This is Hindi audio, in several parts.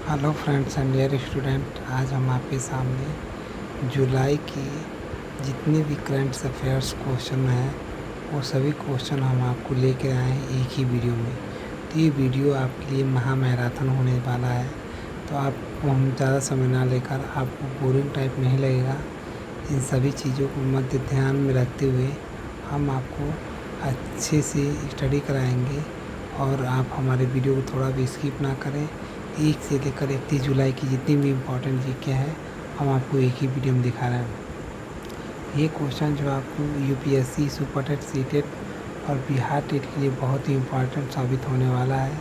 Hello friends and dear student, आज हम आपके सामने जुलाई की जितने भी करंट अफेयर्स क्वेश्चन हैं वो सभी क्वेश्चन हम आपको लेकर आए हैं एक ही वीडियो में। तो ये वीडियो आपके लिए महा मैराथन होने वाला है, तो आपको हम ज़्यादा समय ना लेकर आपको बोरिंग टाइप नहीं लगेगा। इन सभी चीज़ों को मध्य ध्यान में रखते हुए हम आपको अच्छे से स्टडी कराएंगे और आप हमारे वीडियो को थोड़ा भी स्किप ना करें। 1 से लेकर 31 जुलाई की जितनी भी इम्पोर्टेंट चीज़ें हैं हम आपको एक ही वीडियो में दिखा रहे हैं। ये क्वेश्चन जो आपको UPSC, super TET, C TET और बिहार टेट के लिए बहुत ही इम्पोर्टेंट साबित होने वाला है,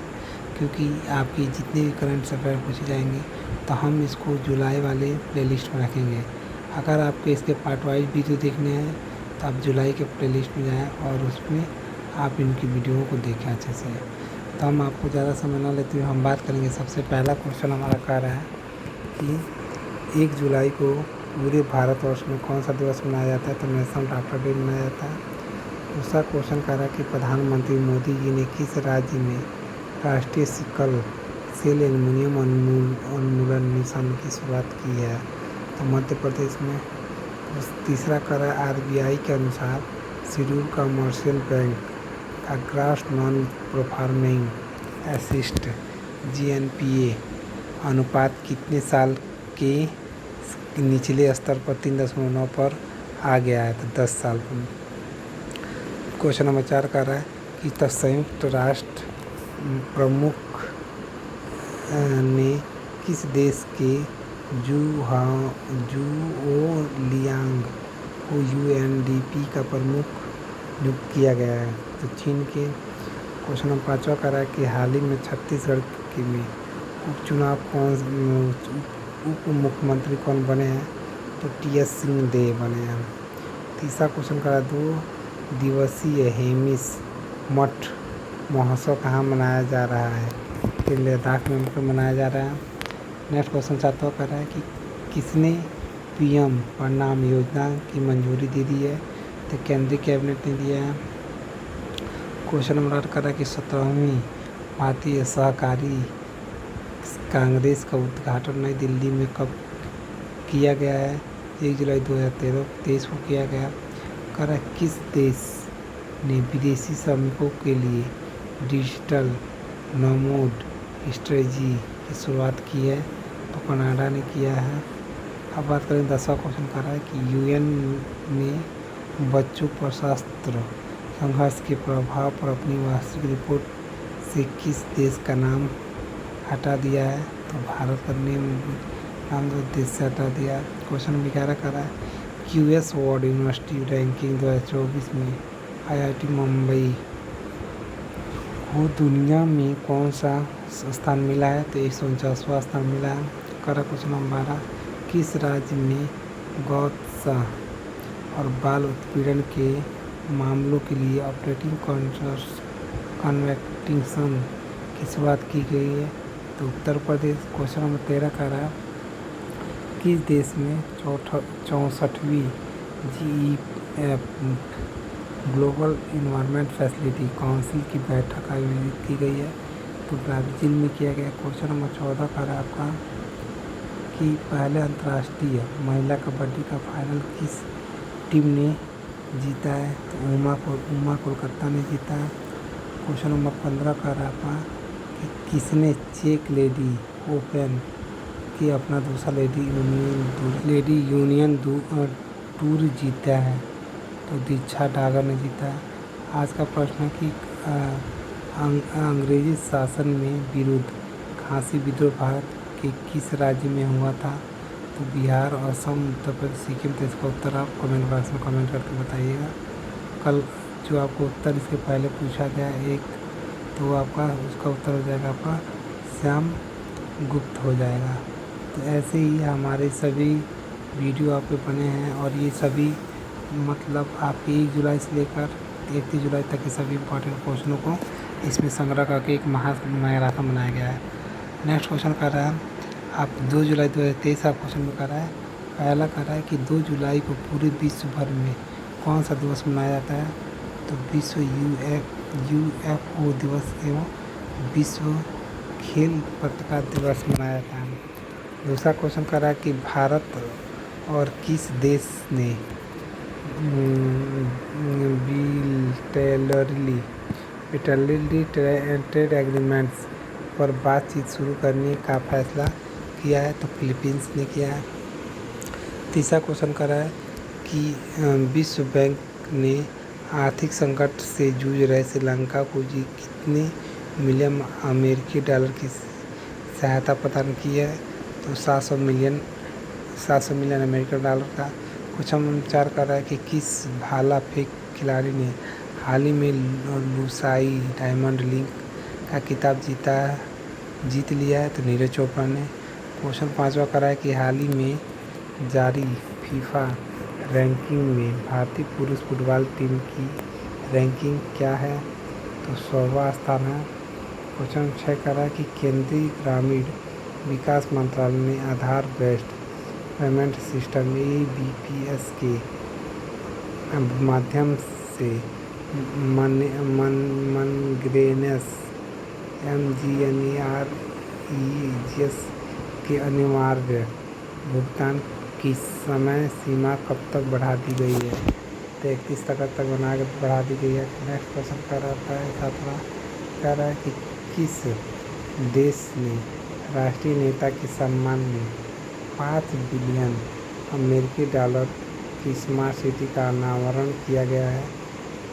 क्योंकि आपकी जितने भी करंट अफेयर पूछे जाएंगे तो हम इसको जुलाई वाले प्लेलिस्ट में रखेंगे। अगर आपको इसके पार्ट वाइज वीडियो देखने हैं तो आप जुलाई के प्लेलिस्ट में जाएं और उसमें आप इनकी वीडियो को देखें अच्छे से। तो हम आपको ज़्यादा समय ना लेते हुए हम बात करेंगे। सबसे पहला क्वेश्चन हमारा कह रहा है कि 1 जुलाई को पूरे भारतवर्ष में कौन सा दिवस मनाया जाता है? तो नेशनल डॉक्टर डे मनाया जाता है। दूसरा क्वेश्चन कह रहा है कि प्रधानमंत्री मोदी जी ने किस राज्य में राष्ट्रीय सिकल सेल एल्युमिनियम उन्मूलन मिशन की शुरुआत की है? तो मध्य प्रदेश में। तीसरा कह रहा है आरबीआई के अनुसार शेड्यूल कमर्शियल बैंक का grass non performing asset GNPA अनुपात कितने साल के निचले स्तर पर 3.9 पर आ गया है? तो 10 साल पर। क्वेश्चन नंबर 4 कर रहा है कि संयुक्त राष्ट्र प्रमुख ने किस देश के जुओलियांग को यूएनडीपी का प्रमुख नियुक्त किया गया है? तो चीन के। क्वेश्चन नंबर 5 कर रहा है कि हाल ही में छत्तीसगढ़ में उपचुनाव उप मुख्यमंत्री कौन बने हैं? तो टीएस सिंहदेव बने हैं। तीसरा क्वेश्चन कर रहा है 2 दिवसीय हेमिस मठ महोत्सव कहाँ मनाया जा रहा है? तो लद्दाख में मनाया जा रहा है। नेक्स्ट क्वेश्चन 7वां कर रहा है कि किसने पीएम प्रणाम योजना की मंजूरी दे दी है? तो केंद्रीय कैबिनेट ने दिया है। क्वेश्चन नंबर 8 कर रहा है कि 17वीं भारतीय सहकारी कांग्रेस का उद्घाटन नई दिल्ली में कब किया गया है? 1 जुलाई 2023 को किया गया। कर रहा है किस देश ने विदेशी श्रमिकों के लिए डिजिटल नोमैड स्ट्रेटजी की शुरुआत की है? तो कनाडा ने किया है। अब बात करें 10वां क्वेश्चन कर रहा है कि यूएन ने बच्चों पर शस्त्र संघर्ष के प्रभाव पर अपनी वार्षिक रिपोर्ट से किस देश का नाम हटा दिया है? तो भारत का नाम 2 देश से हटा दिया। क्वेश्चन 11 कर रहा है क्यूएस वर्ल्ड यूनिवर्सिटी रैंकिंग 2024 में आईआईटी मुंबई को दुनिया में कौन सा स्थान मिला है? तो 149वां स्थान मिला है। कर क्वेश्चन नंबर 12 किस राज्य में गौवत्सा और बाल उत्पीड़न के मामलों के लिए ऑपरेटिंग कन्वेक्टिंग की शुरुआत की गई है? तो उत्तर प्रदेश। क्वेश्चन नंबर 13 का रहा किस देश में 64वीं GEF global environment facility council की बैठक आयोजित की गई है? तो ब्राज़ील में किया गया। क्वेश्चन नंबर 14 का रहा आपका कि पहले अंतर्राष्ट्रीय महिला कबड्डी का फाइनल किस टीम ने जीता है? तो उमा कोलकाता ने जीता है। क्वेश्चन नंबर 15 का रहा आपका कि किसने चेक लेडी ओपन के अपना दूसरा लेडी यूनियन टूर जीता है? तो दीक्षा डागर ने जीता है। आज का प्रश्न है कि अंग्रेजी शासन में विरुद्ध खासी विद्रोह भारत के किस राज्य में हुआ था? तो बिहार, असम, उत्तर प्रदेश, सिक्किम। तो इसका उत्तर आप कमेंट बॉक्स में कमेंट करके बताइएगा। कल जो आपको उत्तर इसके पहले पूछा गया एक, तो आपका उसका उत्तर हो जाएगा आपका श्याम गुप्त हो जाएगा। तो ऐसे ही हमारे सभी वीडियो आपके बने हैं और ये सभी मतलब आप 1 जुलाई से लेकर 31 जुलाई तक के सभी इम्पोर्टेंट क्वेश्चनों को इसमें संग्रह करके एक महा मैराथन बनाया गया है। नेक्स्ट क्वेश्चन कर रहा है आप 2 जुलाई 2023 आप क्वेश्चन में कर रहा है। पहला कर रहा है कि 2 जुलाई को पूरे विश्व भर में कौन सा दिवस मनाया जाता है? तो विश्व यूएफओ दिवस एवं विश्व खेल पताका दिवस मनाया जाता है। दूसरा क्वेश्चन कर रहा है कि भारत और किस देश ने बिलटेरली ट्रेड एग्रीमेंट्स पर बातचीत शुरू करने का फैसला किया है? तो फिलीपींस ने किया है। तीसरा क्वेश्चन कर रहा है कि विश्व बैंक ने आर्थिक संकट से जूझ रहे श्रीलंका को कितने मिलियन अमेरिकी डॉलर की सहायता प्रदान की है? तो 700 मिलियन अमेरिकन डॉलर का। क्वेश्चन नंबर 4 कर रहा है कि किस भाला फेंक खिलाड़ी ने हाल ही में लुसाई डायमंड लीग का खिताब जीत लिया है? तो नीरज चोपड़ा ने। क्वेश्चन 5वां कर रहा है कि हाल ही में जारी फीफा रैंकिंग में भारतीय पुरुष फुटबॉल टीम की रैंकिंग क्या है? तो 100वां स्थान है। क्वेश्चन 6 कर रहा है कि केंद्रीय ग्रामीण विकास मंत्रालय ने आधार बेस्ड पेमेंट सिस्टम ABPS के माध्यम से मनरेगा MGNREGS के अनिवार्य भुगतान की समय सीमा कब तक बढ़ा दी गई है? तो 31 अगस्त तक बढ़ा दी गई है। नेक्स्ट क्वेश्चन कर रहा है 7वां कह रहा है कि किस देश ने राष्ट्रीय नेता के सम्मान में 5 बिलियन अमेरिकी डॉलर की स्मार्ट सिटी का अनावरण किया गया है?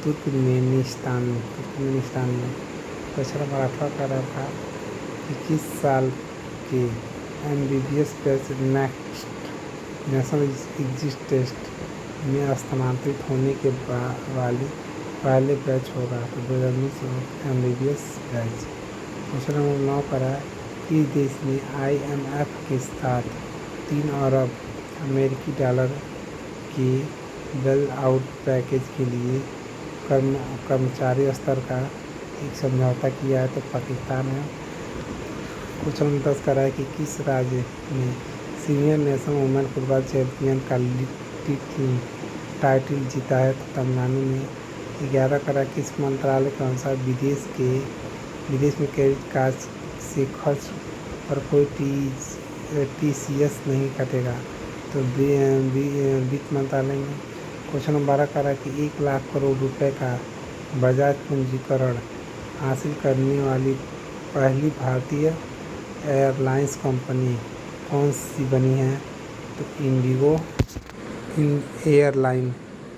तुर्कमेनिस्तान में। क्वेश्चन नंबर 8वां कर रहा था कि किस साल के MBBS batch next national exit test में स्थानांतरित होने के वाली पहले बैच होगा? तो 2019 MBBS बैच। क्वेश्चन नंबर 9 पर है किस देश ने IMF के साथ 3 अरब अमेरिकी डॉलर के बेल आउट पैकेज के लिए कर्मचारी स्तर का एक समझौता किया है? तो पाकिस्तान है। क्वेश्चन नंबर 10 कर रहा है कि किस राज्य ने senior national women football champion का टाइटल जीता है? तो तमिलनाडु ने। 11 कर रहा है किस मंत्रालय के अनुसार विदेश में क्रेडिट कार्ड से खर्च पर कोई TCS नहीं कटेगा? तो वित्त मंत्रालय में। क्वेश्चन नंबर 12 कर रहा है कि 1 लाख करोड़ रुपए का बजाज पंजीकरण हासिल करने वाली पहली भारतीय एयरलाइंस कंपनी कौन सी बनी है? तो इंडिगो एयरलाइन।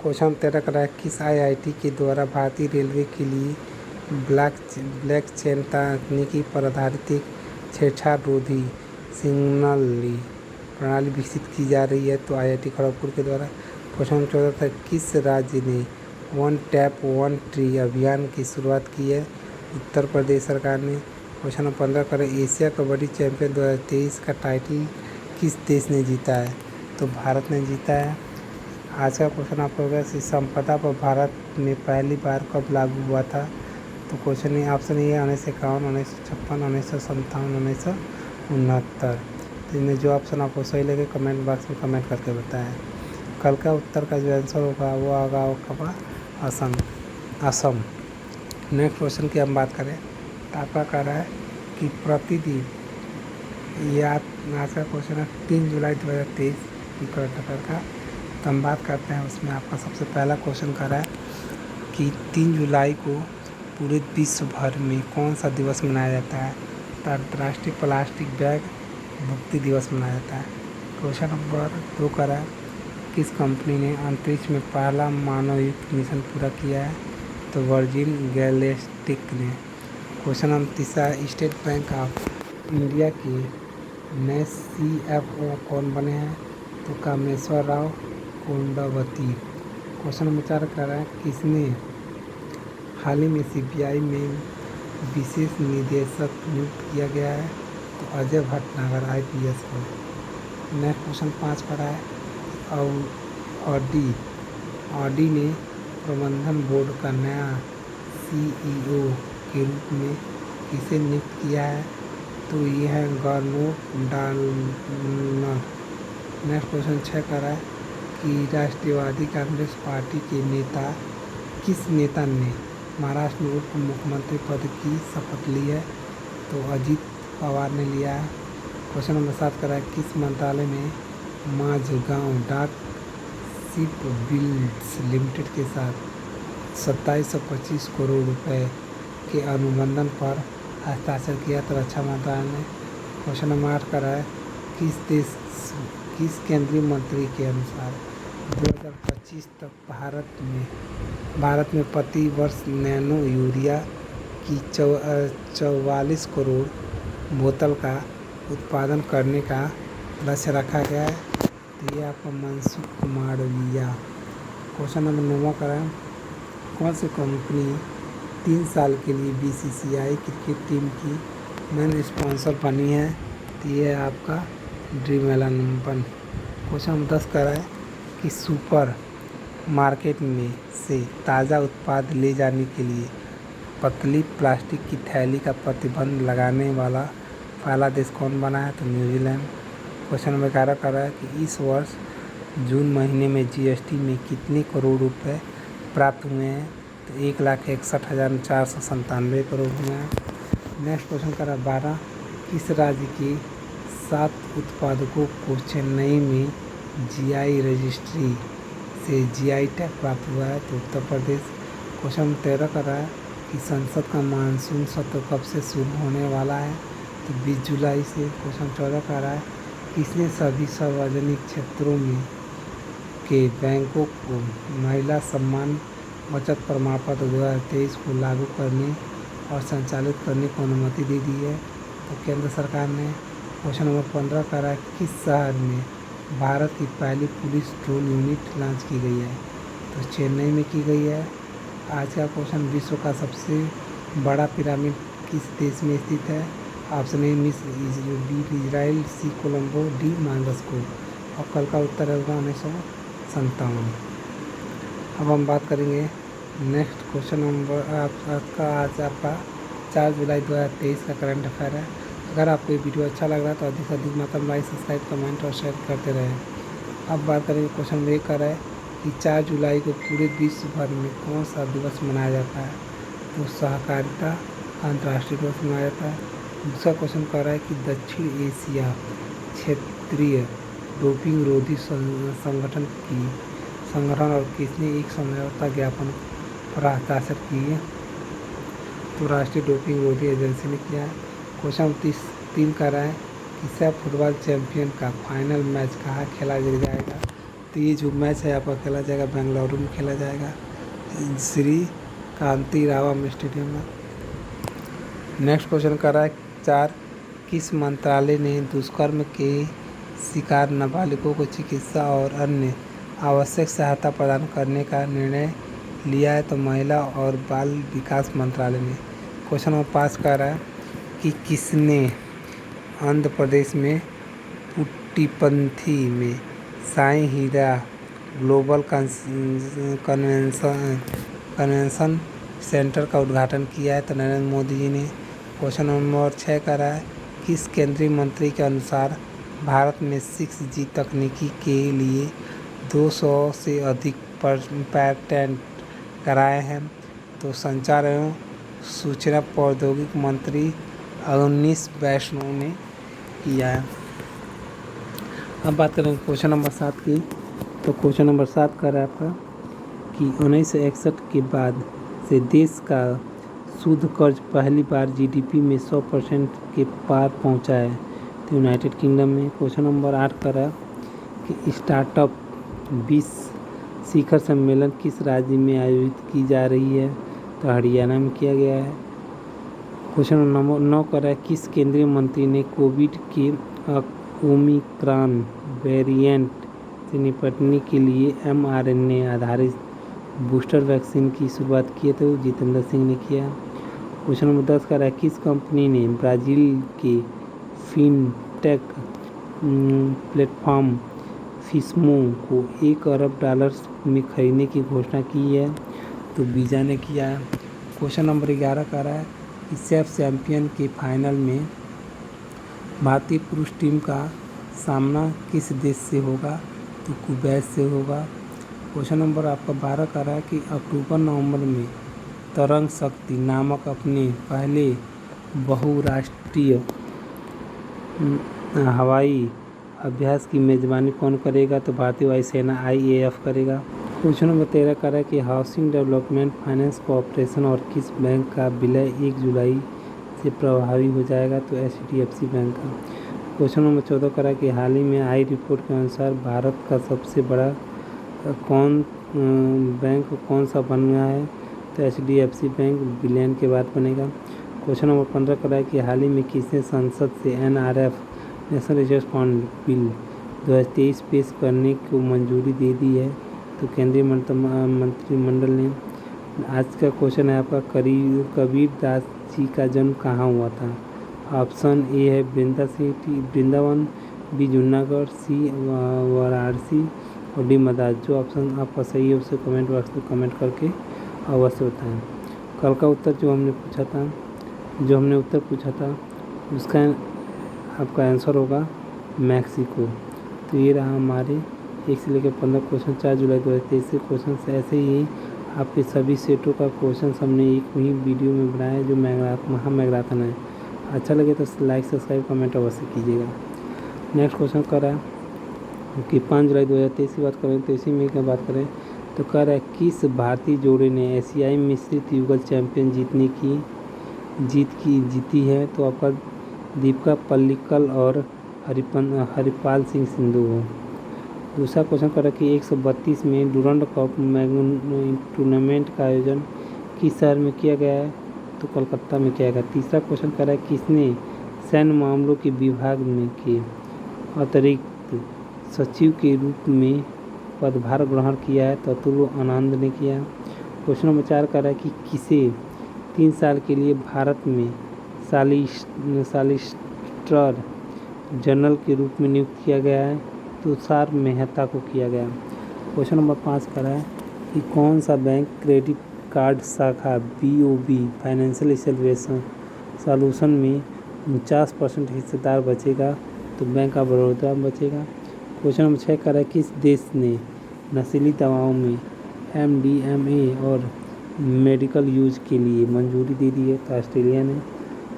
क्वेश्चन 13 कर रहा है किस IIT के द्वारा भारतीय रेलवे के लिए ब्लॉकचेन तकनीकी पर आधारित एक छेड़छाड़ रोधी सिग्नली प्रणाली विकसित की जा रही है? तो IIT खड़गपुर के द्वारा। क्वेश्चन 14 था किस राज्य ने वन टैप वन ट्री अभियान की शुरुआत की है? उत्तर प्रदेश सरकार ने। क्वेश्चन नंबर 15 करें एशिया कबड्डी चैंपियन 2023 का टाइटल किस देश ने जीता है? तो भारत ने जीता है। आज का क्वेश्चन आप लोगों का संपदा पर भारत में पहली बार कब लागू हुआ था? तो क्वेश्चन ऑप्शन ये 1951, 1956, 1957, 1969। तो इनमें जो ऑप्शन आपको सही लगे कमेंट बॉक्स में कमेंट करके बताएं। कल का उत्तर का जो आंसर होगा वो होगा असम। नेक्स्ट क्वेश्चन की हम बात करें तो आपका कह रहा है कि प्रतिदिन आज का क्वेश्चन है 3 जुलाई 2023 की करंट अफेयर का। तो हम बात करते हैं उसमें आपका सबसे पहला क्वेश्चन कर रहा है कि 3 जुलाई को पूरे विश्व भर में कौन सा दिवस मनाया जाता है? तो अंतर्राष्ट्रीय प्लास्टिक बैग मुक्ति दिवस मनाया जाता है। क्वेश्चन नंबर 2 कर रहा है किस कंपनी ने अंतरिक्ष में पहला मानवयुक्त मिशन पूरा किया है? तो वर्जिन गैलेक्टिक ने। Question number 3 state bank of India के नए CFO कौन बने हैं? तो कामेश्वर राव कोंडावती। क्वेश्चन नंबर 4 कह रहा है किसने हाल ही में CBI में विशेष निदेशक नियुक्त किया गया है? तो अजय भटनागर IPS को। नेक्स्ट क्वेश्चन 5 पर है ऑडी ने प्रबंधन बोर्ड का नया CEO के रूप में किसे नियुक्त किया है? तो ये है गौरव डालनर। नेक्स्ट क्वेश्चन 6 कर रहा है कि राष्ट्रवादी कांग्रेस पार्टी के किस नेता ने महाराष्ट्र में उप मुख्यमंत्री पद की शपथ ली है? तो अजित पवार ने लिया है। क्वेश्चन नंबर 7 करा है किस मंत्रालय ने माझगांव डाक शिप बिल्ड्स लिमिटेड के साथ 2725 करोड़ रुपए के अनुबंधन पर हस्ताक्षर किया? तो रक्षा मंत्रालय ने। क्वेश्चन नंबर 8 करा है किस केंद्रीय मंत्री के अनुसार 2025 तक भारत में प्रति वर्ष नैनो यूरिया की 44 करोड़ बोतल का उत्पादन करने का लक्ष्य रखा गया है? तो ये आपका मनसुख मांडविया। क्वेश्चन नंबर 9 करा है कौन सी कंपनी 3 साल के लिए बीसीसीआई क्रिकेट टीम की मेन स्पॉन्सर बनी है? तो ये है आपका ड्रीम11। क्वेश्चन नंबर 10 करा है कि सुपर मार्केट में से ताज़ा उत्पाद ले जाने के लिए पतली प्लास्टिक की थैली का प्रतिबंध लगाने वाला पहला देश कौन बना है? तो न्यूजीलैंड। क्वेश्चन नंबर 11 करा है कि इस वर्ष जून महीने में जीएसटी में कितने करोड़ रुपए प्राप्त हुए हैं? तो 1,61,497 करोड़ हुए हैं। नेक्स्ट क्वेश्चन करा 12 किस राज्य के 7 उत्पादकों को चेन्नई में जीआई रजिस्ट्री से जीआई टैग प्राप्त हुआ है? तो उत्तर प्रदेश। क्वेश्चन 13 कर रहा है कि संसद का मानसून सत्र कब से शुरू होने वाला है? तो 20 जुलाई से। क्वेश्चन 14 कर रहा है किसने सभी सार्वजनिक क्षेत्रों में के बैंकों को महिला सम्मान बचत प्रमाण पत्र 2023 को लागू करने और संचालित करने को अनुमति दे दी है? तो केंद्र सरकार ने। क्वेश्चन नंबर 15 कर रहा है किस शहर में भारत की पहली पुलिस ड्रोन यूनिट लॉन्च की गई है? तो चेन्नई में की गई है। आज का क्वेश्चन विश्व का सबसे बड़ा पिरामिड किस देश में स्थित है? ऑप्शन ए मिस्र, बी इजराइल, सी कोलंबो, डी मास्को। और कल का उत्तर है 1957। अब हम बात करेंगे नेक्स्ट क्वेश्चन नंबर आज आपका 4 जुलाई 2023 का करंट अफेयर है। अगर आपको ये वीडियो अच्छा लग रहा है तो अधिक से अधिक मात्रा में लाइक, सब्सक्राइब, कमेंट और शेयर करते रहें। अब बात करेंगे क्वेश्चन में कर रहा है कि 4 जुलाई को पूरे विश्व भर में कौन सा दिवस मनाया जाता है? तो सहकारिता अंतर्राष्ट्रीय दिवस मनाया जाता है। दूसरा क्वेश्चन कर रहा है कि दक्षिण एशिया क्षेत्रीय डोपिंग रोधी संगठन और किसने एक समझौता ज्ञापन पर हस्ताक्षर किए? तो राष्ट्रीय डोपिंग रोधी एजेंसी ने किया है। क्वेश्चन 3 कर रहा है कि सब फुटबॉल चैंपियन का फाइनल मैच कहाँ खेला जाएगा? तो ये जो मैच है आपका खेला जाएगा बेंगलुरु में खेला जाएगा श्री कांति रावम स्टेडियम में। नेक्स्ट क्वेश्चन कर रहा है 4 किस मंत्रालय ने दुष्कर्म के शिकार नाबालिगों को चिकित्सा और अन्य आवश्यक सहायता प्रदान करने का निर्णय लिया है? तो महिला और बाल विकास मंत्रालय ने। क्वेश्चन नंबर 5 कर रहा है कि किसने आंध्र प्रदेश में पुट्टीपंथी में साई हीरा ग्लोबल कन्वेंशन सेंटर का उद्घाटन किया है? तो नरेंद्र मोदी जी ने। क्वेश्चन नंबर 6 का रहा है किस केंद्रीय मंत्री के अनुसार भारत में 6G तकनीकी के लिए 200 से अधिक पैटेंट कराए हैं? तो संचार एवं सूचना प्रौद्योगिकी मंत्री अवनीश वैष्णव ने किया है। अब बात करें क्वेश्चन नंबर 7 की। तो क्वेश्चन नंबर 7 कर रहा है आपका कि 1961 के बाद से देश का शुद्ध कर्ज पहली बार जीडीपी में 100% के पार पहुंचा है? तो यूनाइटेड किंगडम में। क्वेश्चन नंबर 8 कर रहा है कि स्टार्टअप 20 शिखर सम्मेलन किस राज्य में आयोजित की जा रही है? तो हरियाणा में किया गया है। क्वेश्चन नंबर 9 कर रहा है किस केंद्रीय मंत्री ने कोविड के ओमिक्रॉन वेरिएंट से निपटने के लिए mRNA आधारित बूस्टर वैक्सीन की शुरुआत की है? तो जितेंद्र सिंह ने किया। क्वेश्चन नंबर 10 कर रहा है किस कंपनी ने ब्राज़ील के फिनटेक प्लेटफॉर्म फिस्मो को $1 अरब में खरीदने की घोषणा की है? तो वीज़ा ने किया है। क्वेश्चन नंबर 11 कर रहा है कि सेफ चैंपियन के फाइनल में भारतीय पुरुष टीम का सामना किस देश से होगा? तो कुवैत से होगा। क्वेश्चन नंबर आपका 12 कर रहा है कि अक्टूबर-नवंबर में तरंग शक्ति नामक अपने पहले बहुराष्ट्रीय हवाई अभ्यास की मेज़बानी कौन करेगा? तो भारतीय वायुसेना IAF करेगा। क्वेश्चन नंबर 13 कह रहा है कि हाउसिंग डेवलपमेंट फाइनेंस कॉर्पोरेशन और किस बैंक का विलय 1 जुलाई से प्रभावी हो जाएगा? तो HDFC बैंक का। क्वेश्चन नंबर 14 कह रहा है कि हाल ही में आई रिपोर्ट के अनुसार भारत का सबसे बड़ा बैंक कौन सा बन गया है? तो HDFC बैंक विलयन के बाद बनेगा। क्वेश्चन नंबर 15 कह रहा है कि हाल ही में किसने संसद से NRF national reserve fund bill 2023 पेश करने को मंजूरी दे दी है? तो केंद्रीय मंत्रिमंडल ने। आज का क्वेश्चन है आपका, कबीर दास जी का जन्म कहाँ हुआ था? ऑप्शन ए है वृंदावन, बी जूनागढ़, सी वाराणसी और डी मद्रास। जो ऑप्शन आपका सही है उसे कमेंट बॉक्स में कमेंट करके अवश्य बताएं। कल का उत्तर जो हमने उत्तर पूछा था उसका आपका आंसर होगा मैक्सिको। तो ये रहा हमारे 1 से लेकर 15 क्वेश्चन 4 जुलाई 2023 से क्वेश्चन। ऐसे ही आपके सभी सेटों का क्वेश्चन हमने एक ही वीडियो में बनाया है जो महामैराथन है। अच्छा लगे तो लाइक सब्सक्राइब कमेंट अवश्य कीजिएगा। नेक्स्ट क्वेश्चन कर रहा है कि 5 जुलाई 2023 की बात करें तो इसी में क्या बात करें तो कह रहा है किस भारतीय जोड़े ने एशियाई मिश्रित युगल चैंपियन जीती है? तो आपका दीपिका पल्लिकल और हरिपाल सिंह सिंधु हो। दूसरा क्वेश्चन कर रहा है कि 132 में डूरंड कप टूर्नामेंट का आयोजन किस शहर में किया गया है? तो कोलकाता में किया गया। तीसरा क्वेश्चन कर रहा है किसने सैन्य मामलों के विभाग में के अतिरिक्त सचिव के रूप में पदभार ग्रहण किया है? तो अतुल आनंद ने किया। क्वेश्चन नंबर 4 कर रहा है कि किसे 3 साल के लिए भारत में सॉलिसिटर जनरल के रूप में नियुक्त किया गया है? तो तुषार मेहता को किया गया। क्वेश्चन नंबर 5 कर रहा है कि कौन सा बैंक क्रेडिट कार्ड शाखा BOB फाइनेंशियल सॉल्यूशन में 49% हिस्सेदार बचेगा? तो बैंक ऑफ बड़ौदा बचेगा। क्वेश्चन नंबर 6 कर रहा है किस देश ने नशीली दवाओं में MDMA और मेडिकल यूज के लिए मंजूरी दे दी है? तो ऑस्ट्रेलिया ने।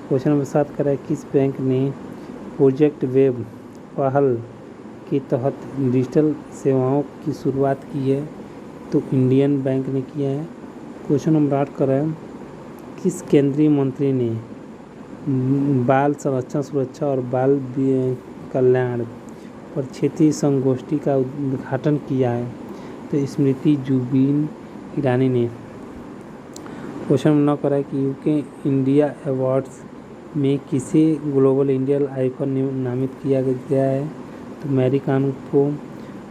क्वेश्चन नंबर 7 कर रहा है किस बैंक ने प्रोजेक्ट वेब पहल के तहत डिजिटल सेवाओं की शुरुआत की है? तो इंडियन बैंक ने किया है। क्वेश्चन नंबर 8 कर रहा है किस केंद्रीय मंत्री ने बाल संरक्षण सुरक्षा और बाल कल्याण पर क्षेत्रीय संगोष्ठी का उद्घाटन किया है? तो स्मृति जुबिन ईरानी ने। क्वेश्चन नंबर 9 कर रहा है कि UK इंडिया अवार्ड्स में किसे ग्लोबल इंडियन आइकॉन नामित किया गया है? तो मैरी कॉम को।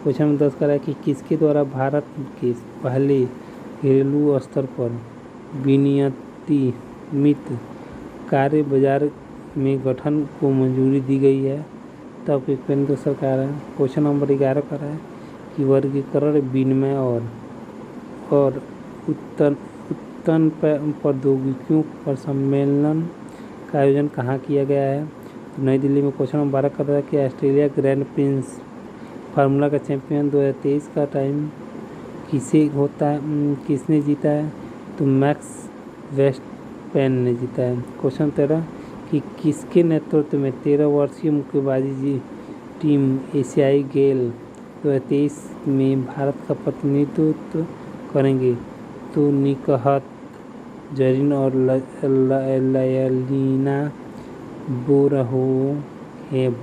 क्वेश्चन नंबर 10 कर रहा है कि किसके द्वारा भारत के पहले घरेलू स्तर पर विनियमित कार्य बाजार में गठन को मंजूरी दी गई है? तब केंद्र सरकार है। क्वेश्चन नंबर 11 कर रहा है कि वर्गीकरण विनिमय और उत्तन प्रौद्योगिकियों पर सम्मेलन का आयोजन कहाँ किया गया है? तो नई दिल्ली में। क्वेश्चन नंबर 12 कर रहा है कि ऑस्ट्रेलिया ग्रैंड प्रिक्स फार्मूला का चैंपियन 2023 का टाइम किसने जीता है? तो मैक्स वेस्टपेन ने जीता है। क्वेश्चन 13 कि किसके नेतृत्व में 13 वर्षीय मुक्केबाजी टीम एशियाई गेल 2023 में भारत का प्रतिनिधित्व करेंगे? तो निकहत जरीन और लयलीना बोरगोहेन।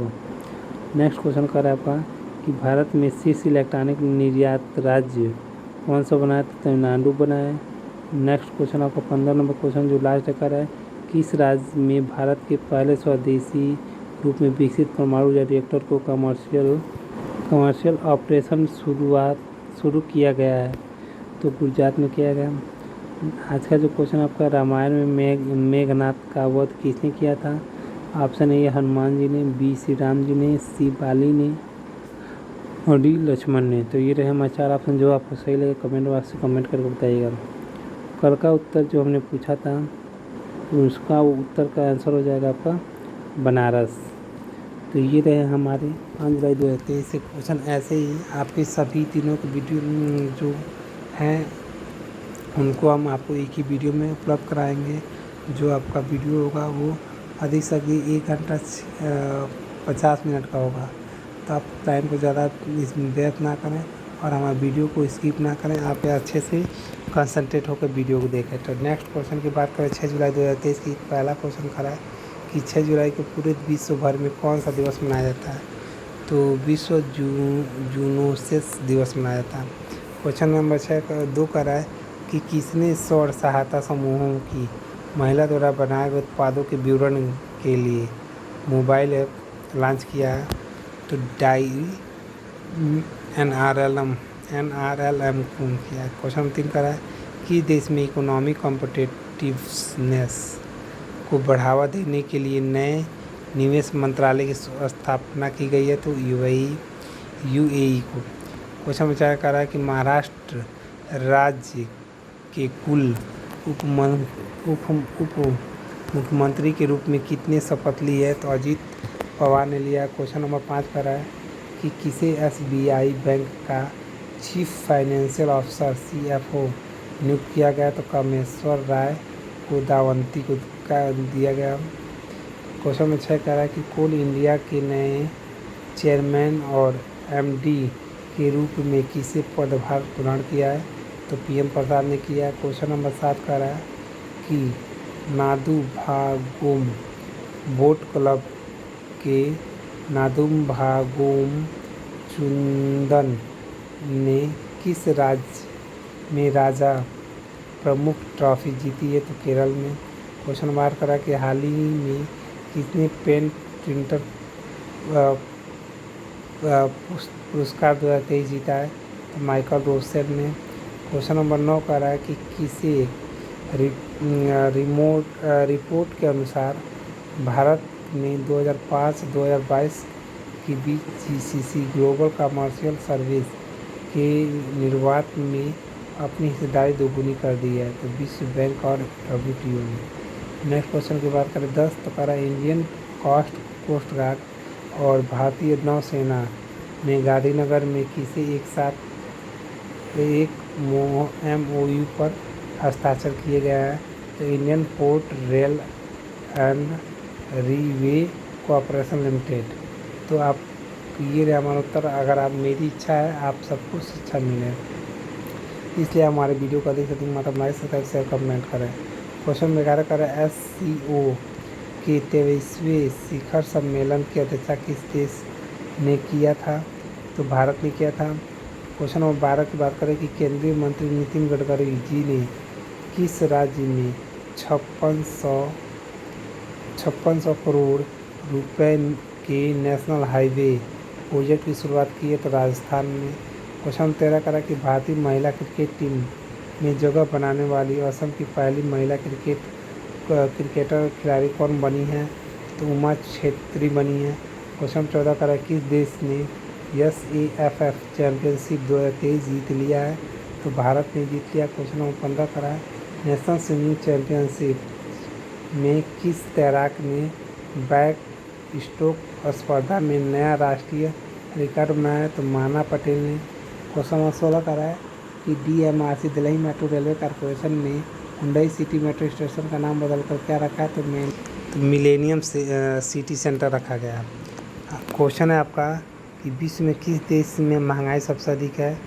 नेक्स्ट क्वेश्चन कर रहा है आपका कि भारत में शीर्ष इलेक्ट्रॉनिक निर्यात राज्य कौन सा बनाया? तो तमिलनाडु बनाया। नेक्स्ट क्वेश्चन आपका 15 नंबर क्वेश्चन जो लास्ट कर रहा है किस राज्य में भारत के पहले स्वदेशी रूप में विकसित परमाणु रिएक्टर को कमर्शियल ऑपरेशन शुरू किया गया है? तो गुजरात में किया गया। आज का जो क्वेश्चन आपका रामायण में मेघनाथ का वध किसने किया था? ऑप्शन ए हनुमान जी ने, बी श्री राम जी ने, सी बाली ने और डी लक्ष्मण ने। तो ये रहे हमारे 4 ऑप्शन। जो आपको सही लगे कमेंट बॉक्स में कमेंट करके बताइएगा। कल का उत्तर जो हमने पूछा था तो उसका उत्तर का आंसर हो जाएगा आपका बनारस। तो ये रहे हमारे 5 जुलाई 2023 से क्वेश्चन। ऐसे ही आपके सभी तीनों के वीडियो जो हैं उनको हम आपको एक ही वीडियो में उपलब्ध कराएंगे। जो आपका वीडियो होगा वो अधिक से अधिक 1 घंटा 50 मिनट का होगा। तो आप टाइम को ज़्यादा इसमें व्यर्थ ना करें और हमारे वीडियो को स्किप ना करें, आप अच्छे से कंसंट्रेट होकर वीडियो को देखें। तो नेक्स्ट क्वेश्चन की बात करें 6 जुलाई 2023 की। पहला क्वेश्चन खड़ा है कि 6 जुलाई को पूरे विश्व भर में कौन सा दिवस मनाया जाता है? तो विश्व जूनोसिस दिवस मनाया जाता है। क्वेश्चन नंबर 2 का रहा है कि किसने स्व सहायता समूहों की महिला द्वारा बनाए गए उत्पादों के विवरण के लिए मोबाइल ऐप लॉन्च किया है? तो NRLM किया है। क्वेश्चन 3 का रहा है कि देश में इकोनॉमिक कॉम्पिटिटिवनेस को बढ़ावा देने के लिए नए निवेश मंत्रालय की स्थापना की गई है? तो UAE को। क्वेश्चन विचार कर रहा है कि महाराष्ट्र राज्य के कुल उप मुख्यमंत्री के रूप में कितने शपथ ली है? तो अजीत पवार ने लिया। क्वेश्चन नंबर 5 का रहा है कि किसे SBI बैंक का चीफ फाइनेंशियल ऑफिसर CFO नियुक्त किया गया? तो कामेश्वर राय को दावंती को दिया गया। क्वेश्चन में 6 कह रहा है कि कोल इंडिया के नए चेयरमैन और MD के रूप में किसे पदभार ग्रहण किया है? तो PM प्रसाद ने किया है। क्वेश्चन नंबर 7 कह रहा है कि नादुभागोम बोट क्लब के नादुभागोम चुंदन ने किस राज्य में राजा प्रमुख ट्रॉफी जीती है? तो केरल में। क्वेश्चन नंबर करा कि हाल ही में किसने पेन प्रिंटर पुरस्कार 2023 जीता है? तो माइकल रोसेट ने। क्वेश्चन नंबर 9 कह रहा है कि किसे रिपोर्ट के अनुसार भारत ने 2005-2022 के बीच GCC ग्लोबल कमर्शियल सर्विस के निर्वात में अपनी हिस्सेदारी दोगुनी कर दी है? तो विश्व बैंक और WTO ने। नेक्स्ट क्वेश्चन की बात करें 10 तो कह रहा है इंडियन कोस्ट गार्ड और भारतीय नौसेना ने गांधीनगर में किसे एक साथ एक MOU पर हस्ताक्षर किए गया है? तो Indian port rail and ropeway corporation limited. तो आप ये रहे हमारा उत्तर। अगर आप मेरी इच्छा है आप सबको शिक्षा मिले, इसलिए हमारे वीडियो को अधिक से अधिक मात्रा में लाइक सब्सक्राइब शेयर कमेंट करें। क्वेश्चन 11 करें SCO के 23वें शिखर सम्मेलन की अध्यक्षता किस देश ने किया था? तो भारत ने किया था। क्वेश्चन नंबर 12 की बात करें कि केंद्रीय मंत्री नितिन गडकरी जी ने किस राज्य में 5600 करोड़ रुपए के नेशनल हाईवे प्रोजेक्ट की शुरुआत की है? तो राजस्थान में। क्वेश्चन 13 करा कि भारतीय महिला क्रिकेट टीम में जगह बनाने वाली असम की पहली महिला क्रिकेटर खिलाड़ी कौन बनी है? तो उमा छेत्री बनी है। क्वेश्चन 14 करा किस देश ने SAFF चैम्पियनशिप 2023 जीत लिया है? तो भारत ने जीत लिया। क्वेश्चन नंबर 15 करा है नेशनल स्विमिंग चैम्पियनशिप में किस तैराक ने बैक स्ट्रोक स्पर्धा में नया राष्ट्रीय रिकॉर्ड बनाया है? तो माना पटेल ने। क्वेश्चन नंबर 16 करा है कि DMRC Delhi metro railway corporation ने हुंडई सिटी मेट्रो स्टेशन का नाम बदलकर क्या रखा है? तो मिलेनियम सिटी सेंटर रखा गया। क्वेश्चन है आपका कि विश्व में किस देश में महंगाई सबसे अधिक है?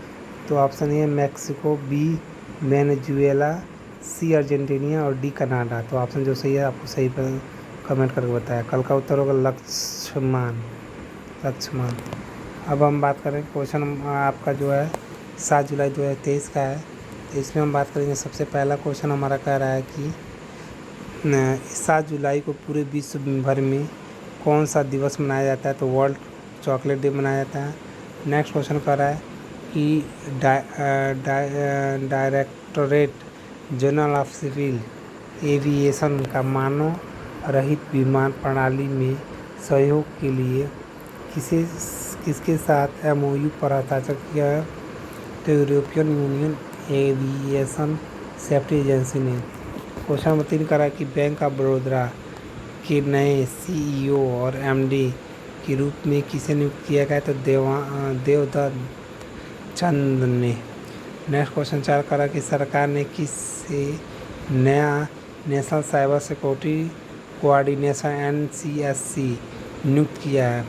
तो option A Mexico, B Venezuela, C Argentina और D कनाडा। तो ऑप्शन जो सही है आपको सही पर कमेंट करके बताया। कल का उत्तर होगा लक्ष्मण। अब हम बात करें क्वेश्चन आपका जो है 7 जुलाई 2023 का है। तो इसमें हम बात करेंगे सबसे पहला क्वेश्चन हमारा कह रहा है कि 7 जुलाई को पूरे विश्व भर में कौन सा दिवस मनाया जाता है? तो वर्ल्ड चॉकलेट डे मनाया जाता है। नेक्स्ट क्वेश्चन कह रहा है कि directorate general of civil aviation का मानव रहित विमान प्रणाली में सहयोग के लिए किसके साथ MOU पर हस्ताक्षर किया है? तो European union aviation safety agency ने। क्वेश्चन नंबर 3 करा कि बैंक ऑफ बड़ौदा के नए CEO और MD के रूप में किसे नियुक्त किया गया? तो देवदत्त चंद ने। नेक्स्ट क्वेश्चन 4 करा कि सरकार ने किसे नया national cyber security coordination NCSC नियुक्त किया है?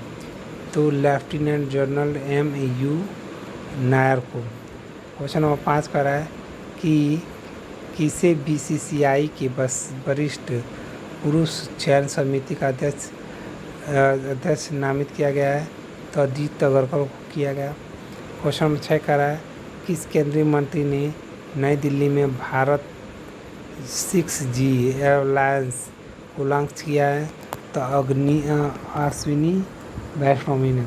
तो लेफ्टिनेंट जनरल MU नायर को। क्वेश्चन नंबर 5 कह रहा है कि किसे BCCI के वरिष्ठ पुरुष चयन समिति का अध्यक्ष नामित किया गया है? तो अजीत अग्रवाल को किया गया। क्वेश्चन नंबर 6 कह रहा है किस केंद्रीय मंत्री ने नई दिल्ली में भारत 6G एयरलाइंस को लॉन्च किया है? तो अश्विनी वैष्णव ने।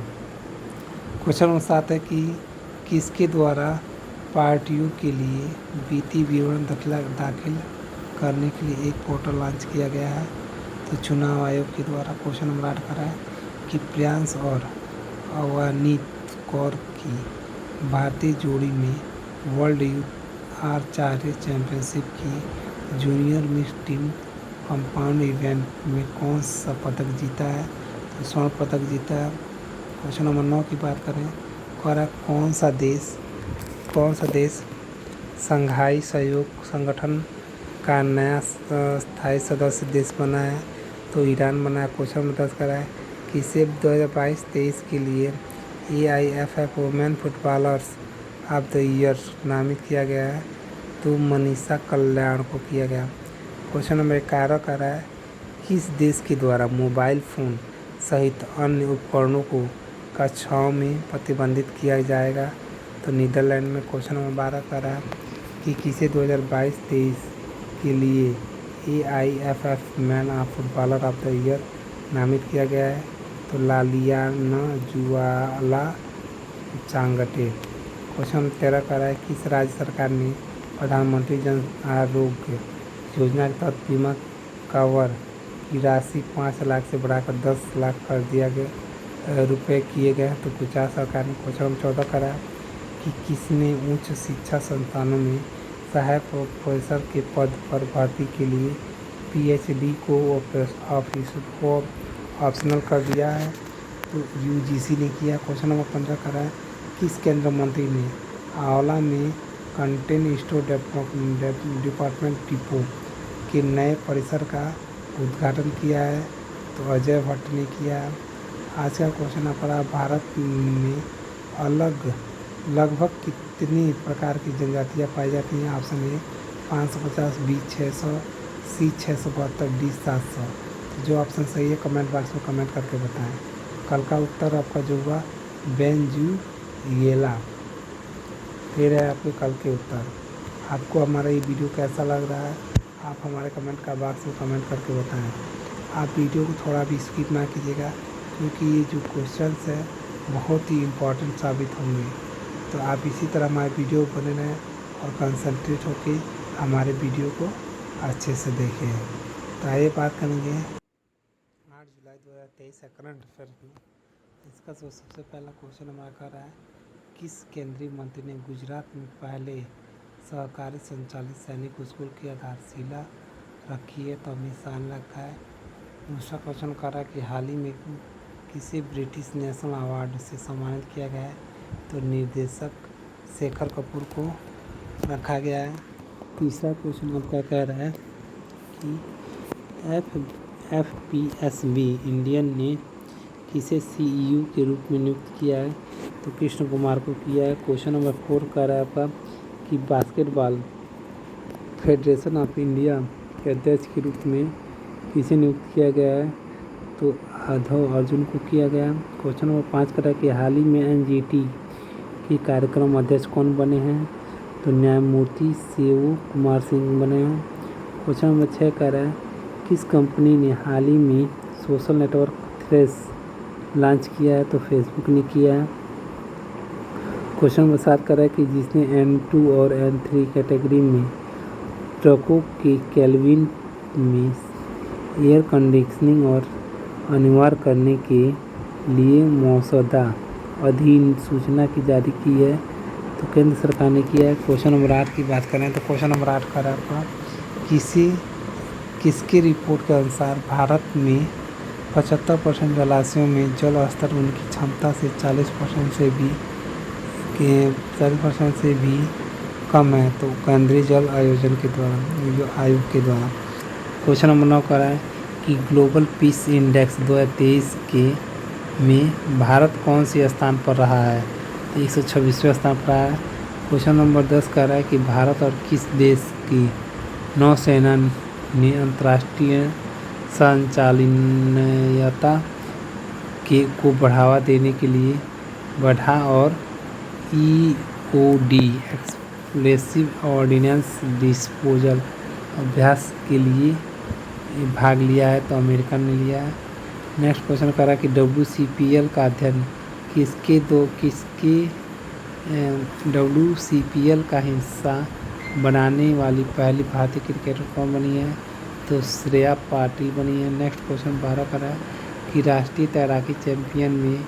क्वेश्चन नंबर 7 है कि किसके द्वारा पार्टियों के लिए वित्तीय विवरण दाखिल करने के लिए एक पोर्टल लॉन्च किया गया है? तो चुनाव आयोग के द्वारा। क्वेश्चन नंबर 8 करा है कि प्रियांश और अवनीत कौर की भारतीय जोड़ी में वर्ल्ड यूथ आर्चरी चैंपियनशिप की junior mix team compound event में कौन सा पदक जीता है? तो स्वर्ण पदक जीता है। क्वेश्चन नंबर 9 की बात करें, कौन सा देश संघाई सहयोग संगठन का नया स्थायी सदस्य देश बना है? तो ईरान बना है। क्वेश्चन नंबर 10 करा है कि सेब 2022-23 के लिए AIFF women footballers of the year नामित किया गया है? तो मनीषा कल्याण को किया गया। क्वेश्चन नंबर 11 करा है किस देश के द्वारा मोबाइल फ़ोन सहित अन्य उपकरणों को कक्षाओं में प्रतिबंधित किया जाएगा? तो नीदरलैंड में। क्वेश्चन नंबर 12 करा है कि किसे 2022-23 के लिए AIFF man of footballer of the year नामित किया गया है? तो लालियाना जुआला चांगटे। क्वेश्चन नंबर 13 करा है किस राज्य सरकार ने प्रधानमंत्री जन आरोग्य योजना के तहत बीमा कवर की राशि 5 लाख से बढ़ाकर 10 लाख कर दिया गया रुपये किए गए? तो गुजरात सरकार ने। क्वेश्चन नंबर 14 करा है कि किसने उच्च शिक्षा संस्थानों में सहायक प्रोफेसर के पद पर भर्ती के लिए PhD को ऑप्शनल कर दिया है? तो UGC ने किया। क्वेश्चन नंबर 15 करा है किस केंद्रीय मंत्री ने आंवला में कंटेनर स्टोर डिपार्टमेंट डिपो के नए परिसर का उद्घाटन किया है? तो अजय भट्ट ने किया। आज का क्वेश्चन आपका, भारत में लगभग कितनी प्रकार की जनजातियाँ पाई जाती हैं? Option A 550, B 600, C 672, D 700। तो जो ऑप्शन सही है कमेंट बॉक्स में कमेंट करके बताएं। कल का उत्तर आपका जो हुआ वेनेजुएला। फिर है आपके कल के उत्तर। आपको हमारा ये वीडियो कैसा लग रहा है आप हमारे कमेंट का बॉक्स में कमेंट करके बताएं। आप वीडियो को थोड़ा भी स्किप ना कीजिएगा क्योंकि ये जो क्वेश्चंस है बहुत ही इम्पोर्टेंट साबित होंगे। तो आप इसी तरह हमारे वीडियो बने रहें और कंसंट्रेट होकर हमारे वीडियो को अच्छे से देखें। तो आइए बात करेंगे 8 जुलाई 2023 का करंट अफेयर की। इसका जो सबसे पहला क्वेश्चन हमारा कर रहा है किस केंद्रीय मंत्री ने गुजरात में पहले सहकारी संचालित सैनिक स्कूल की आधारशिला रखी है? तो अमित शाह ने रखा है। दूसरा क्वेश्चन कर रहा है कि हाल ही में किसे ब्रिटिश नेशनल अवार्ड से सम्मानित किया गया है? तो निर्देशक शेखर कपूर को रखा गया है। तीसरा क्वेश्चन आपका कह रहा है कि FPSB इंडियन ने किसे CEO के रूप में नियुक्त किया है? तो कृष्ण कुमार को किया है। क्वेश्चन नंबर 4 कह रहा है आपका कि बास्केटबॉल फेडरेशन ऑफ इंडिया के अध्यक्ष के रूप में किसे नियुक्त किया गया है? तो अधव अर्जुन को किया गया। क्वेश्चन नंबर 5 कह रहा है कि हाल ही में NGT के कार्यक्रम अध्यक्ष कौन बने हैं? तो न्यायमूर्ति शिव कुमार सिंह बने हैं। क्वेश्चन नंबर 6 कह रहा है किस कंपनी ने हाल ही में सोशल नेटवर्क थ्रेड्स लॉन्च किया है? तो फेसबुक ने किया है। क्वेश्चन नंबर 7 कह रहा है कि जिसने N2 और N3 कैटेगरी में ट्रकों के केबिन में एयर कंडीशनिंग और अनिवार्य करने के लिए मसौदा अधिसूचना की जारी की है? तो केंद्र सरकार ने किया है। क्वेश्चन नंबर 8 की बात करें तो क्वेश्चन नंबर 8 का आपका किसके रिपोर्ट के अनुसार भारत में 75% जलाशयों में जल स्तर उनकी क्षमता से 40% से भी कम है? तो केंद्रीय जल आयोग के द्वारा। क्वेश्चन नंबर 9 कह रहा है कि ग्लोबल पीस इंडेक्स 2023 के में भारत कौन सी स्थान पर रहा है? तो 126वें स्थान पर रहा है। क्वेश्चन नंबर 10 कह रहा है कि भारत और किस देश की नौसेना ने अंतर्राष्ट्रीय संचालनीयता को बढ़ावा देने के लिए बढ़ा और EOD एक्सप्लोसिव ऑर्डिनेंस डिस्पोजल अभ्यास के लिए भाग लिया है? तो अमेरिका ने लिया है। नेक्स्ट क्वेश्चन कर रहा है कि WCPL का अध्ययन किसके WCPL का हिस्सा बनाने वाली पहली भारतीय क्रिकेटर कौन बनी है? तो श्रेया पाटिल बनी है। नेक्स्ट क्वेश्चन 12 कर रहा है कि राष्ट्रीय तैराकी चैंपियन में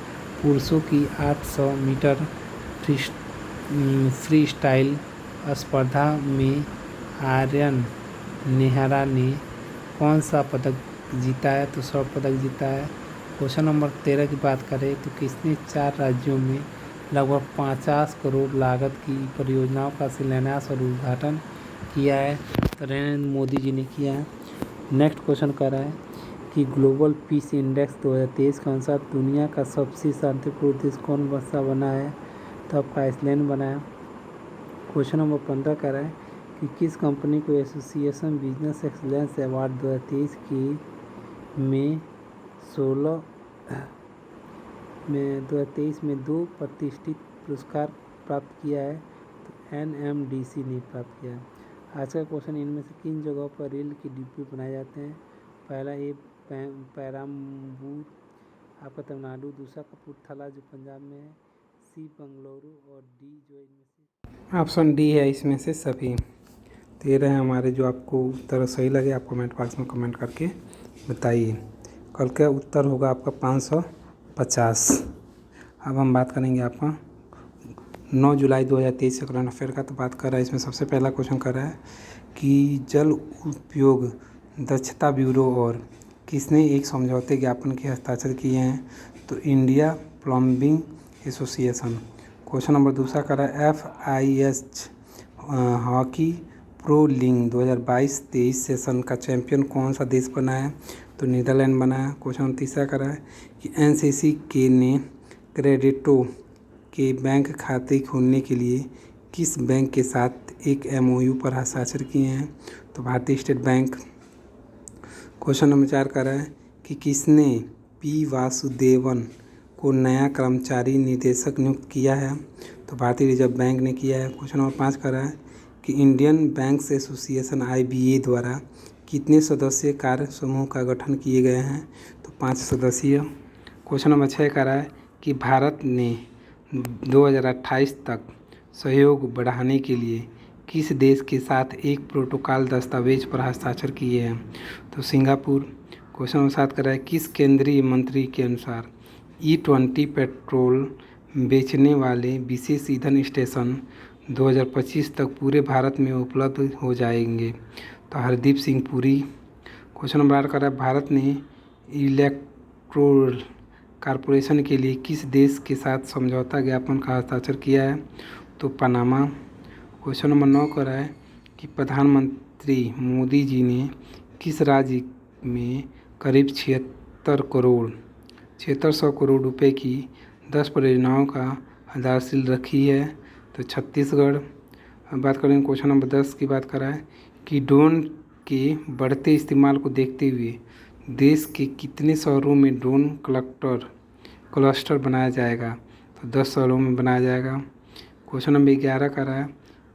पुरुषों की 800 मीटर फ्री स्टाइल स्पर्धा में आर्यन नेहरा ने कौन सा पदक जीता है? तो स्वर्ण पदक जीता है। क्वेश्चन नंबर 13 की बात करें तो किसने 4 राज्यों में लगभग 50 करोड़ लागत की परियोजनाओं का शिलान्यास और उद्घाटन किया है? तो नरेंद्र मोदी जी ने किया है। नेक्स्ट क्वेश्चन कर रहा है कि ग्लोबल पीस इंडेक्स 2023 के अनुसार दुनिया का सबसे शांतिपूर्ण देश कौन सा बना है? तो आपका आइसलैंड बना है। क्वेश्चन नंबर 15 कह रहा है कि किस कंपनी को एसोसिएशन बिजनेस एक्सीलेंस अवार्ड 2023 में 2023 में 2 प्रतिष्ठित पुरस्कार प्राप्त किया है? तो NMDC ने प्राप्त किया है। आज का क्वेश्चन इनमें से किन जगहों पर रेल के डिब्बे बनाए जाते हैं? पहला ए पेराम्बूर आपका तमिलनाडु, दूसरा कपूरथला जो पंजाब में है, सी बेंगलुरु और डी जो इनमें से ऑप्शन डी है इसमें से सभी। तो ये रहे हमारे जो आपको उत्तर सही लगे आप कमेंट बॉक्स में कमेंट करके बताइए। कल का उत्तर होगा आपका 550। अब हम बात करेंगे आपका 9 जुलाई 2023 से करंट अफेयर का। तो बात कर रहा है इसमें सबसे पहला क्वेश्चन कर रहा है कि जल उपयोग दक्षता ब्यूरो और किसने एक समझौते ज्ञापन के हस्ताक्षर किए हैं? तो India plumbing association. Question number दूसरा कर रहा है FIH hockey pro league 2022-23 session का चैंपियन कौन सा देश बना है? तो नीदरलैंड बना है। क्वेश्चन नंबर तीसरा कर रहा है कि NCC के ने क्रेडिटो के बैंक खाते खोलने के लिए किस बैंक के साथ एक MOU पर हस्ताक्षर किए हैं? तो भारतीय स्टेट बैंक। क्वेश्चन नंबर 4 कर रहा है कि किसने P वासुदेवन को नया कर्मचारी निदेशक नियुक्त किया है? तो भारतीय रिजर्व बैंक ने किया है। क्वेश्चन नंबर 5 कर रहा है कि इंडियन बैंक्स एसोसिएशन IBA द्वारा कितने सदस्यीय कार्य समूह का गठन किए गए हैं? तो 5 सदस्यीय। क्वेश्चन नंबर 6 कर रहा है कि भारत ने 2028 तक सहयोग बढ़ाने के लिए किस देश के साथ एक प्रोटोकॉल दस्तावेज पर हस्ताक्षर किए हैं? तो सिंगापुर। क्वेश्चन नंबर 7 कर रहा है किस केंद्रीय मंत्री के अनुसार E20 पेट्रोल बेचने वाले विशेष ईंधन स्टेशन 2025 तक पूरे भारत में उपलब्ध हो जाएंगे? तो हरदीप सिंह पुरी। क्वेश्चन नंबर 8 कर रहा है भारत ने इलेक्ट्रोल कॉरपोरेशन के लिए किस देश के साथ समझौता ज्ञापन का हस्ताक्षर किया है? तो पनामा। क्वेश्चन नंबर 9 कर रहा है कि प्रधानमंत्री मोदी जी ने किस राज्य में करीब 7600 करोड़ रुपए की 10 परियोजनाओं का आधारशिला रखी है? तो छत्तीसगढ़। अब बात करेंगे क्वेश्चन नंबर 10 की बात कर रहा है कि ड्रोन के बढ़ते इस्तेमाल को देखते हुए देश के कितने शहरों में ड्रोन क्लस्टर बनाया जाएगा? तो 10 शहरों में बनाया जाएगा। क्वेश्चन नंबर 11 कर रहा है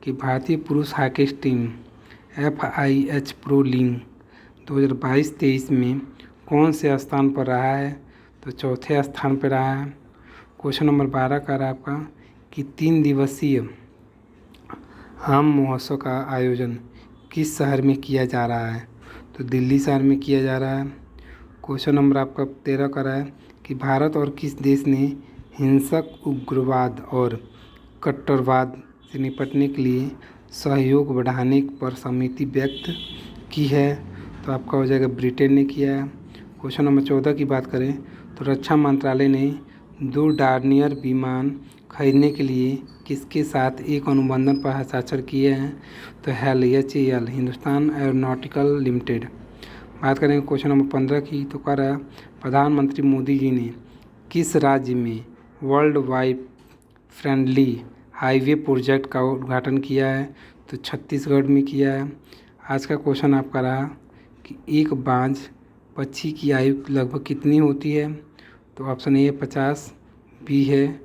कि भारतीय पुरुष hockey team FIH pro league 2022-23 में कौन से स्थान पर रहा है? तो चौथे स्थान पर रहा है। क्वेश्चन नंबर 12 का रहा है आपका कि 3 दिवसीय आम महोत्सव का आयोजन किस शहर में किया जा रहा है? तो दिल्ली शहर में किया जा रहा है। क्वेश्चन नंबर आपका 13 का रहा है कि भारत और किस देश ने हिंसक उग्रवाद और कट्टरवाद से निपटने के लिए सहयोग बढ़ाने पर सहमति व्यक्त की है? तो आपका हो जाएगा ब्रिटेन ने किया है। क्वेश्चन नंबर 14 की बात करें तो रक्षा मंत्रालय ने 2 डॉर्नियर विमान खरीदने के लिए किसके साथ एक अनुबंध पर हस्ताक्षर किए हैं? तो HAL हिंदुस्तान एरोनॉटिकल लिमिटेड। बात करेंगे क्वेश्चन नंबर 15 की, तो कह रहा है प्रधानमंत्री मोदी जी ने किस राज्य में world wide friendly highway project का उद्घाटन किया है? तो छत्तीसगढ़ में किया है। आज का क्वेश्चन आपका रहा कि एक बाज पक्षी की आयु लगभग कितनी होती है? तो ऑप्शन ए है 50, बी है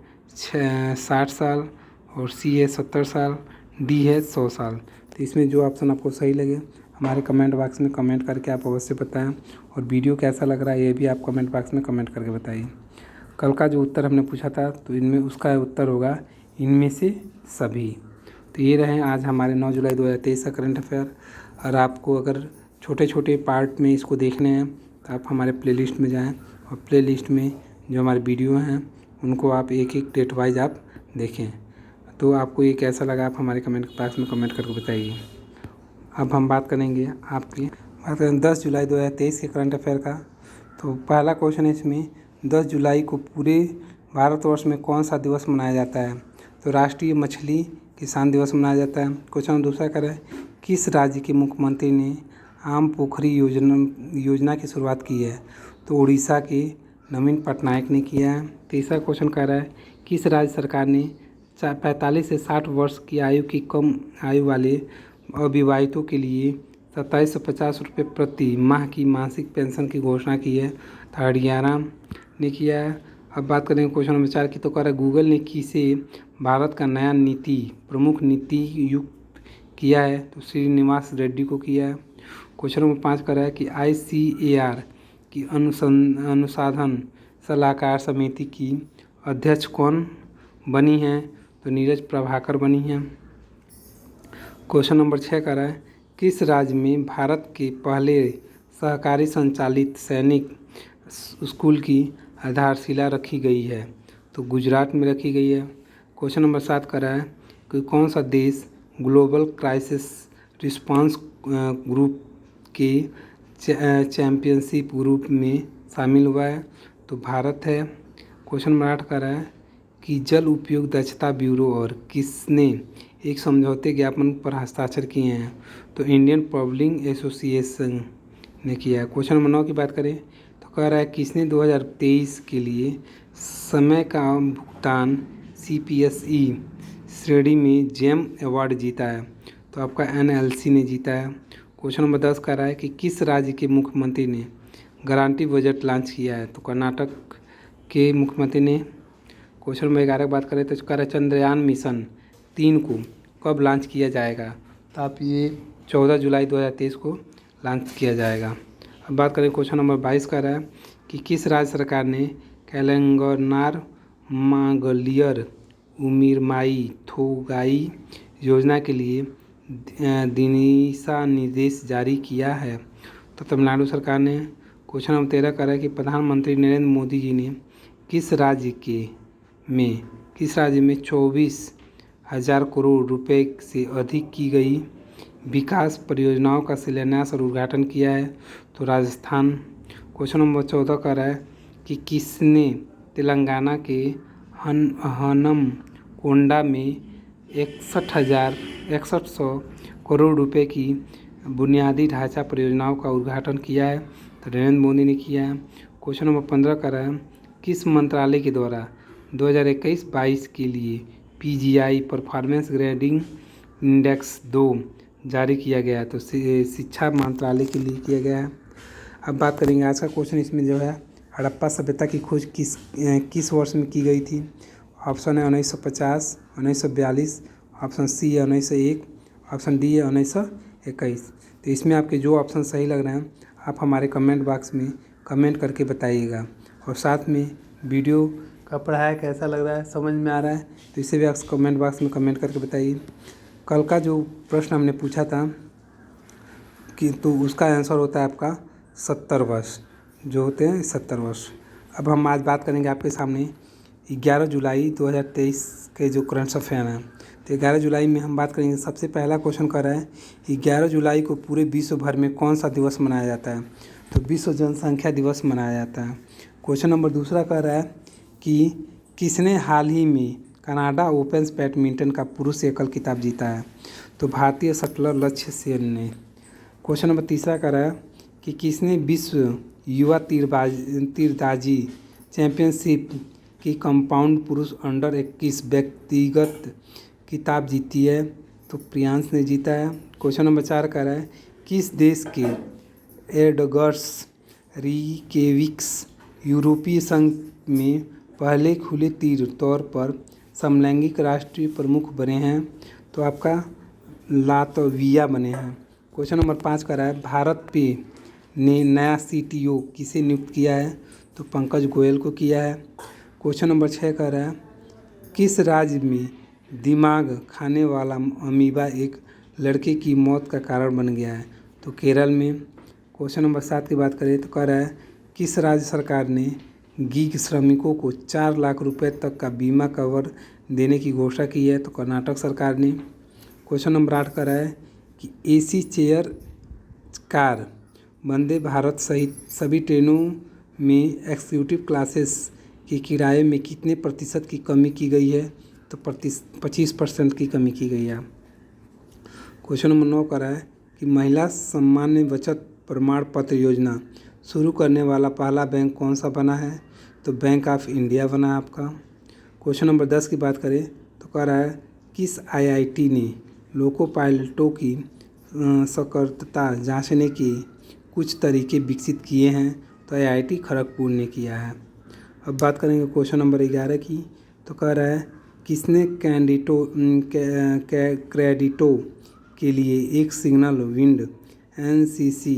60 साल और सी है 70 साल, डी है 100 साल। तो इसमें जो ऑप्शन आपको सही लगे हमारे कमेंट बॉक्स में कमेंट करके आप अवश्य बताएं, और वीडियो कैसा लग रहा है ये भी आप कमेंट बॉक्स में कमेंट करके बताइए। कल का जो उत्तर हमने पूछा था तो इनमें उसका उत्तर होगा इनमें से सभी। तो ये रहे आज हमारे 9 जुलाई 2023 का करंट अफेयर। और आपको अगर छोटे छोटे पार्ट में इसको देखने हैं तो आप हमारे प्लेलिस्ट में जाएं, और प्लेलिस्ट में जो हमारे वीडियो हैं उनको आप एक एक डेट वाइज आप देखें। तो आपको ये कैसा लगा आप हमारे कमेंट बॉक्स में कमेंट करके बताइए। अब हम बात करेंगे 10 जुलाई 2023 के करंट अफेयर का। तो पहला क्वेश्चन है इसमें, 10 जुलाई को पूरे भारतवर्ष में कौन सा दिवस मनाया जाता है? तो राष्ट्रीय मछली किसान दिवस मनाया जाता है। क्वेश्चन दूसरा करें, किस राज्य के मुख्यमंत्री ने आम पोखरी योजना की शुरुआत की है? तो उड़ीसा के नवीन पटनायक ने किया है। तीसरा क्वेश्चन कह रहा है, किस राज्य सरकार ने 45 से 60 वर्ष की आयु की कम आयु वाले अविवाहितों के लिए 2750 रुपये प्रति माह की मासिक पेंशन की घोषणा की है? तो हरियाणा ने किया है। अब बात करेंगे क्वेश्चन नंबर 4 की, तो कह रहा है गूगल ने किसे भारत का नया नीति प्रमुख नीति युक्त किया है? तो श्रीनिवास रेड्डी को किया है। क्वेश्चन नंबर 5 कर रहा है कि ICAR की अनुसंधान सलाहकार समिति की अध्यक्ष कौन बनी है? तो नीरज प्रभाकर बनी है। क्वेश्चन नंबर 6 कर रहा है, किस राज्य में भारत के पहले सहकारी संचालित सैनिक स्कूल की आधारशिला रखी गई है? तो गुजरात में रखी गई है। क्वेश्चन नंबर 7 कर रहा है कि कौन सा देश ग्लोबल क्राइसिस रिस्पांस ग्रुप के चैम्पियनशिप ग्रुप में शामिल हुआ है? तो भारत है। क्वेश्चन नंबर 8 कर रहा है कि जल उपयोग दक्षता ब्यूरो और किसने एक समझौते ज्ञापन पर हस्ताक्षर किए हैं? तो इंडियन पब्लिक एसोसिएशन ने किया है। क्वेश्चन नंबर 9 की बात करें तो कह रहा है किसने 2023 के लिए समय का भुगतान CPSE श्रेणी में जेम अवार्ड जीता है? तो आपका NLC ने जीता है। क्वेश्चन नंबर 10 कह रहा है कि किस राज्य के मुख्यमंत्री ने गारंटी बजट लॉन्च किया है? तो कर्नाटक के मुख्यमंत्री ने। क्वेश्चन नंबर 11 की बात करें तो कह रहा है चंद्रयान मिशन 3 को कब लॉन्च किया जाएगा? तो आप ये 14 जुलाई 2023 को लॉन्च किया जाएगा। अब बात करें क्वेश्चन नंबर 22 का रहा है कि किस राज्य सरकार ने तेलंगाना मंगलियर उमिरमाई थोगाई योजना के लिए दिशा निर्देश जारी किया है? तो तमिलनाडु सरकार ने। क्वेश्चन नंबर 13 का रहा है कि प्रधानमंत्री नरेंद्र मोदी जी ने किस राज्य में 24,000 करोड़ रुपए से अधिक की गई विकास परियोजनाओं का शिलान्यास और उद्घाटन किया है? तो राजस्थान। क्वेश्चन नंबर 14 का रहा है कि किसने तेलंगाना के हनमकोंडा में 61,100 करोड़ रुपए की बुनियादी ढांचा परियोजनाओं का उद्घाटन किया है? तो नरेंद्र मोदी ने किया है। क्वेश्चन नंबर 15 का रहा है किस मंत्रालय के द्वारा 2021-22 के लिए PGI परफॉर्मेंस ग्रेडिंग इंडेक्स 2 जारी किया गया है? तो शिक्षा मंत्रालय के लिए किया गया है। अब बात करेंगे आज का क्वेश्चन, इसमें जो है हड़प्पा सभ्यता की खोज किस वर्ष में की गई थी? ऑप्शन है 1950, 1942, ऑप्शन सी है 1901, ऑप्शन डी है 1921। तो इसमें आपके जो ऑप्शन सही लग रहे हैं आप हमारे कमेंट बॉक्स में कमेंट करके बताइएगा, और साथ में वीडियो का पढ़ाया कैसा लग रहा है, समझ में आ रहा है, तो इसे भी आप कमेंट बॉक्स में कमेंट करके बताइए। कल का जो प्रश्न हमने पूछा था कि तो उसका आंसर होता है आपका 70 वर्ष, जो होते हैं 70 वर्ष। अब हम आज बात करेंगे आपके सामने 11 जुलाई 2023 के जो करंट अफेयर हैं। तो 11 जुलाई में हम बात करेंगे, सबसे पहला क्वेश्चन कर रहा है 11 जुलाई को पूरे विश्व भर में कौन सा दिवस मनाया जाता है? तो विश्व जनसंख्या दिवस मनाया जाता है। क्वेश्चन नंबर दूसरा कह रहा है कि किसने हाल ही में कनाडा ओपन बैडमिंटन का पुरुष एकल खिताब जीता है? तो भारतीय शटलर लक्ष्य सेन ने। क्वेश्चन नंबर तीसरा कह रहा है कि किसने विश्व युवा तीरंदाजी चैंपियनशिप की कंपाउंड पुरुष अंडर 21 व्यक्तिगत खिताब जीती है? तो प्रियांश ने जीता है। क्वेश्चन नंबर 4 कह रहा है किस देश के एडगर्स रिकेविक्स यूरोपीय संघ में पहले खुले तीर तौर पर समलैंगिक राष्ट्रीय प्रमुख बने हैं? तो आपका लातविया बने हैं। क्वेश्चन नंबर 5 कह रहा है भारत पे ने नया CTO किसे नियुक्त किया है? तो पंकज गोयल को किया है। क्वेश्चन नंबर 6 कह रहा है किस राज्य में दिमाग खाने वाला अमीबा एक लड़के की मौत का कारण बन गया है? तो केरल में। क्वेश्चन नंबर 7 की बात करें तो कह रहा है किस राज्य सरकार ने गीग श्रमिकों को 4 लाख रुपए तक का बीमा कवर देने की घोषणा की है? तो कर्नाटक सरकार ने। क्वेश्चन नंबर 8 कह रहा है कि AC chair car Vande Bharat सहित सभी ट्रेनों में एग्जीक्यूटिव क्लासेस के किराए में कितने प्रतिशत की कमी की गई है? तो 25% की कमी की गई है। क्वेश्चन नंबर 9 कह रहा है कि महिला सामान्य बचत प्रमाण पत्र योजना शुरू करने वाला पहला बैंक कौन सा बना है? तो बैंक ऑफ इंडिया बना है आपका। क्वेश्चन नंबर 10 की बात करें तो कह रहा है किस IIT ने लोको पायलटों की सकारात्मकता जांचने के कुछ तरीके विकसित किए हैं? तो IIT खड़गपुर ने किया है। अब बात करेंगे क्वेश्चन नंबर 11 की। तो कह रहा है किसने क्रेडिटो के लिए एक signal wind NCC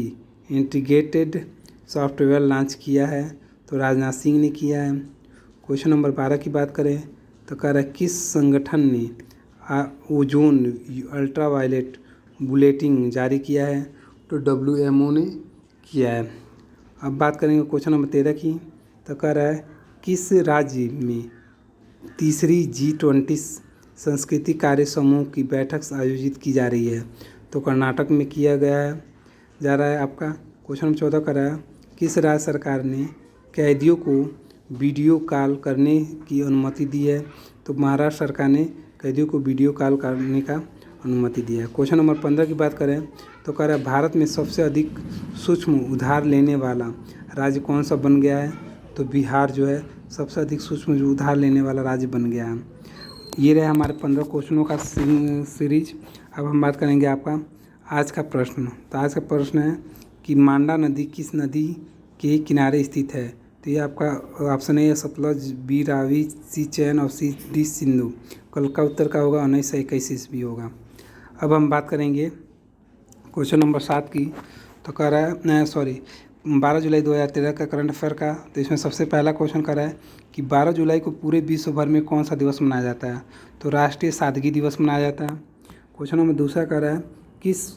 integrated software launch किया है? तो राजनाथ सिंह ने किया है। क्वेश्चन नंबर 12 की बात करें तो कह रहा है किस संगठन ने ओजोन अल्ट्रावायलेट बुलेटिन जारी किया है? तो WMO ने किया है। अब बात करेंगे क्वेश्चन नंबर 13 की। तो कह रहा है किस राज्य में तीसरी G20 संस्कृति कार्य समूह की बैठक आयोजित की जा रही है? तो कर्नाटक में किया गया जा रहा है आपका। क्वेश्चन नंबर 14 कर रहा है किस राज्य सरकार ने कैदियों को वीडियो कॉल करने की अनुमति दी है? तो महाराष्ट्र सरकार ने कैदियों को वीडियो कॉल करने का अनुमति दी है। क्वेश्चन नंबर 15 की बात करें तो कह रहा है भारत में सबसे अधिक सूक्ष्म उधार लेने वाला राज्य कौन सा बन गया है? तो बिहार जो है सबसे अधिक सूक्ष्म उधार लेने वाला राज्य बन गया है। ये रहे हमारे 15 क्वेश्चनों का सीरीज। अब हम बात करेंगे आपका आज का प्रश्न। तो आज का प्रश्न है कि मांडा नदी किस नदी के किनारे स्थित है? तो ये आपका ऑप्शन है सतलज, बी रावी, सी चैन और डी सिंधु। कल का उत्तर का होगा 1921 ईस्वी होगा। अब हम बात करेंगे क्वेश्चन नंबर 7 की। तो कह रहा है 12 जुलाई 2013 का करंट अफेयर का। तो इसमें सबसे पहला क्वेश्चन कर रहा है कि 12 जुलाई को पूरे विश्व भर में कौन सा दिवस मनाया जाता है? तो राष्ट्रीय सादगी दिवस मनाया जाता है। क्वेश्चन नंबर दूसरा कर रहा है किस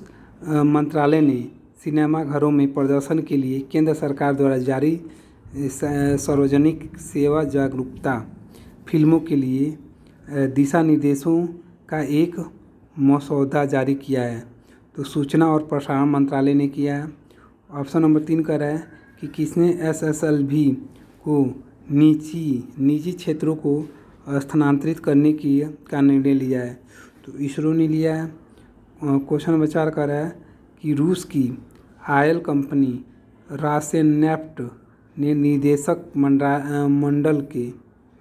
मंत्रालय ने सिनेमा घरों में प्रदर्शन के लिए केंद्र सरकार द्वारा जारी सार्वजनिक सेवा जागरूकता फिल्मों के लिए दिशा निर्देशों का एक मसौदा जारी किया है? तो सूचना और प्रसारण मंत्रालय ने किया है। ऑप्शन नंबर 3 कह रहा है कि किसने SSLV को निजी क्षेत्रों को स्थानांतरित करने का निर्णय लिया है? तो इसरो ने लिया है। क्वेश्चन नंबर 4 कह रहा है कि रूस की ऑयल कंपनी रोसनेफ्ट ने निदेशक मंडल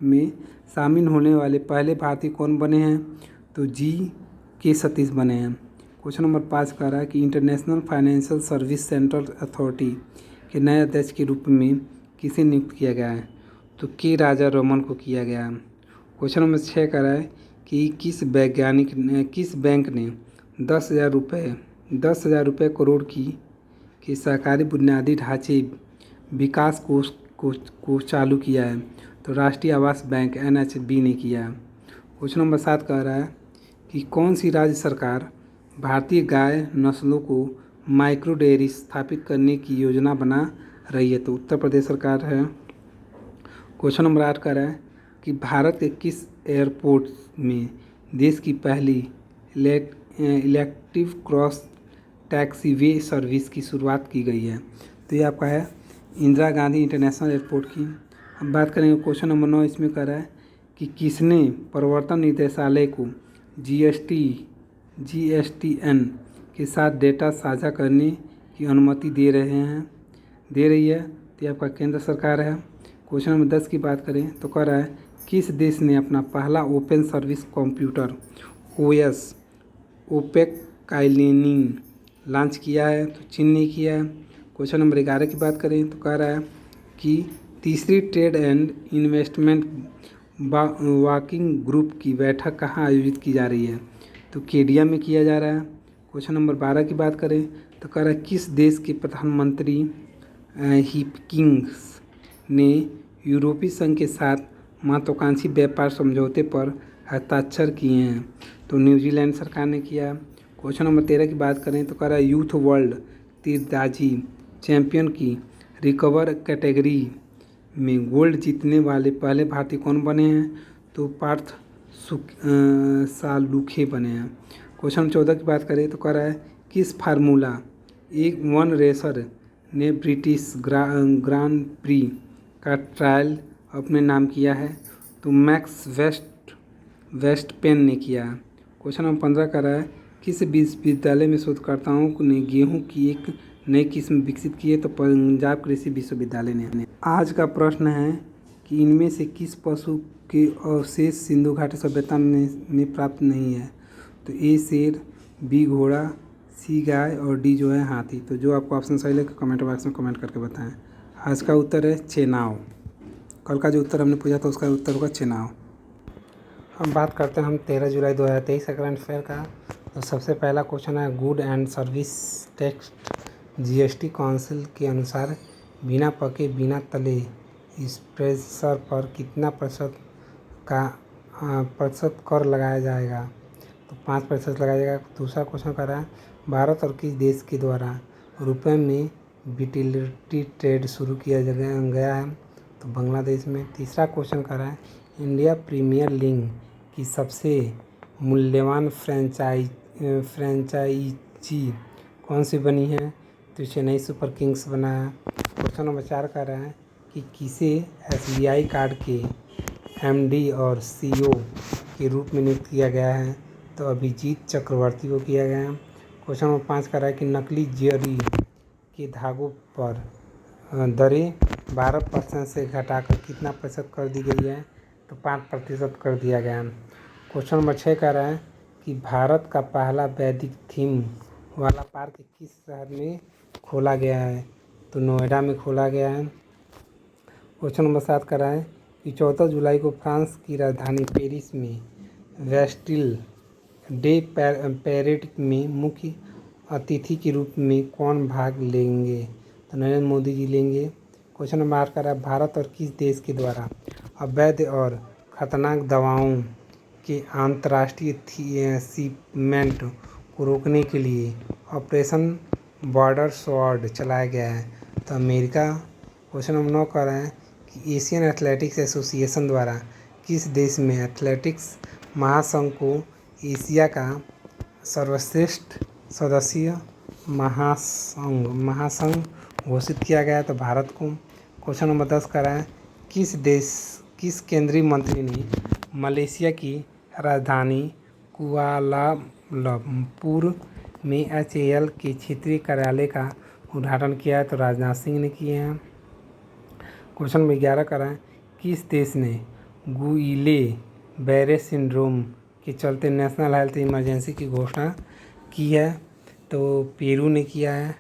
में शामिल होने वाले पहले भारतीय कौन बने हैं? तो K सतीश बने हैं। क्वेश्चन नंबर 5 कह रहा है कि international financial service central authority के नए अध्यक्ष के रूप में किसे नियुक्त किया गया है? तो K राजा रमन को किया गया है। क्वेश्चन नंबर 6 कह रहा है कि किस बैंक ने 10,000 रुपये करोड़ की सरकारी बुनियादी ढांचे विकास कोष को चालू किया है? तो राष्ट्रीय आवास बैंक NHB ने किया है। क्वेश्चन नंबर 7 कह रहा है कि कौन सी राज्य सरकार भारतीय गाय नस्लों को माइक्रो डेयरी स्थापित करने की योजना बना रही है? तो उत्तर प्रदेश सरकार है। क्वेश्चन नंबर 8 कह रहा है कि भारत के किस एयरपोर्ट में देश की पहली इलेक्ट्रिक क्रॉस टैक्सीवे सर्विस की शुरुआत की गई है? तो ये आपका है इंदिरा गांधी इंटरनेशनल एयरपोर्ट की। अब बात करेंगे क्वेश्चन नंबर 9। इसमें कह रहा है कि किसने प्रवर्तन निदेशालय को GSTN के साथ डेटा साझा करने की अनुमति दे रही है, तो ये आपका केंद्र सरकार है। क्वेश्चन नंबर 10 की बात करें तो कह रहा है किस देश ने अपना पहला open service computer OS openKylin launch किया है? तो चीन ने किया है। क्वेश्चन नंबर 11 की बात करें तो कह रहा है कि तीसरी trade and investment working group की बैठक कहाँ आयोजित की जा रही है? तो केडिया में किया जा रहा है। क्वेश्चन नंबर 12 की बात करें तो कह रहा है किस देश के प्रधानमंत्री हिपकिंस ने यूरोपीय संघ के साथ महत्वाकांक्षी व्यापार समझौते पर हस्ताक्षर किए हैं? तो न्यूजीलैंड सरकार ने किया। क्वेश्चन नंबर 13 की बात करें तो कह रहा है यूथ वर्ल्ड तीरंदाजी चैंपियन की रिकवर कैटेगरी में गोल्ड जीतने वाले पहले भारतीय कौन बने हैं? तो पार्थ सालुखे बने हैं। क्वेश्चन नंबर 14 की बात करें तो कह रहा है किस फार्मूला 1 रेसर ने ब्रिटिश ग्रांड प्री का ट्रायल अपने नाम किया है? तो मैक्स वेस्टपेन ने किया। क्वेश्चन नंबर 15 कर रहा है किस विश्वविद्यालय में शोधकर्ताओं ने गेहूं की एक नई किस्म विकसित की है? तो पंजाब कृषि विश्वविद्यालय ने। आज का प्रश्न है कि इनमें से किस पशु के अवशेष सिंधु घाटी सभ्यता में प्राप्त नहीं है? तो ए शेर, बी घोड़ा, सी गाय और डी जो है हाथी। तो जो आपको ऑप्शन सही लगे कमेंट बॉक्स में कमेंट करके बताएं। आज का उत्तर है चेनाव। कल का जो उत्तर हमने पूछा था उसका उत्तर होगा चेनाव। हम बात करते हैं 13 जुलाई 2023 का करंट अफेयर का। तो सबसे पहला क्वेश्चन है good and service tax GST council के अनुसार बिना पके बिना तले स्प्रेसर पर कितना प्रतिशत कर लगाया जाएगा? तो 5% लगाया जाएगा। दूसरा क्वेश्चन कर रहा है भारत और किस देश के द्वारा रुपये में बिटिलिटी ट्रेड शुरू किया गया है? तो बांग्लादेश में। तीसरा क्वेश्चन कर रहा है इंडिया प्रीमियर लीग की सबसे मूल्यवान फ्रेंचाइजी कौन सी बनी है? तो चेन्नई सुपर किंग्स बना है। क्वेश्चन नंबर 4 कर रहा है कि किसे एसबीआई कार्ड के एमडी और सीईओ के रूप में नियुक्त किया गया है? तो अभिजीत चक्रवर्ती को किया गया है। क्वेश्चन नंबर 5 कर रहा है कि नकली जरी के धागों पर दरें 12% से घटाकर कितना प्रतिशत कर दी गई है? तो 5% कर दिया गया है। क्वेश्चन नंबर 6 कह रहा है कि भारत का पहला वैदिक थीम वाला पार्क किस शहर में खोला गया है? तो नोएडा में खोला गया है। क्वेश्चन नंबर 7 कह रहा है कि 14 जुलाई को फ्रांस की राजधानी पेरिस में वेस्टिल डे पैरेड में मुख्य अतिथि के रूप में कौन भाग लेंगे? तो नरेंद्र मोदी जी लेंगे। क्वेश्चन नंबर 8 कर रहा है भारत और किस देश के द्वारा अवैध और खतरनाक दवाओं के अंतर्राष्ट्रीय शिपमेंट को रोकने के लिए ऑपरेशन बॉर्डर स्वॉर्ड चलाया गया है? तो अमेरिका। क्वेश्चन नंबर 9 कर रहा है कि एशियन एथलेटिक्स एसोसिएशन द्वारा किस देश में एथलेटिक्स महासंघ को एशिया का सर्वश्रेष्ठ सदस्य महासंघ घोषित किया गया है? तो भारत को। क्वेश्चन नंबर 10 कर रहा है किस केंद्रीय मंत्री ने मलेशिया की राजधानी कुआलालंपुर में HAL के क्षेत्रीय कार्यालय का उद्घाटन किया है? तो राजनाथ सिंह ने किए हैं। क्वेश्चन नंबर 11 कर रहा है किस देश ने गुइले बैरे सिंड्रोम के चलते नेशनल हेल्थ इमरजेंसी की घोषणा की है? तो पेरू ने किया है।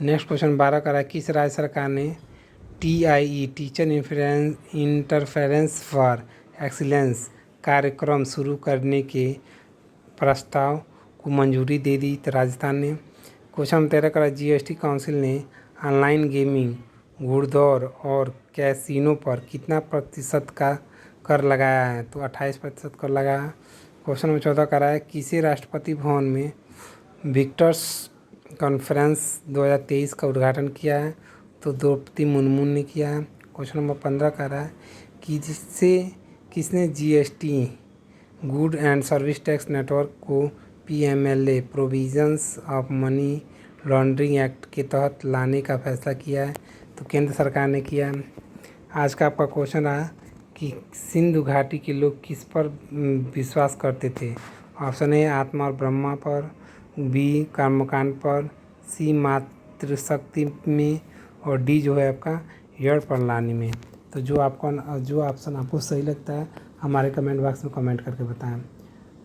नेक्स्ट क्वेश्चन 12 कर रहा है किस राज्य सरकार ने TIE teacher interference for excellence कार्यक्रम शुरू करने के प्रस्ताव को मंजूरी दे दी? तो राजस्थान ने। क्वेश्चन नंबर 13 का जीएसटी काउंसिल ने ऑनलाइन गेमिंग घुड़दौड़ और कैसीनो पर कितना प्रतिशत का कर लगाया है? तो 28% कर लगाया। क्वेश्चन नंबर 14 का है किसे राष्ट्रपति भवन में विक्टर्स कॉन्फ्रेंस 2023 का उद्घाटन किया है? तो द्रौपदी मुर्मू ने किया है। क्वेश्चन नंबर 15 का रहा है कि किसने GST good and service tax network को PMLA provisions of money laundering act के तहत लाने का फैसला किया है? तो केंद्र सरकार ने किया है। आज का आपका क्वेश्चन रहा कि सिंधु घाटी के लोग किस पर विश्वास करते थे? ऑप्शन ए आत्मा और ब्रह्मा पर, बी कर्मकांड पर, सी मातृशक्ति में और डी जो है आपका जड़ प्रणाली में। तो जो ऑप्शन आपको सही लगता है हमारे कमेंट बॉक्स में कमेंट करके बताएं।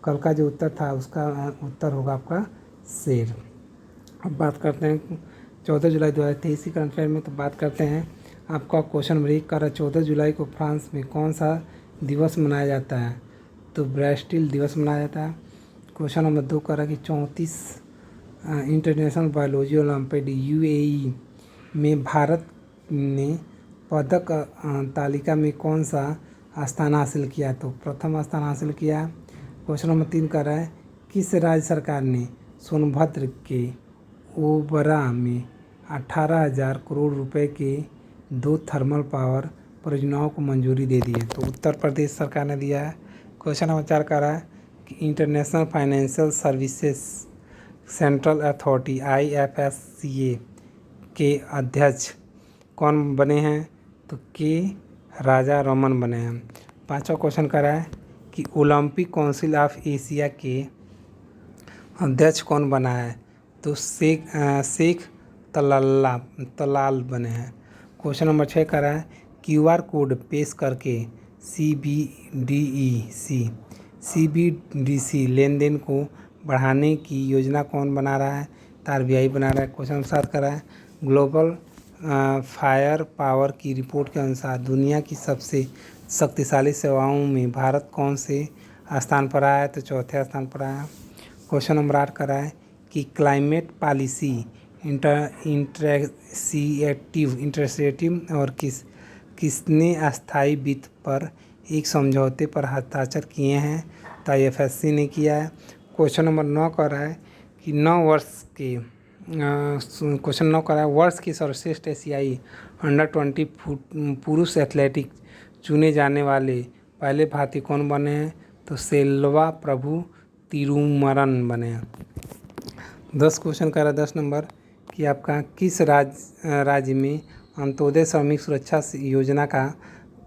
कल का जो उत्तर था उसका उत्तर होगा आपका शेर। अब बात करते हैं 14 जुलाई 2023 की करंट अफेयर में। तो बात करते हैं आपका क्वेश्चन नंबर 1 कर 14 जुलाई को फ्रांस में कौन सा दिवस मनाया जाता है? तो ब्रेस्टिल दिवस मनाया जाता है। क्वेश्चन नंबर 2 कर कि 34 इंटरनेशनल बायोलॉजी ओलंपियाड यूएई में भारत ने पदक तालिका में कौन सा स्थान हासिल किया? तो प्रथम स्थान हासिल किया। क्वेश्चन नंबर 3 कर रहा है किस राज्य सरकार ने सोनभद्र के ओबरा में 18,000 करोड़ रुपए के 2 थर्मल पावर परियोजनाओं को मंजूरी दे दी है? तो उत्तर प्रदेश सरकार ने दिया है। क्वेश्चन नंबर 4 कर रहा है कि international financial services central authority IFSCA के अध्यक्ष कौन बने हैं? तो के राजा रमन बने हैं। 5वां क्वेश्चन कर रहा है कि ओलंपिक काउंसिल ऑफ एशिया के अध्यक्ष कौन बना है? तो शेख तलाल बने हैं। क्वेश्चन नंबर 6 कर रहा है QR कोड पेश करके CBDC लेन देन को बढ़ाने की योजना कौन बना रहा है? तो RBI बना रहा है। क्वेश्चन नंबर 7 कर रहा है ग्लोबल फायर पावर की रिपोर्ट के अनुसार दुनिया की सबसे शक्तिशाली सेवाओं में भारत कौन से स्थान पर आया है? तो चौथे स्थान पर आया। क्वेश्चन नंबर 8 कर रहा है कि क्लाइमेट पॉलिसी इंटरेक्टिव और किसने अस्थायी वित्त पर एक समझौते पर हस्ताक्षर किए हैं? तो IFSC ने किया है। क्वेश्चन नंबर 9 कर रहा है कि 9 कर रहा है वर्ष की सर्वश्रेष्ठ एशियाई अंडर-20 पुरुष एथलेटिक चुने जाने वाले पहले भारतीय कौन बने हैं? तो सेल्वा प्रभु तिरुमरन बने हैं। 10 क्वेश्चन कर रहा है 10 नंबर कि आपका किस राज्य में अंत्योदय श्रमिक सुरक्षा योजना का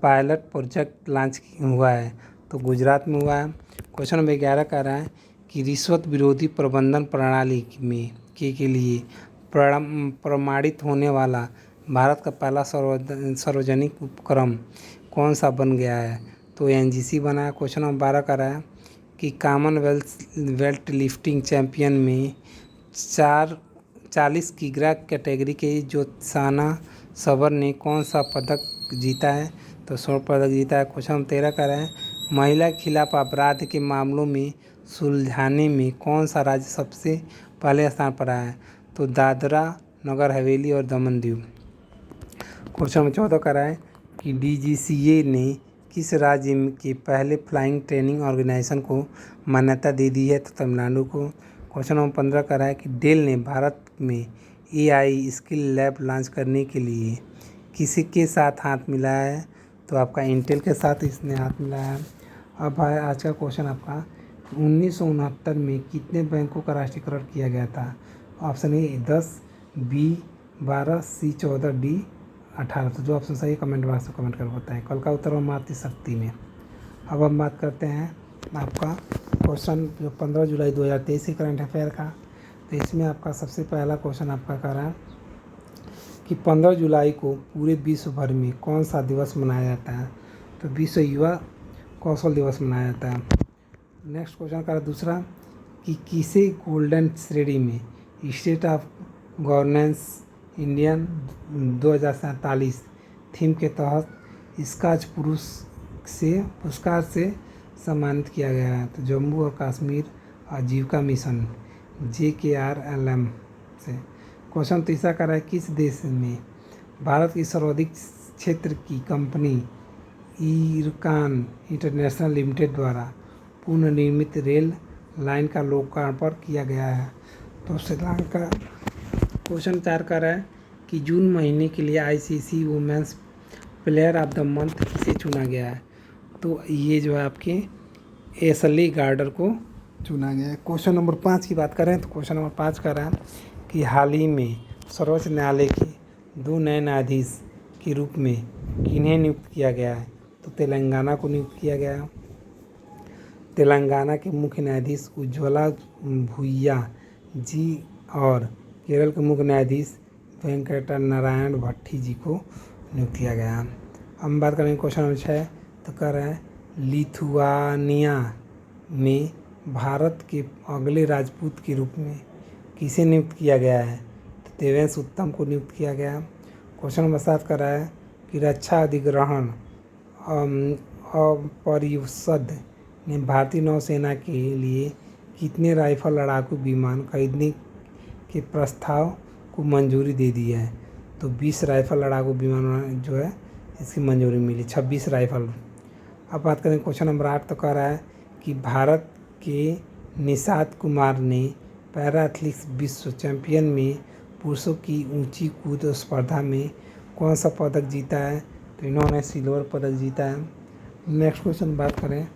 पायलट प्रोजेक्ट लॉन्च हुआ है? तो गुजरात में हुआ है। क्वेश्चन नंबर 11 कर रहा है कि रिश्वत विरोधी प्रबंधन प्रणाली में के लिए प्रमाणित होने वाला भारत का पहला सार्वजनिक उपक्रम कौन सा बन गया है? तो NGC बना है। क्वेश्चन नंबर 12 कर रहा है कि कॉमनवेल्थ लिफ्टिंग चैंपियन में 40 किग्रा कैटेगरी के ज्योत्साना सबर ने कौन सा पदक जीता है? तो स्वर्ण पदक जीता है। क्वेश्चन नंबर 13 कर रहा है महिला के खिलाफ अपराध के मामलों में सुलझाने में कौन सा राज्य सबसे पहले स्थान पर आया है? तो दादरा नगर हवेली और दमन दीव। क्वेश्चन नंबर 14 कर रहा है कि DGCA ने किस राज्य के पहले फ्लाइंग ट्रेनिंग ऑर्गेनाइजेशन को मान्यता दे दी है? तो तमिलनाडु को। क्वेश्चन नंबर 15 कर रहा है कि डेल ने भारत में AI स्किल लैब लॉन्च करने के लिए किसी के साथ हाथ मिलाया है? तो आपका इंटेल के साथ इसने हाथ मिलाया है। अब है आज का क्वेश्चन आपका 1969 में कितने बैंकों का राष्ट्रीयकरण किया गया था? Option A 10, B 12, C 14, D 18। तो जो ऑप्शन सही है कमेंट बॉक्स में कमेंट कर बताएं। कल का उत्तर मातृशक्ति में। अब हम बात करते हैं आपका क्वेश्चन जो 15 जुलाई 2023 के करंट अफेयर का। तो इसमें आपका सबसे पहला क्वेश्चन आपका कर रहा है कि 15 जुलाई को पूरे विश्व भर में कौन सा दिवस मनाया जाता है? तो विश्व युवा कौशल दिवस मनाया जाता है। नेक्स्ट क्वेश्चन का दूसरा कि किसे गोल्डन श्रेणी में state of governance Indian 2047 theme के तहत स्कॉच पुरस्कार से सम्मानित किया गया है? तो जम्मू और कश्मीर आजीविका मिशन JKRLM से। क्वेश्चन तीसरा कर रहा है किस देश में भारत की सर्वाधिक क्षेत्र की कंपनी इरकान इंटरनेशनल लिमिटेड द्वारा पुनर्निर्मित रेल लाइन का लोकार्पण किया गया है? तो श्रीलंका। क्वेश्चन 4 कर रहा है कि जून महीने के लिए ICC women's player of the month किसे चुना गया है? तो ये जो है आपके एशली गार्डर को चुना गया है। क्वेश्चन नंबर 5 की बात करें तो क्वेश्चन नंबर 5 कर रहा है कि हाल ही में सर्वोच्च न्यायालय के 2 नए न्यायाधीश के रूप में किन्हें नियुक्त किया गया है? तो तेलंगाना को नियुक्त किया गया है। तेलंगाना के मुख्य न्यायाधीश उज्ज्वला भुइया जी और केरल के मुख्य न्यायाधीश वेंकट नारायण भट्टी जी को नियुक्त किया गया। हम बात करेंगे क्वेश्चन नंबर 6, तो कह रहा है लिथुआनिया में भारत के अगले राजपूत के रूप में किसे नियुक्त किया गया है? तो देवेश उत्तम को नियुक्त किया गया। क्वेश्चन नंबर 7 कर रहा है कि रक्षा अधिग्रहण परिषद ने भारतीय नौसेना के लिए कितने राइफल लड़ाकू विमान खरीदने के प्रस्ताव को मंजूरी दे दी है? तो 20 राइफल लड़ाकू विमान जो है इसकी मंजूरी मिली, 26 राइफल। अब बात करें क्वेश्चन नंबर 8, तो कह रहा है कि भारत के निषाद कुमार ने पैरा एथलेटिक्स विश्व चैंपियन में पुरुषों की ऊंची कूद स्पर्धा में कौन सा पदक जीता है? तो इन्होंने सिल्वर पदक जीता है। नेक्स्ट क्वेश्चन बात करें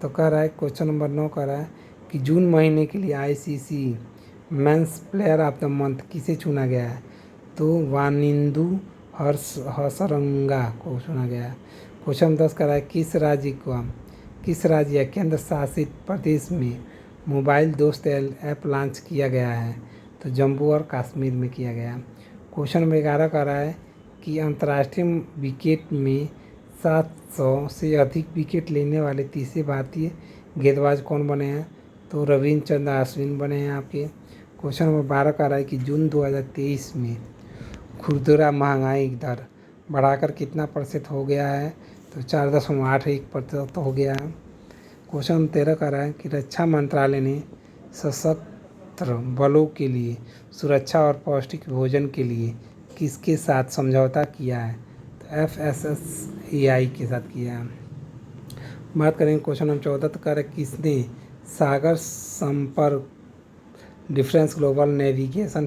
तो कह रहा है क्वेश्चन नंबर 9 कह रहा है कि जून महीने के लिए ICC men's player of the month किसे चुना गया है? तो वानिंदु हसरंगा को चुना गया है। क्वेश्चन 10 कह रहा है किस राज्य या केंद्र शासित प्रदेश में मोबाइल दोस्त ऐप लॉन्च किया गया है? तो जम्मू और कश्मीर में किया गया। क्वेश्चन नंबर 11 कह रहा है कि अंतर्राष्ट्रीय विकेट में 700 से अधिक विकेट लेने वाले तीसरे भारतीय गेंदबाज कौन बने हैं? तो रविचंद्रन अश्विन बने हैं आपके। क्वेश्चन नंबर 12 कह रहा है कि जून 2023 में खुदरा महंगाई दर बढ़ाकर कितना प्रतिशत हो गया है? तो 4.81% हो गया है। क्वेश्चन नंबर 13 कह रहा है कि रक्षा मंत्रालय ने सशस्त्र बलों के लिए सुरक्षा और पौष्टिक भोजन के लिए किसके साथ समझौता किया है? तो FSSAI के साथ किया है। बात करेंगे क्वेश्चन नंबर 14, तो कह रहा है किसने सागर संपर्क difference global navigation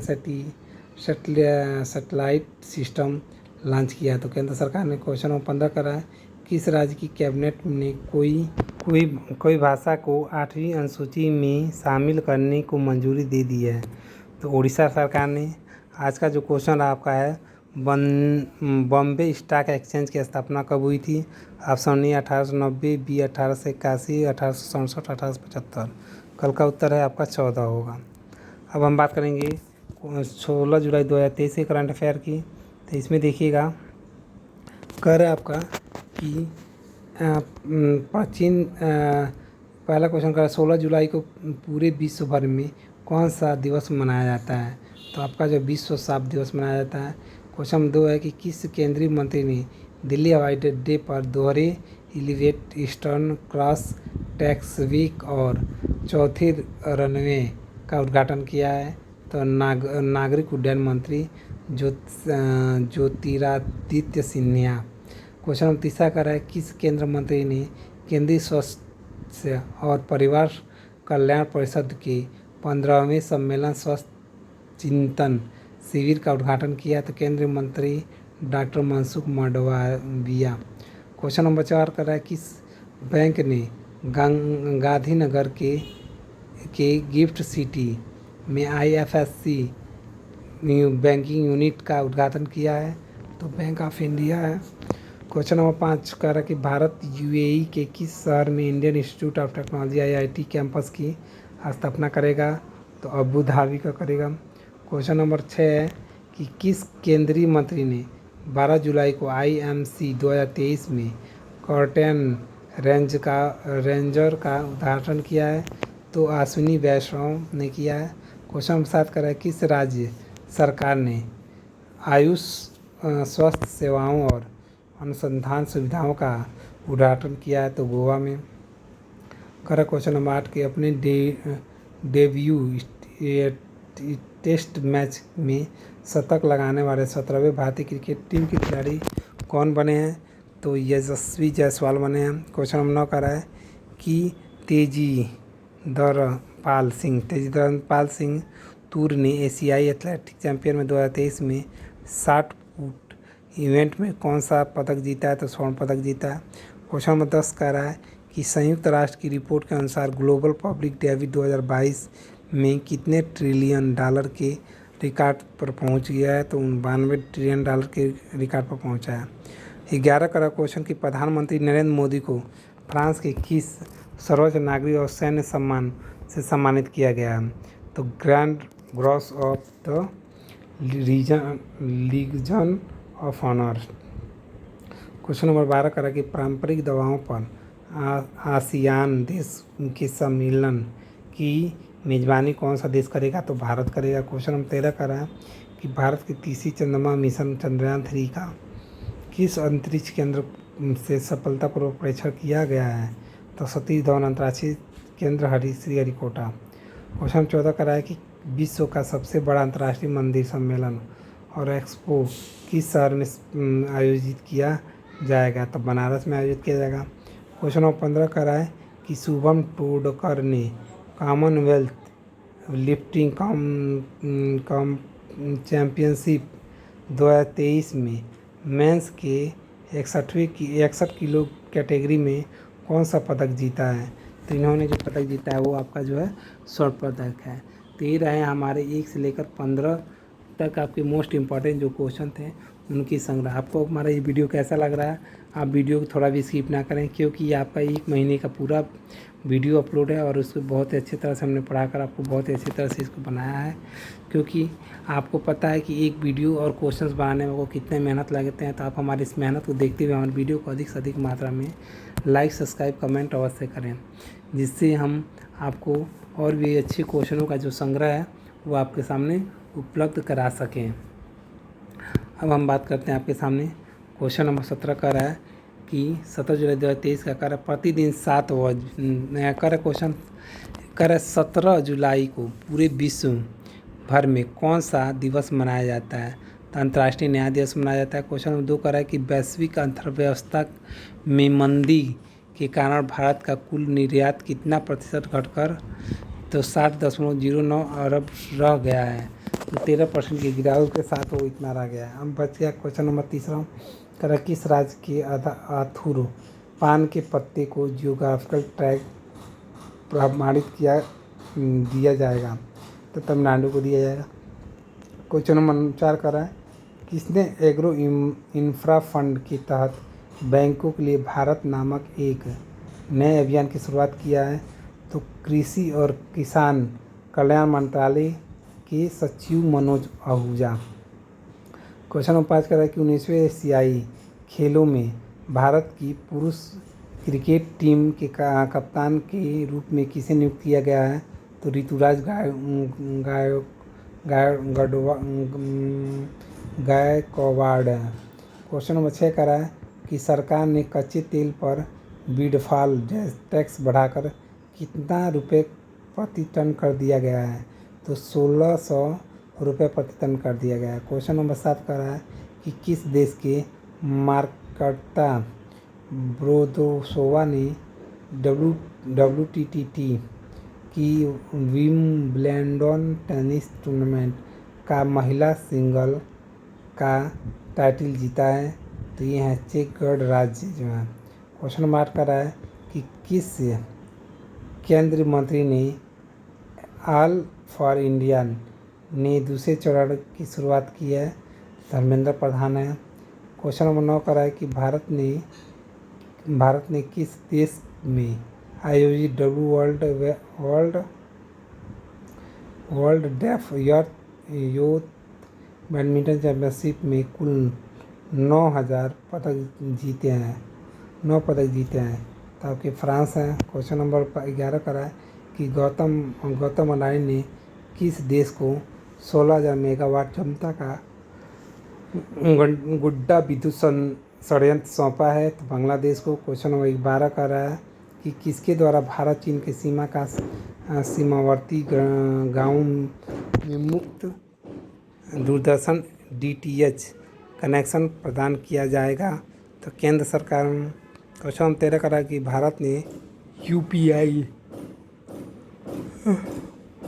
satellite system launch किया? तो केंद्र सरकार ने। क्वेश्चन नंबर 15 कर रहा है किस राज्य की कैबिनेट ने कोई भाषा को 8वीं अनुसूची में शामिल करने को मंजूरी दे दी है? तो उड़ीसा सरकार ने। आज का जो क्वेश्चन आपका है बॉम्बे स्टॉक एक्सचेंज की स्थापना कब हुई थी? Option A 1890, B 1881, 1867, 1875। कल का उत्तर है आपका 14 होगा। अब हम बात करेंगे 16 जुलाई 2023 के करंट अफेयर की। तो इसमें देखिएगा कर है आपका कि प्राचीन पहला क्वेश्चन का 16 जुलाई को पूरे विश्व भर में कौन सा दिवस मनाया जाता है? तो आपका जो विश्व साफ दिवस मनाया जाता है। क्वेश्चन 2 है कि किस केंद्रीय मंत्री ने दिल्ली हवाई अड्डे पर दोहरे elevated eastern cross taxiway और चौथे रनवे का उद्घाटन किया है? तो नागरिक उड्डयन मंत्री ज्योतिरादित्य सिंधिया। क्वेश्चन नंबर 3 कर रहा है किस केंद्रीय मंत्री ने केंद्रीय स्वास्थ्य और परिवार कल्याण परिषद के 15वें सम्मेलन स्वास्थ्य चिंतन शिविर का उद्घाटन किया? तो केंद्रीय मंत्री doctor Mansukh Mandaviya. Question number 4 कर रहा है किस बैंक ने गांधीनगर के गिफ्ट सिटी में IFSC बैंकिंग यूनिट का उद्घाटन किया है? तो बैंक ऑफ इंडिया है। क्वेश्चन नंबर 5 कह रहा है कि भारत UAE के किस शहर में Indian institute of technology IIT campus की स्थापना करेगा? तो अबू धाबी का करेगा। क्वेश्चन नंबर 6 है कि किस केंद्रीय मंत्री ने 12 जुलाई को IMC 2023 में कर्टेन रेंजर का उद्घाटन किया है? तो अश्विनी वैष्णव ने किया है। क्वेश्चन नंबर 7 कर रहा है किस राज्य सरकार ने आयुष स्वास्थ्य सेवाओं और अनुसंधान सुविधाओं का उद्घाटन किया है? तो गोवा में। कर क्वेश्चन नंबर 8 के अपने डेब्यू टेस्ट मैच में शतक लगाने वाले 17वें भारतीय क्रिकेट टीम के खिलाड़ी कौन बने हैं? तो यशस्वी जायसवाल बने हैं। क्वेश्चन नंबर 9 कर रहा है कि तेजिंदरपाल सिंह तूर ने एशियाई एथलेटिक्स चैंपियन में 2023 में 60 फुट इवेंट में कौन सा पदक जीता है? तो स्वर्ण पदक जीता है। क्वेश्चन नंबर 10 कह रहा है कि संयुक्त राष्ट्र की रिपोर्ट के अनुसार ग्लोबल पब्लिक डेबिट 2022 में कितने ट्रिलियन डॉलर के रिकॉर्ड पर पहुंच गया है? तो 92 ट्रिलियन डॉलर के रिकॉर्ड पर पहुंचा है। 11 का क्वेश्चन कि प्रधानमंत्री नरेंद्र मोदी को फ्रांस के किस सर्वोच्च नागरिक और सैन्य सम्मान से सम्मानित किया गया है? तो grand cross of the legion of honour. Question number 12 करा कि पारंपरिक दवाओं पर आसियान देश के सम्मेलन की मेजबानी कौन सा देश करेगा? तो भारत करेगा। क्वेश्चन नंबर 13 करा है कि भारत की तीसरी चंद्रमा मिशन चंद्रयान-3 का किस अंतरिक्ष केंद्र से सफलतापूर्वक परीक्षण किया गया है? तो सतीश धवन अंतर्राष्ट्रीय केंद्र श्रीहरिकोटा। क्वेश्चन 14 करा है कि विश्व का सबसे बड़ा अंतर्राष्ट्रीय मंदिर सम्मेलन और एक्सपो किस शहर में आयोजित किया जाएगा? तो बनारस में आयोजित किया जाएगा। क्वेश्चन नंबर 15 करा है कि शुभम टोडकर ने कॉमनवेल्थ लिफ्टिंग चैम्पियनशिप 2023 में मेंस के 61 किलो कैटेगरी में कौन सा पदक जीता है? तो इन्होंने जो पदक जीता है वो आपका जो है स्वर्ण पदक है। तो ये रहे हमारे 1 से लेकर 15 तक आपके मोस्ट इम्पॉर्टेंट जो क्वेश्चन थे उनकी संग्रह। आपको हमारा ये वीडियो कैसा लग रहा है? आप वीडियो को थोड़ा भी स्किप ना करें, क्योंकि ये आपका 1 महीने का पूरा वीडियो अपलोड है और उसको बहुत ही अच्छी तरह से हमने पढ़ाकर आपको बहुत ही अच्छी तरह से इसको बनाया है। क्योंकि आपको पता है कि एक वीडियो और क्वेश्चंस बनाने में को कितने मेहनत लगते हैं, तो आप हमारी इस मेहनत को देखते हुए हमारे वीडियो को अधिक से अधिक मात्रा में लाइक, सब्सक्राइब, कमेंट अवश्य करें, जिससे हम आपको और भी अच्छे क्वेश्चनों का जो संग्रह है वो आपके सामने उपलब्ध करा सकें। अब हम बात करते हैं आपके सामने क्वेश्चन नंबर 17 का है कि 17 जुलाई 2023 का कर प्रतिदिन 7 बजे कर क्वेश्चन कर 17 जुलाई को पूरे विश्व भर में कौन सा दिवस मनाया जाता है? तो अंतर्राष्ट्रीय न्याय दिवस मनाया जाता है। क्वेश्चन नंबर 2 कर है कि वैश्विक अर्थव्यवस्था में मंदी के कारण भारत का कुल निर्यात कितना प्रतिशत घटकर तो 60.09 अरब रह गया है? तो 13% की गिरावट के साथ वो इतना रह गया है। हम बच गया क्वेश्चन नंबर 3 कर किस राज्य के अथुर पान के पत्ते को जियोग्राफिकल टैग प्रमाणित दिया जाएगा? तो तमिलनाडु को दिया जाएगा। क्वेश्चन नंबर 4 कर रहा है किसने एग्रो इंफ्रा फंड के तहत बैंकों के लिए भारत नामक एक नए अभियान की शुरुआत किया है? तो कृषि और किसान कल्याण मंत्रालय के सचिव मनोज आहूजा। क्वेश्चन नंबर 5 कर रहा है कि 19वें एशियाई खेलों में भारत की पुरुष क्रिकेट टीम के कप्तान के रूप में किसे नियुक्त किया गया है? तो ऋतुराज गायकवाड़। क्वेश्चन नंबर 6 कर रहा है कि सरकार ने कच्चे तेल पर विंडफॉल टैक्स बढ़ाकर कितना रुपये प्रति टन कर दिया गया है? तो 1600 रुपये प्रति टन कर दिया गया है। क्वेश्चन नंबर 7 कर रहा है कि किस देश के मार्केटा ब्रोदोसोवा ने WTT की विम्बलडन टेनिस टूर्नामेंट का महिला सिंगल का टाइटल जीता है? तो ये है चेक गणराज्य जो है। क्वेश्चन नंबर 8 कर रहा है कि किस केंद्रीय मंत्री ने ऑल फॉर इंडिया ने दूसरे चरण की शुरुआत की है? धर्मेंद्र प्रधान है। क्वेश्चन नंबर 9 कर रहा है कि भारत ने किस देश में आयोजित world deaf youth badminton championship में कुल 9 पदक जीते हैं? तो आपके फ्रांस हैं। क्वेश्चन नंबर 11 का है कि गौतम अडानी ने किस देश को 16,000 मेगावाट क्षमता का गुड्डा विद्युत संयंत्र सौंपा है? तो बांग्लादेश को। क्वेश्चन नंबर 12 का रहा है कि किसके द्वारा भारत चीन की सीमा का सीमावर्ती गाँव में मुफ्त दूरदर्शन DTH कनेक्शन प्रदान किया जाएगा? तो केंद्र सरकार। क्वेश्चन नंबर 13 का रहा है कि भारत ने UPI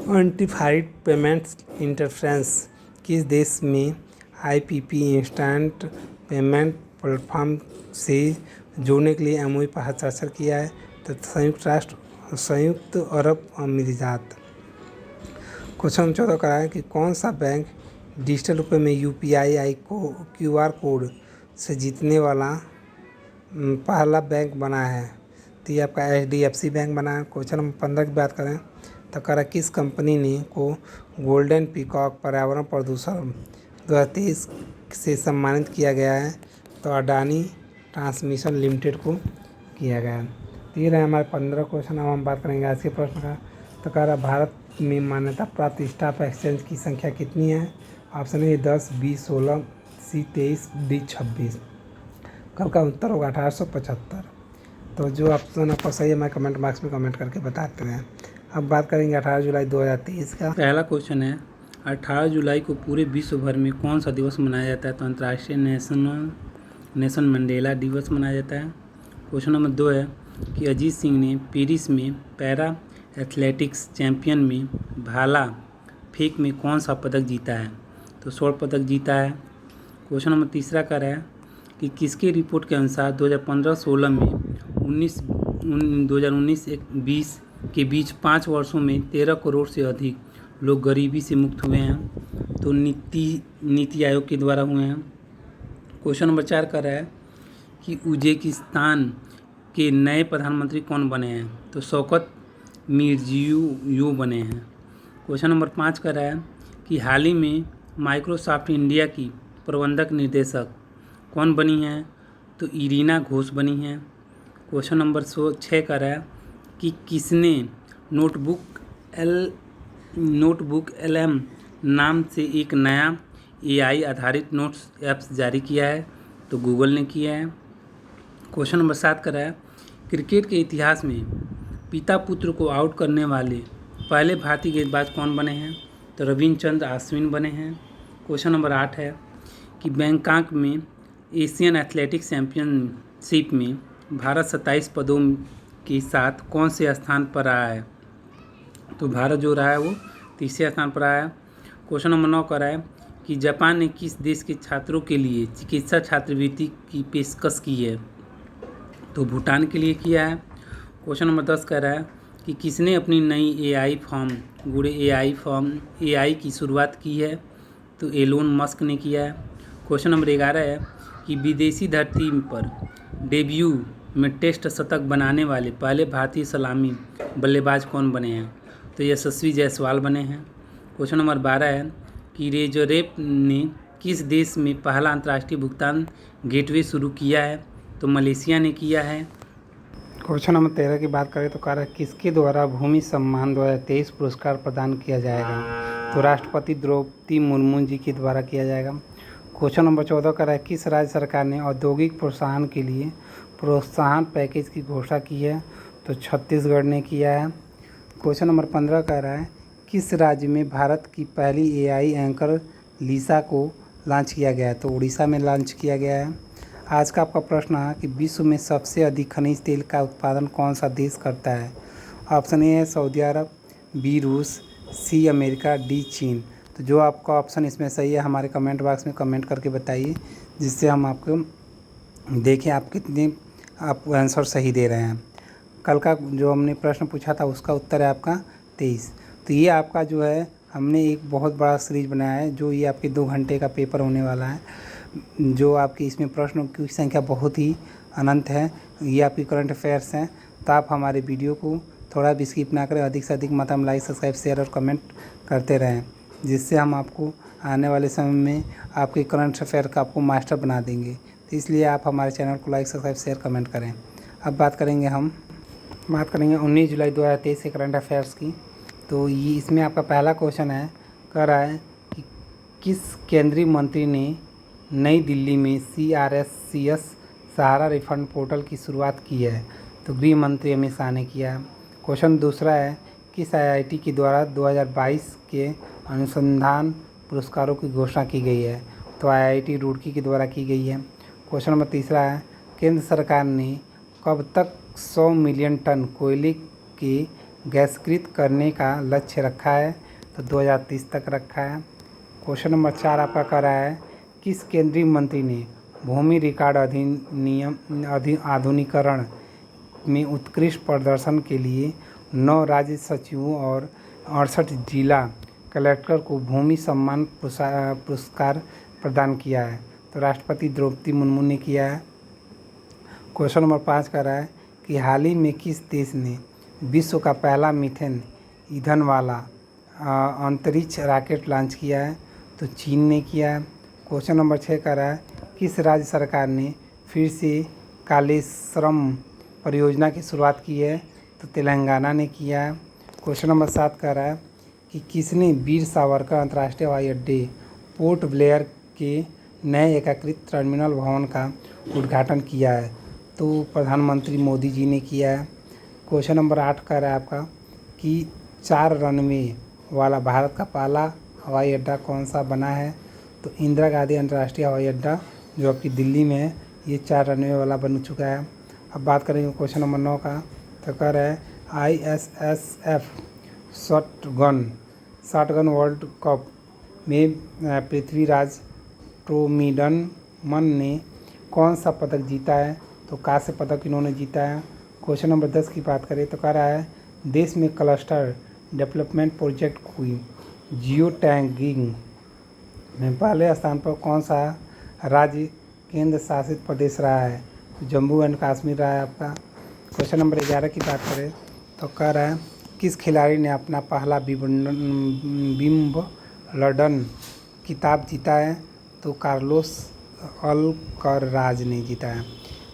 यूनिफाइड पेमेंट्स इंटरफेस किस देश में IPP इंस्टेंट पेमेंट प्लेटफॉर्म से जोड़ने के लिए MOU पर हस्ताक्षर किया है? तो संयुक्त अरब अमीरात। क्वेश्चन नंबर 14 का है कि कौन सा बैंक डिजिटल रुपये में UPI QR कोड से जीतने वाला पहला बैंक बना है? तो ये आपका HDFC बैंक बना है। क्वेश्चन नंबर 15 की बात करें तो करा किस कंपनी ने को गोल्डन पीकॉक पर्यावरण प्रदूषण 2023 से सम्मानित किया गया है? तो अडानी ट्रांसमिशन लिमिटेड को किया गया है। तो ये रहे हमारे 15 क्वेश्चन। अब हम बात करेंगे आज के प्रश्न का। तो कह रहा भारत में मान्यता प्राप्त स्टॉक एक्सचेंज की संख्या कितनी है? Option A 10, B 16, C 23, D 26। कब का उत्तर होगा 1875। तो जो ऑप्शन आपको सही है मैं कमेंट बॉक्स में कमेंट करके बताते हैं। अब बात करेंगे 18 जुलाई 2023 का। पहला क्वेश्चन है 18 जुलाई को पूरे विश्व भर में कौन सा दिवस मनाया जाता है? तो अंतर्राष्ट्रीय नेशन मंडेला दिवस मनाया जाता है। क्वेश्चन नंबर 2 है कि अजीत सिंह ने पेरिस में पैरा एथलेटिक्स चैंपियन में भाला फेंक में कौन सा पदक जीता है? तो स्वर्ण पदक जीता है। क्वेश्चन नंबर 3 कर रहा है कि किसके रिपोर्ट के अनुसार 2015-16 में 2019-20 के बीच 5 वर्षों में 13 करोड़ से अधिक लोग गरीबी से मुक्त हुए हैं? तो नीति आयोग के द्वारा हुए हैं। क्वेश्चन नंबर 4 कर रहा है कि उज्बेकिस्तान के नए प्रधानमंत्री कौन बने हैं? तो शौकत मिर्जियोयेव बने हैं। क्वेश्चन नंबर 5 कर रहा है कि हाल ही में माइक्रोसॉफ्ट इंडिया की प्रबंधक निर्देशक कौन बनी हैं? तो इरीना घोष बनी हैं। क्वेश्चन नंबर 6 कर रहा है कि किसने नोटबुक LM नाम से एक नया AI आधारित नोट्स ऐप्स जारी किया है? तो गूगल ने किया है। क्वेश्चन नंबर 7 कर रहा है क्रिकेट के इतिहास में पिता पुत्र को आउट करने वाले पहले भारतीय गेंदबाज कौन बने हैं? तो रविचंद्रन अश्विन बने हैं। क्वेश्चन नंबर 8 है कि बैंकॉक में एशियन एथलेटिक्स चैंपियनशिप में भारत 27 पदों के साथ कौन से स्थान पर रहा है? तो भारत जो रहा है वो 3रे स्थान पर आया है। क्वेश्चन नंबर 9 कर रहा है कि जापान ने किस देश के छात्रों के लिए चिकित्सा छात्रवृत्ति की पेशकश की है? तो भूटान के लिए किया है। क्वेश्चन नंबर 10 कह रहा है कि किसने अपनी नई AI की शुरुआत की है? तो एलोन मस्क ने किया है। क्वेश्चन नंबर 11 है कि विदेशी धरती पर डेब्यू में टेस्ट शतक बनाने वाले पहले भारतीय सलामी बल्लेबाज कौन बने हैं? तो यशस्वी जायसवाल बने हैं। क्वेश्चन नंबर 12 है कि रेजोरेप ने किस देश में पहला अंतर्राष्ट्रीय भुगतान गेटवे शुरू किया है? तो मलेशिया ने किया है। क्वेश्चन नंबर 13 की बात करें तो कह रहा है किसके द्वारा भूमि सम्मान 2023 पुरस्कार प्रदान किया जाएगा? तो राष्ट्रपति द्रौपदी मुर्मू जी के द्वारा किया जाएगा। क्वेश्चन नंबर 14 कर रहा है किस राज्य सरकार ने औद्योगिक प्रोत्साहन के लिए प्रोत्साहन पैकेज की घोषणा की है? तो छत्तीसगढ़ ने किया है। क्वेश्चन नंबर 15 कह रहा है किस राज्य में भारत की पहली AI एंकर लिसा को लॉन्च किया गया है? तो उड़ीसा में लॉन्च किया गया है। आज का आपका प्रश्न है कि विश्व में सबसे अधिक खनिज तेल का उत्पादन कौन सा देश करता है? ऑप्शन ए है सऊदी अरब, बी रूस, सी अमेरिका, डी चीन। तो जो आपका ऑप्शन इसमें सही है हमारे कमेंट बॉक्स में कमेंट करके बताइए, जिससे हम आपको देखें आप कितने आंसर सही दे रहे हैं। कल का जो हमने प्रश्न पूछा था उसका उत्तर है आपका 23। तो ये आपका जो है हमने एक बहुत बड़ा सीरीज बनाया है, जो ये आपके 2 घंटे का पेपर होने वाला है, जो आपकी इसमें प्रश्नों की संख्या बहुत ही अनंत है। ये आपकी करंट अफेयर्स हैं। तो आप हमारे वीडियो को थोड़ा भी स्किप ना करें, अधिक से अधिक मात्रा में लाइक, सब्सक्राइब, शेयर और कमेंट करते रहें, जिससे हम आपको आने वाले समय में आपके करंट अफेयर का आपको मास्टर बना देंगे। तो इसलिए आप हमारे चैनल को लाइक, सब्सक्राइब, शेयर, कमेंट करें। अब बात करेंगे 19 जुलाई 2023 के करंट अफेयर्स की। तो ये इसमें आपका पहला क्वेश्चन है, कह रहा है कि किस केंद्रीय मंत्री ने नई दिल्ली में CRSCS सहारा रिफंड पोर्टल की शुरुआत की है? तो गृह मंत्री अमित शाह ने किया है। क्वेश्चन दूसरा है किस IIT के द्वारा 2022 के अनुसंधान पुरस्कारों की घोषणा की गई है? तो IIT रुड़की के द्वारा की गई है। क्वेश्चन नंबर तीसरा है केंद्र सरकार ने कब तक 100 मिलियन टन कोयले के गैसीकृत करने का लक्ष्य रखा है? तो 2030 तक रखा है। क्वेश्चन नंबर 4 आपका कह रहा है किस केंद्रीय मंत्री ने भूमि रिकॉर्ड आधुनिकीकरण में उत्कृष्ट प्रदर्शन के लिए 9 राज्य सचिवों और 68 जिला कलेक्टर को भूमि सम्मान पुरस्कार प्रदान किया है? तो राष्ट्रपति द्रौपदी मुर्मू ने किया है। क्वेश्चन नंबर 5 कह रहा है कि हाल ही में किस देश ने विश्व का पहला मीथेन ईंधन वाला अंतरिक्ष रॉकेट लॉन्च किया है? तो चीन ने किया है। क्वेश्चन नंबर 6 कह रहा है किस राज्य सरकार ने फिर से कालेश्वरम परियोजना की शुरुआत की है? तो तेलंगाना ने किया है। क्वेश्चन नंबर 7 कह रहा है कि किसने वीर सावरकर अंतर्राष्ट्रीय हवाई अड्डे पोर्ट ब्लेयर के नए एकीकृत टर्मिनल भवन का उद्घाटन किया है? तो प्रधानमंत्री मोदी जी ने किया है। क्वेश्चन नंबर 8 कह रहा है आपका कि 4 रनवे वाला भारत का पहला हवाई अड्डा कौन सा बना है? तो इंदिरा गांधी अंतर्राष्ट्रीय हवाई अड्डा जो आपकी दिल्ली में है, ये 4 रनवे वाला बन चुका है। अब बात करेंगे क्वेश्चन नंबर 9 का, तो कह रहा है ISSF शॉटगन वर्ल्ड कप में पृथ्वीराज टोमिडमन ने कौन सा पदक जीता है? तो कांस्य पदक इन्होंने जीता है। क्वेश्चन नंबर 10 की बात करें तो कह रहा है देश में क्लस्टर डेवलपमेंट प्रोजेक्ट की जियो टैगिंग में पहले स्थान पर कौन सा राज्य केंद्र शासित प्रदेश रहा है? तो जम्मू एंड कश्मीर रहा है आपका। क्वेश्चन नंबर 11 की बात करें तो कह रहा है किस खिलाड़ी ने अपना पहला विंबलडन खिताब जीता है? तो कार्लोस अल्कराज ने जीता है।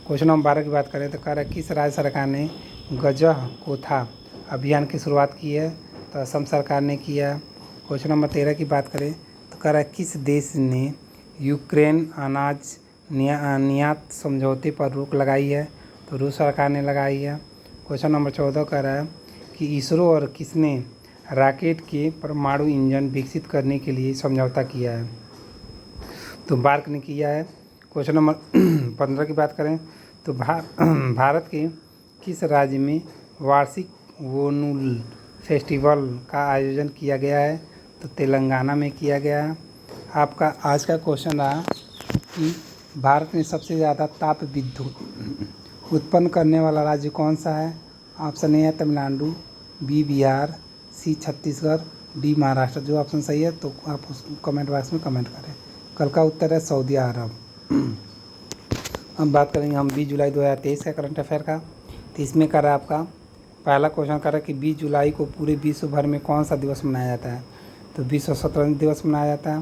क्वेश्चन नंबर 12 की बात करें तो कह रहा है किस राज्य सरकार ने गजह कोथा अभियान की शुरुआत की है? तो असम सरकार ने किया। क्वेश्चन नंबर 13 की बात करें तो कह रहा है किस देश ने यूक्रेन अनाज निर्यात समझौते पर रोक लगाई है? तो रूस सरकार ने लगाई है। क्वेश्चन नंबर 14 कह रहा है कि इसरो और किसने रॉकेट के परमाणु इंजन विकसित करने के लिए समझौता किया है? तो बार्क ने किया है। क्वेश्चन नंबर 15 की बात करें तो भारत के किस राज्य में वार्षिक वोनुल फेस्टिवल का आयोजन किया गया है? तो तेलंगाना में किया गया है। आपका आज का क्वेश्चन रहा कि भारत में सबसे ज़्यादा ताप विद्युत उत्पन्न करने वाला राज्य कौन सा है? ऑप्शन ए है तमिलनाडु, बी बिहार, सी छत्तीसगढ़, डी महाराष्ट्र। जो ऑप्शन सही है तो आप उस कमेंट बॉक्स में कमेंट करें। कल का उत्तर है सऊदी अरब। अब बात करेंगे हम 20 जुलाई 2023 का करंट अफेयर का। तो इसमें कर रहा है आपका पहला क्वेश्चन कर रहा है कि 20 जुलाई को पूरे विश्व भर में कौन सा दिवस मनाया जाता है? तो विश्व शतरंज दिवस मनाया जाता है।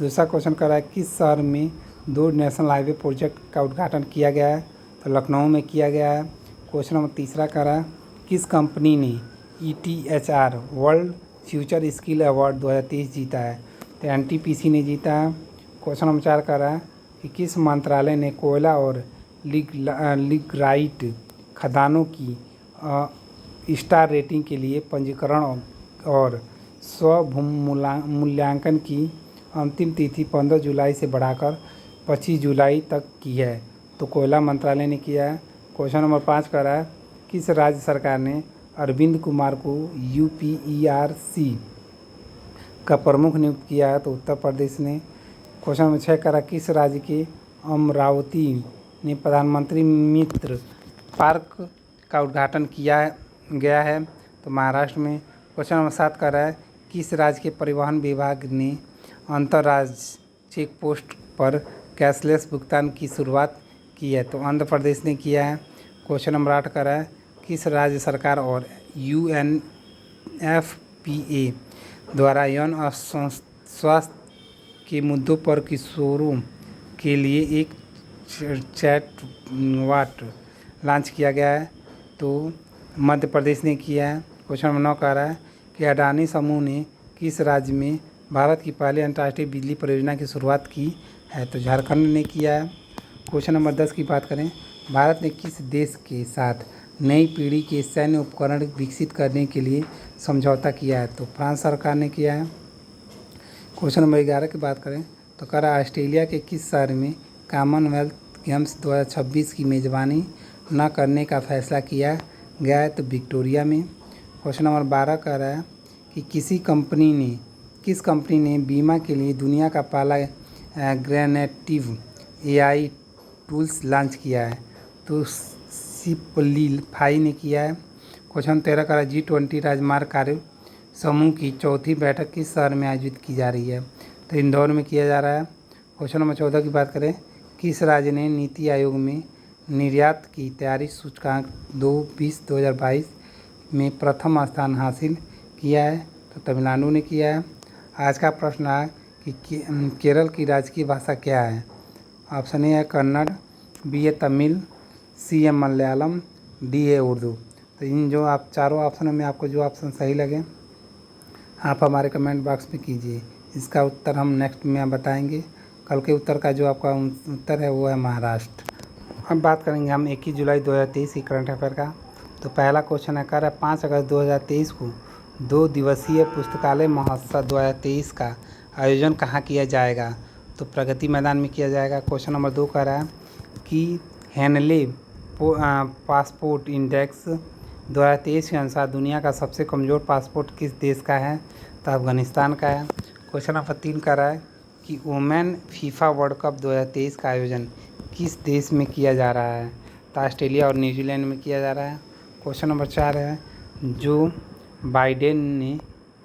दूसरा क्वेश्चन कर रहा है किस शहर में 2 नेशनल हाईवे प्रोजेक्ट का उद्घाटन किया गया है? तो लखनऊ में किया गया है। क्वेश्चन नंबर तीसरा कर रहा है किस कंपनी ने ETHR world future skill award 2023 जीता है? तो NTPC ने जीता है। क्वेश्चन नंबर 4 कर रहा है कि किस मंत्रालय ने कोयला और लिग्राइट खदानों की स्टार रेटिंग के लिए पंजीकरण और स्वमूल्यांकन की अंतिम तिथि 15 जुलाई से बढ़ाकर 25 जुलाई तक की है? तो कोयला मंत्रालय ने किया है। क्वेश्चन नंबर 5 कर रहा है किस राज्य सरकार ने अरविंद कुमार को UPERC का प्रमुख नियुक्त किया है? तो उत्तर प्रदेश ने। क्वेश्चन नंबर 6 कर रहा है किस राज्य के अमरावती ने प्रधानमंत्री मित्र पार्क का उद्घाटन किया गया है? तो महाराष्ट्र में। क्वेश्चन नंबर 7 कर रहा है किस राज्य के परिवहन विभाग ने अंतर्राज्यीय चेक पोस्ट पर कैशलेस भुगतान की शुरुआत की है? तो आंध्र प्रदेश ने किया है। क्वेश्चन नंबर 8 कर रहा है किस राज्य सरकार और UNFPA द्वारा यौन स्वास्थ्य के मुद्दों पर किशोरों के लिए एक चैटबॉट लॉन्च किया गया है? तो मध्य प्रदेश ने किया है। क्वेश्चन नंबर 9 कह रहा है कि अडानी समूह ने किस राज्य में भारत की पहली अंतर्राष्ट्रीय बिजली परियोजना की शुरुआत की है? तो झारखंड ने किया है। क्वेश्चन नंबर 10 की बात करें भारत ने किस देश के साथ नई पीढ़ी के सैन्य उपकरण विकसित करने के लिए समझौता किया है? तो फ्रांस सरकार ने किया है। क्वेश्चन नंबर 11 की बात करें तो कह रहा है ऑस्ट्रेलिया के किस शहर में कॉमनवेल्थ गेम्स 2026 की मेज़बानी न करने का फैसला किया गया है? तो विक्टोरिया में। क्वेश्चन नंबर 12 कह रहा है कि किस कंपनी ने बीमा के लिए दुनिया का पहला जनरेटिव AI टूल्स लॉन्च किया है? तो सिंपलीफाई ने किया है। क्वेश्चन 13 का G20 राजमार्ग कार्य समूह की चौथी बैठक किस शहर में आयोजित की जा रही है? तो इंदौर में किया जा रहा है। क्वेश्चन नंबर 14 की बात करें किस राज्य ने नीति आयोग में निर्यात की तैयारी सूचकांक 2022 में प्रथम स्थान हासिल किया है? तो तमिलनाडु ने किया है। आज का प्रश्न है कि केरल की राजकीय भाषा क्या है। ऑप्शन ए है कन्नड़, बी है तमिल, सी है मलयालम, डी है उर्दू। तो इन जो आप चारों ऑप्शनों में आपको जो ऑप्शन सही लगे आप हमारे कमेंट बॉक्स में कीजिए। इसका उत्तर हम नेक्स्ट में बताएंगे। कल के उत्तर का जो आपका उत्तर है वो है महाराष्ट्र। अब बात करेंगे हम 21 जुलाई 2023 की करंट अफेयर का। तो पहला क्वेश्चन है, कर 5 अगस्त 2023 को 2 दिवसीय पुस्तकालय महोत्सव 2023 का आयोजन कहाँ किया जाएगा। तो प्रगति मैदान में किया जाएगा। क्वेश्चन नंबर 2 कह रहा है कि हेनले पासपोर्ट इंडेक्स 2023 के अनुसार दुनिया का सबसे कमज़ोर पासपोर्ट किस देश का है। तो अफगानिस्तान का है। क्वेश्चन नंबर 3 कह रहा है कि वुमेन फीफा वर्ल्ड कप 2023 का आयोजन किस देश में किया जा रहा है। तो ऑस्ट्रेलिया और न्यूजीलैंड में किया जा रहा है। क्वेश्चन नंबर 4 है, जो बाइडेन ने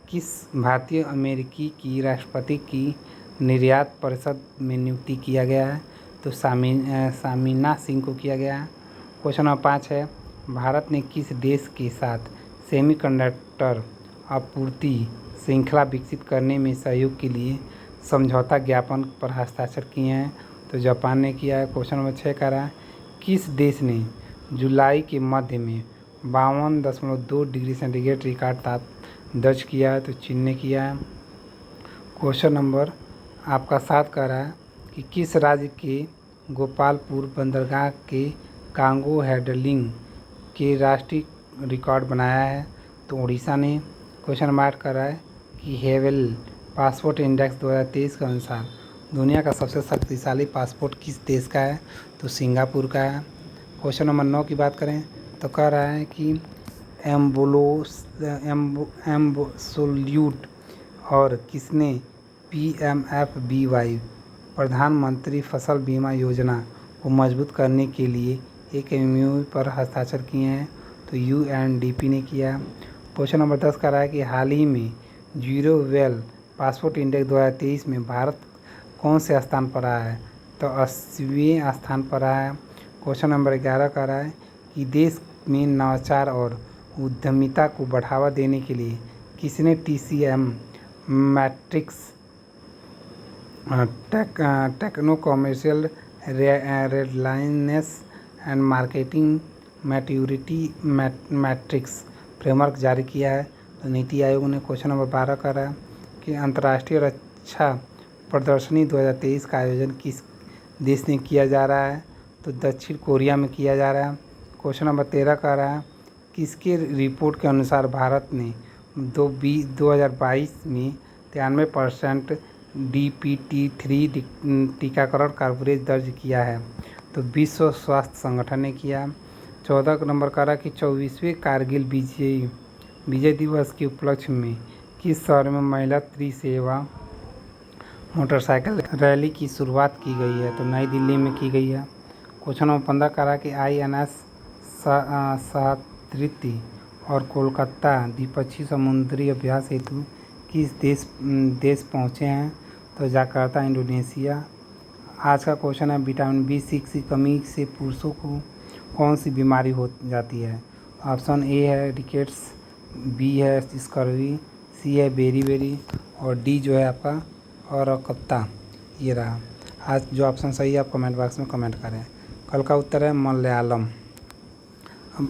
किस भारतीय अमेरिकी की राष्ट्रपति की निर्यात परिषद में नियुक्ति किया गया है। तो सामिना सिंह को किया गया है। क्वेश्चन नंबर 5 है, भारत ने किस देश के साथ सेमीकंडक्टर आपूर्ति श्रृंखला विकसित करने में सहयोग के लिए समझौता ज्ञापन पर हस्ताक्षर किए हैं। तो जापान ने किया है। क्वेश्चन नंबर 6 कह रहा है, किस देश ने जुलाई के मध्य में 52.2 डिग्री सेंटीग्रेड रिकॉर्ड ताप दर्ज किया है। तो चीन ने किया है। क्वेश्चन नंबर आपका 7 कह रहा है कि किस राज्य के गोपालपुर बंदरगाह के कार्गो हैंडलिंग के राष्ट्रीय रिकॉर्ड बनाया है। तो उड़ीसा ने। क्वेश्चन नंबर 8 कर रहा है कि हेवल पासपोर्ट इंडेक्स 2023 के अनुसार दुनिया का सबसे शक्तिशाली पासपोर्ट किस देश का है। तो सिंगापुर का है। क्वेश्चन नंबर 9 की बात करें तो कह रहा है कि एम्बोसोल्यूट और किसने PMFBY प्रधानमंत्री फसल बीमा योजना को मजबूत करने के लिए एक MOU पर हस्ताक्षर किए हैं। तो UNDP ने किया। क्वेश्चन नंबर 10 कह रहा है कि हाल ही में जीरो वेल पासपोर्ट इंडेक्स 2023 में भारत कौन से स्थान पर रहा है। तो 80वें स्थान पर रहा है। क्वेश्चन नंबर 11 कह रहा है कि देश में नवाचार और उद्यमिता को बढ़ावा देने के लिए किसने TCM matrix techno commercial readiness and marketing maturity matrix framework जारी किया है। तो नीति आयोग ने। क्वेश्चन नंबर 12 कर रहा है कि अंतर्राष्ट्रीय रक्षा प्रदर्शनी 2023 का आयोजन किस देश ने किया जा रहा है। तो दक्षिण कोरिया में किया जा रहा है। क्वेश्चन नंबर 13 कर रहा है किसके रिपोर्ट के अनुसार भारत ने 2022 में 93% DPT-3 टीकाकरण कवरेज दर्ज किया है। तो विश्व स्वास्थ्य संगठन ने किया। 14 नंबर कह रहा कि 24वें कारगिल विजय दिवस के उपलक्ष्य में किस शहर में महिला त्रिसेवा मोटरसाइकिल रैली की शुरुआत की गई है। तो नई दिल्ली में की गई है। क्वेश्चन नंबर 15 कह रहा कि INS सहाद्री और कोलकाता द्विपक्षीय समुद्री अभ्यास हेतु किस देश पहुँचे हैं। तो जकार्ता इंडोनेशिया। आज का क्वेश्चन है विटामिन B6 की कमी से पुरुषों को कौन सी बीमारी हो जाती है। ऑप्शन ए है रिकेट्स, बी है स्कर्वी, सी है बेरी और डी जो है आपका और कप्ता। ये रहा आज जो ऑप्शन सही है आप कमेंट बॉक्स में कमेंट करें। कल का उत्तर है मलयालम। अब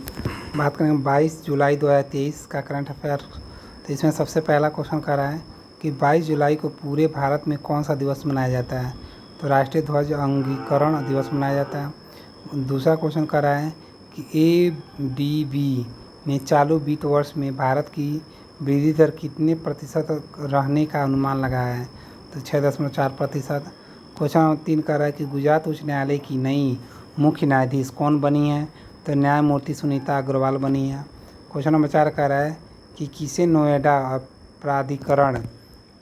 बात करेंगे 22 जुलाई 2023 का करंट अफेयर। तो इसमें सबसे पहला क्वेश्चन कर रहा है कि 22 जुलाई को पूरे भारत में कौन सा दिवस मनाया जाता है। तो राष्ट्रीय ध्वज अंगीकरण दिवस मनाया जाता है। दूसरा क्वेश्चन कर रहा है कि ADB ने चालू वित्त वर्ष में भारत की वृद्धि दर कितने प्रतिशत रहने का अनुमान लगाया है। तो 6.4%। क्वेश्चन नंबर 3 कर रहा है कि गुजरात उच्च न्यायालय की नई मुख्य न्यायाधीश कौन बनी है। तो न्यायमूर्ति सुनीता अग्रवाल बनी है। क्वेश्चन नंबर 4 कह रहा है कि किसे नोएडा प्राधिकरण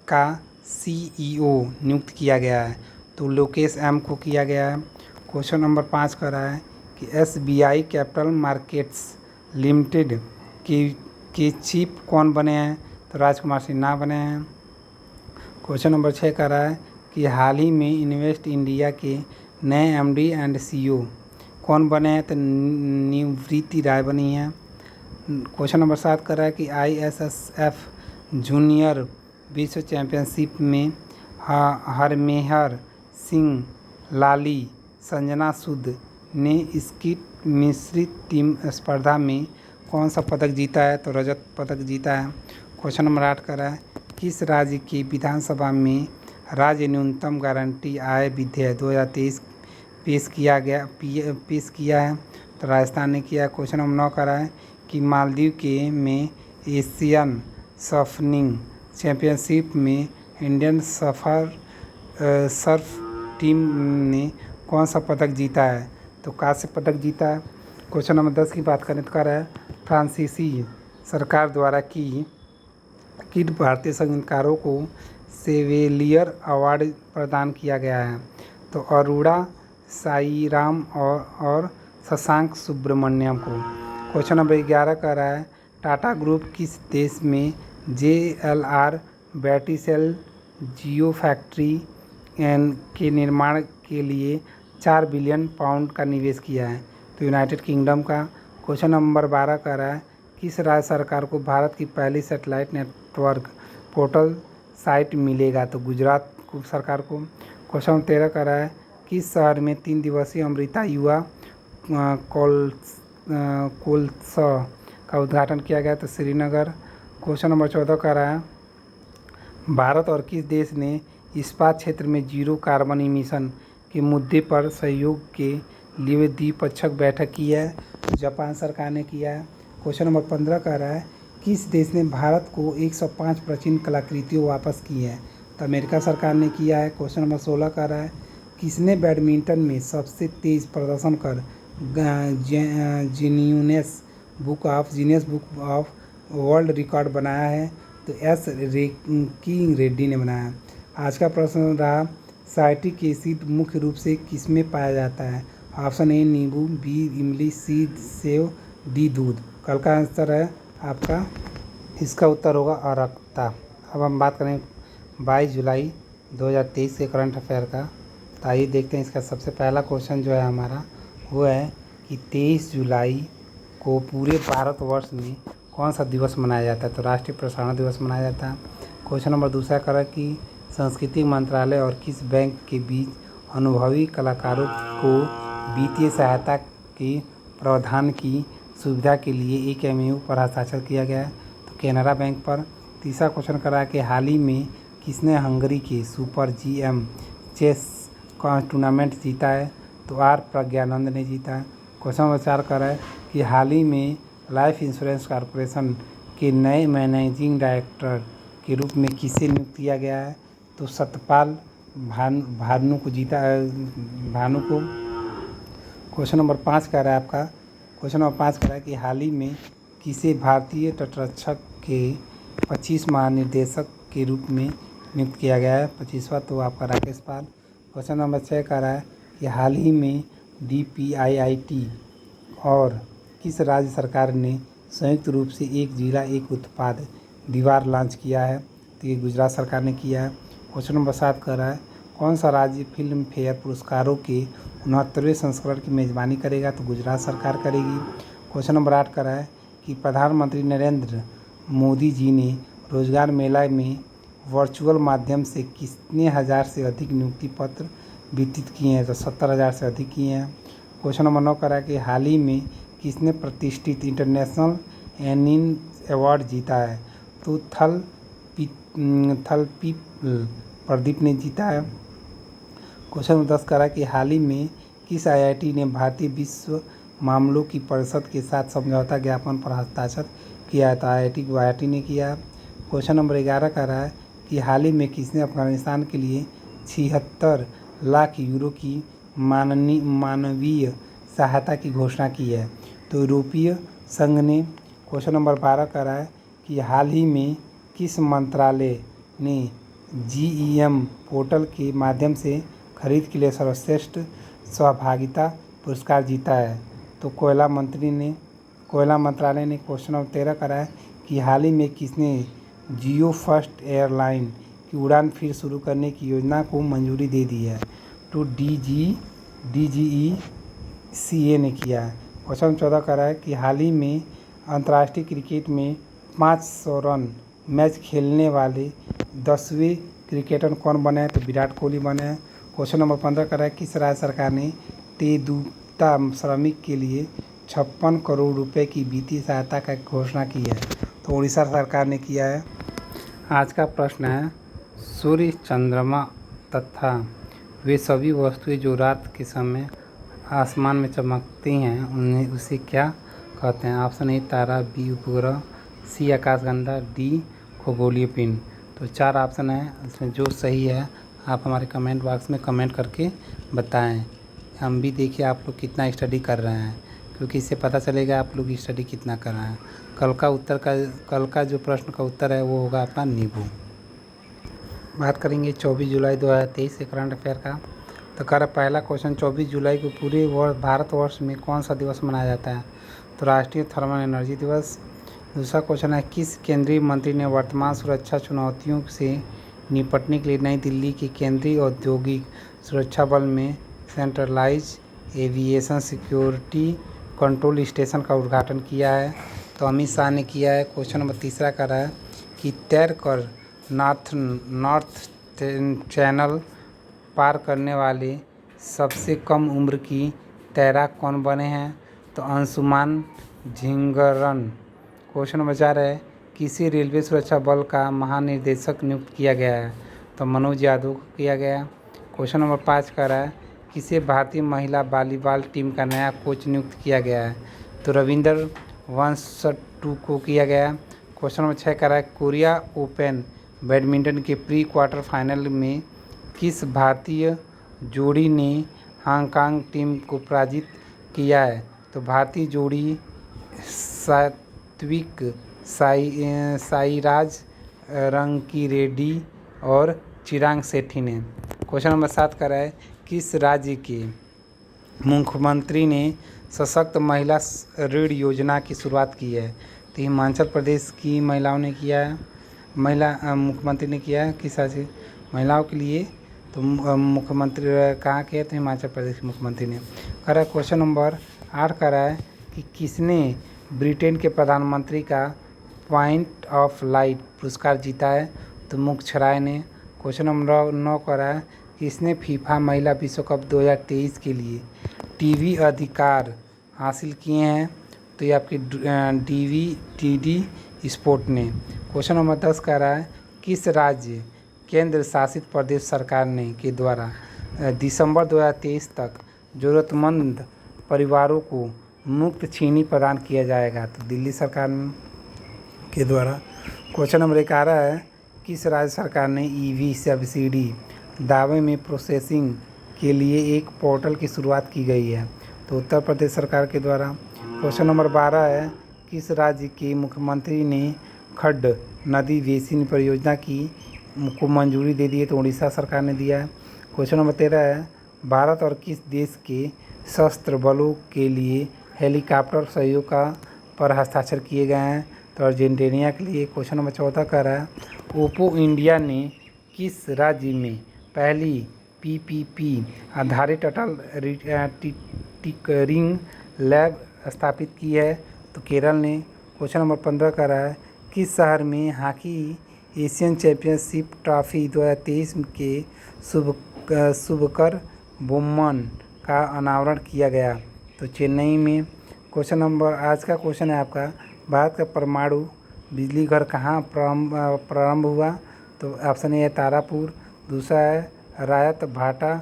का CEO नियुक्त किया गया है। तो लोकेश M को किया गया है। क्वेश्चन नंबर 5 कर रहा है कि SBI कैपिटल मार्केट्स लिमिटेड के चीफ कौन बने हैं। तो राजकुमार सिन्हा बने हैं। क्वेश्चन नंबर 6 कर रहा है कि हाल ही में इन्वेस्ट इंडिया के नए MD एंड CEO कौन बने हैं। तो निवृत्ति राय बनी है। क्वेश्चन नंबर 7 कर रहा है कि ISSF जूनियर विश्व चैंपियनशिप में हरमेहर सिंह लाली संजना सूद ने स्कीट मिश्रित टीम स्पर्धा में कौन सा पदक जीता है? तो रजत पदक जीता है। क्वेश्चन नंबर 8 कर रहा है, किस राज्य की विधानसभा में राज्य न्यूनतम गारंटी आय विधेयक 2023 पेश किया है? तो राजस्थान ने किया। क्वेश्चन नंबर 9 कर रहा है कि मालदीव के में एशियन सर्फिंग चैंपियनशिप में इंडियन सर्फ टीम ने कौन सा पदक जीता है? तो कांस्य पदक जीता है। क्वेश्चन नंबर 10 की बात करें तो कर रहा है, फ्रांसीसी सरकार द्वारा किन भारतीय संगीतकारों को सेवेलियर अवार्ड प्रदान किया गया है? तो अरोड़ा साईराम और शशांक सुब्रमण्यम को। क्वेश्चन नंबर 11 कर रहा है, टाटा ग्रुप किस देश में JLR बैटरी सेल जियो फैक्ट्री के निर्माण के लिए 4 बिलियन पाउंड का निवेश किया है? तो यूनाइटेड किंगडम का। क्वेश्चन नंबर 12 कर रहा है, किस राज्य सरकार को भारत की पहली सैटेलाइट नेटवर्क पोर्टल साइट मिलेगा? तो गुजरात सरकार को। क्वेश्चन नंबर 13 कर रहा है, किस शहर में 3 दिवसीय अमृता युवा कोल्त्सव का उद्घाटन किया गया? तो श्रीनगर। क्वेश्चन नंबर 14 कर रहा है, भारत और किस देश ने इस्पात क्षेत्र में जीरो कार्बन इमिशन के मुद्दे पर सहयोग के लिए द्विपक्षीय बैठक की है? जापान सरकार ने किया है। क्वेश्चन नंबर 15 कह रहा है, किस देश ने भारत को 105 प्राचीन कलाकृतियों वापस की है? तो अमेरिका सरकार ने किया है। क्वेश्चन नंबर 16 कह रहा है, किसने बैडमिंटन में सबसे तेज प्रदर्शन कर genius book of world record बनाया है? तो एस रेड्डी ने बनाया। आज का प्रश्न रहा, साइट्रिक एसिड मुख्य रूप से किसमें पाया जाता है? ऑप्शन ए नींबू, बी इमली, सी सेव, डी दूध। कल का आंसर है आपका, इसका उत्तर होगा अरक्ता। अब हम बात करें 22 जुलाई 2023 के करंट अफेयर का। तो आइए देखते हैं, इसका सबसे पहला क्वेश्चन जो है हमारा वो है कि 23 जुलाई को पूरे भारतवर्ष में कौन सा दिवस मनाया जाता है? तो राष्ट्रीय प्रसारण दिवस मनाया जाता है। क्वेश्चन नंबर दूसरा करा कि संस्कृति मंत्रालय और किस बैंक के बीच अनुभवी कलाकारों को वित्तीय सहायता के प्रावधान की सुविधा के लिए एक MOU पर हस्ताक्षर किया गया है? तो कैनरा बैंक पर। तीसरा क्वेश्चन करा कि हाल ही में किसने हंगरी के सुपर GM चेस टूर्नामेंट जीता है? तो आर प्रज्ञानंद ने जीता है। क्वेश्चन नंबर 4 करा है कि हाल ही में लाइफ इंश्योरेंस कॉरपोरेशन के नए मैनेजिंग डायरेक्टर के रूप में किसे नियुक्त किया गया है? तो सत्यपाल भानु को जीता भानु को। क्वेश्चन नंबर 5 कह रहा है आपका, क्वेश्चन नंबर 5 कह रहा है कि हाल ही में किसे भारतीय तटरक्षक के 25 महानिदेशक के रूप में नियुक्त किया गया है? 25वां तो आपका राकेश पाल। क्वेश्चन नंबर 6 कह रहा है कि हाल ही में DPIIT और किस राज्य सरकार ने संयुक्त रूप से एक जिला एक उत्पाद दीवार लॉन्च किया है? तो ये गुजरात सरकार ने किया है। क्वेश्चन नंबर 7 कर रहा है, कौन सा राज्य फिल्म फेयर पुरस्कारों के 69वें संस्करण की मेज़बानी करेगा? तो गुजरात सरकार करेगी। क्वेश्चन नंबर 8 कर रहा है कि प्रधानमंत्री नरेंद्र मोदी जी ने रोजगार मेला में वर्चुअल माध्यम से कितने हज़ार से अधिक नियुक्ति पत्र वितरित किए हैं? तो 70,000 से अधिक किए हैं। क्वेश्चन नंबर 9 कर रहा है कि हाल ही में किसने प्रतिष्ठित इंटरनेशनल एनिन अवार्ड जीता है? तो थलपीप प्रदीप ने जीता है। क्वेश्चन नंबर 10 कर रहा है कि हाल ही में किस IIT ने भारतीय विश्व मामलों की परिषद के साथ समझौता ज्ञापन पर हस्ताक्षर किया है? तो IIT गुवाहाटी ने किया। क्वेश्चन नंबर 11 कर रहा है कि हाल ही में किसने अफगानिस्तान के लिए 76 लाख यूरो की मानवीय सहायता की घोषणा की है? तो यूरोपीय संघ ने। क्वेश्चन नंबर 12 कर रहा है कि हाल ही में किस मंत्रालय ने GEM पोर्टल के माध्यम से खरीद के लिए सर्वश्रेष्ठ सहभागिता पुरस्कार जीता है? तो कोयला मंत्रालय ने। क्वेश्चन नंबर 13 करा है कि हाल ही में किसने जियो फर्स्ट एयरलाइन की उड़ान फिर शुरू करने की योजना को मंजूरी दे दी है? तो DGECA ने किया है। क्वेश्चन 14 करा है कि हाल ही में अंतर्राष्ट्रीय क्रिकेट में 500 रन मैच खेलने वाले 10वें क्रिकेटर कौन बने हैं? तो विराट कोहली बने हैं। क्वेश्चन नंबर 15 कर रहा है किस राज्य सरकार ने तेंदुपत्ता श्रमिक के लिए 56 करोड़ रुपए की वित्तीय सहायता का घोषणा की है? तो उड़ीसा सरकार ने किया है। आज का प्रश्न है सूर्य, चंद्रमा तथा वे सभी वस्तुएं जो रात के समय आसमान में चमकती हैं उन्हें उसे क्या कहते हैं? ऑप्शन ए तारा, बी उपग्रह, सी आकाशगंगा, डी खगोलीय पिंड। तो 4 ऑप्शन है, इसमें जो सही है आप हमारे कमेंट बॉक्स में कमेंट करके बताएं। हम भी देखिए आप लोग कितना स्टडी कर रहे हैं, क्योंकि इससे पता चलेगा आप लोग स्टडी कितना कर रहे हैं। कल का जो प्रश्न का उत्तर है वो होगा आपका नींबू। बात करेंगे 24 जुलाई 2023 के करंट अफेयर का। तो पहला क्वेश्चन 24 जुलाई को पूरे भारतवर्ष में कौन सा दिवस मनाया जाता है? तो राष्ट्रीय थर्मल एनर्जी दिवस। दूसरा क्वेश्चन है किस केंद्रीय मंत्री ने वर्तमान सुरक्षा चुनौतियों से निपटने के लिए नई दिल्ली के केंद्रीय औद्योगिक सुरक्षा बल में centralise aviation security control station का उद्घाटन किया है? तो अमित शाह ने किया है। क्वेश्चन नंबर 3 कर रहा है कि तैरकर नॉर्थ चैनल पार करने वाले सबसे कम उम्र की तैराक कौन बने हैं? तो अंशुमान झिंगरन। क्वेश्चन नंबर 4 है किसी रेलवे सुरक्षा बल का महानिदेशक नियुक्त किया गया है? तो मनोज यादव को किया गया। क्वेश्चन नंबर 5 कर रहा है किसे भारतीय महिला वॉलीबॉल टीम का नया कोच नियुक्त किया गया है? तो रविंदर वंशटू को किया गया। क्वेश्चन नंबर 6 कर रहा है कोरिया ओपन बैडमिंटन के प्री क्वार्टर फाइनल में किस भारतीय जोड़ी ने हांगकांग टीम को पराजित किया है? तो भारतीय जोड़ी सात्विक साईराज रंकीरेड्डी और चिराग शेट्टी ने। क्वेश्चन नंबर 7 कर रहा है किस राज्य के मुख्यमंत्री ने सशक्त महिला ऋण योजना की शुरुआत की है? तो हिमाचल प्रदेश की महिलाओं ने किया है, मुख्यमंत्री ने किया है। किस राज्य महिलाओं के लिए? तो मुख्यमंत्री कहाँ के? तो हिमाचल प्रदेश के मुख्यमंत्री ने करा। क्वेश्चन नंबर 8 करा है कि किसने ब्रिटेन के प्रधानमंत्री का पॉइंट ऑफ लाइट पुरस्कार जीता है? तो मुख्यराय ने। क्वेश्चन नंबर 9 करा है किसने फीफा महिला विश्व कप 2023 के लिए टीवी अधिकार हासिल किए हैं? तो ये आपकी DVTD स्पोर्ट ने। क्वेश्चन नंबर 10 कह रहा है किस राज्य केंद्र शासित प्रदेश सरकार ने के द्वारा दिसंबर 2023 तक ज़रूरतमंद परिवारों को मुफ्त चीनी प्रदान किया जाएगा? तो दिल्ली सरकार के द्वारा। क्वेश्चन नंबर 11 है किस राज्य सरकार ने EV सब्सिडी दावे में प्रोसेसिंग के लिए एक पोर्टल की शुरुआत की गई है? तो उत्तर प्रदेश सरकार के द्वारा। क्वेश्चन नंबर 12 है किस राज्य के मुख्यमंत्री ने खड्ड नदी बेसिन परियोजना को मंजूरी दे दी है? तो उड़ीसा सरकार ने दिया है। क्वेश्चन नंबर 13 है भारत और किस देश के सशस्त्र बलों के लिए हेलीकॉप्टर सहयोग पर हस्ताक्षर किए गए हैं? तो अर्जेंटीना के लिए। क्वेश्चन नंबर 14 कह रहा है ओप्पो इंडिया ने किस राज्य में पहली PPP आधारित अटल टिंकरिंग लैब स्थापित की है? तो केरल ने। क्वेश्चन नंबर 15 कह रहा है किस शहर में हॉकी एशियन चैंपियनशिप ट्रॉफी 2023 के शुभकर बोम्मन का अनावरण किया गया? तो चेन्नई में। क्वेश्चन नंबर आज का क्वेश्चन है आपका भारत का परमाणु बिजली घर कहाँ प्रारंभ हुआ? तो ऑप्शन ए है तारापुर, दूसरा है रायत भाटा,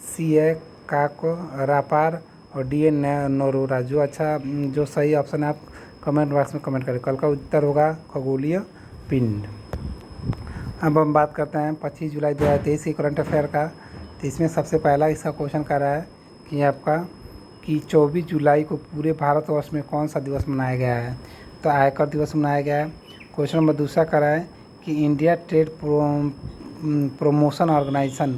सी है काको रापार और डी है नरोरा। जो सही ऑप्शन है आप कमेंट बॉक्स में कमेंट करें। कल का उत्तर होगा खगोलीय पिंड। अब हम बात करते हैं 25 जुलाई 2023 के करंट अफेयर का। तो इसमें सबसे पहला इसका क्वेश्चन कर रहा है कि आपका कि 24 जुलाई को पूरे भारतवर्ष में कौन सा दिवस मनाया गया है? तो आयकर दिवस मनाया गया है। क्वेश्चन नंबर दूसरा कर रहा है कि इंडिया ट्रेड प्रमोशन ऑर्गेनाइजेशन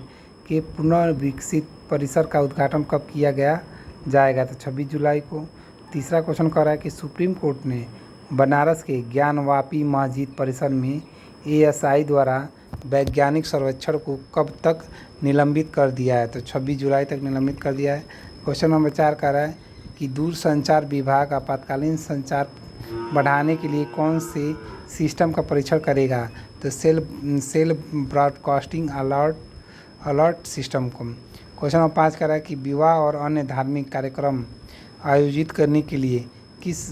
के पुनर्विकसित परिसर का उद्घाटन कब किया जाएगा? तो 26 जुलाई को। तीसरा क्वेश्चन कर रहा है कि सुप्रीम कोर्ट ने बनारस के ज्ञानवापी मस्जिद परिसर में ASI द्वारा वैज्ञानिक सर्वेक्षण को कब तक निलंबित कर दिया है? तो 26 जुलाई तक निलंबित कर दिया है। क्वेश्चन नंबर 4 कह रहा है कि दूरसंचार विभाग आपातकालीन संचार बढ़ाने के लिए कौन से सिस्टम का परीक्षण करेगा? तो सेल ब्रॉडकास्टिंग अलर्ट सिस्टम को। क्वेश्चन नंबर 5 कह रहा है कि विवाह और अन्य धार्मिक कार्यक्रम आयोजित करने के लिए किस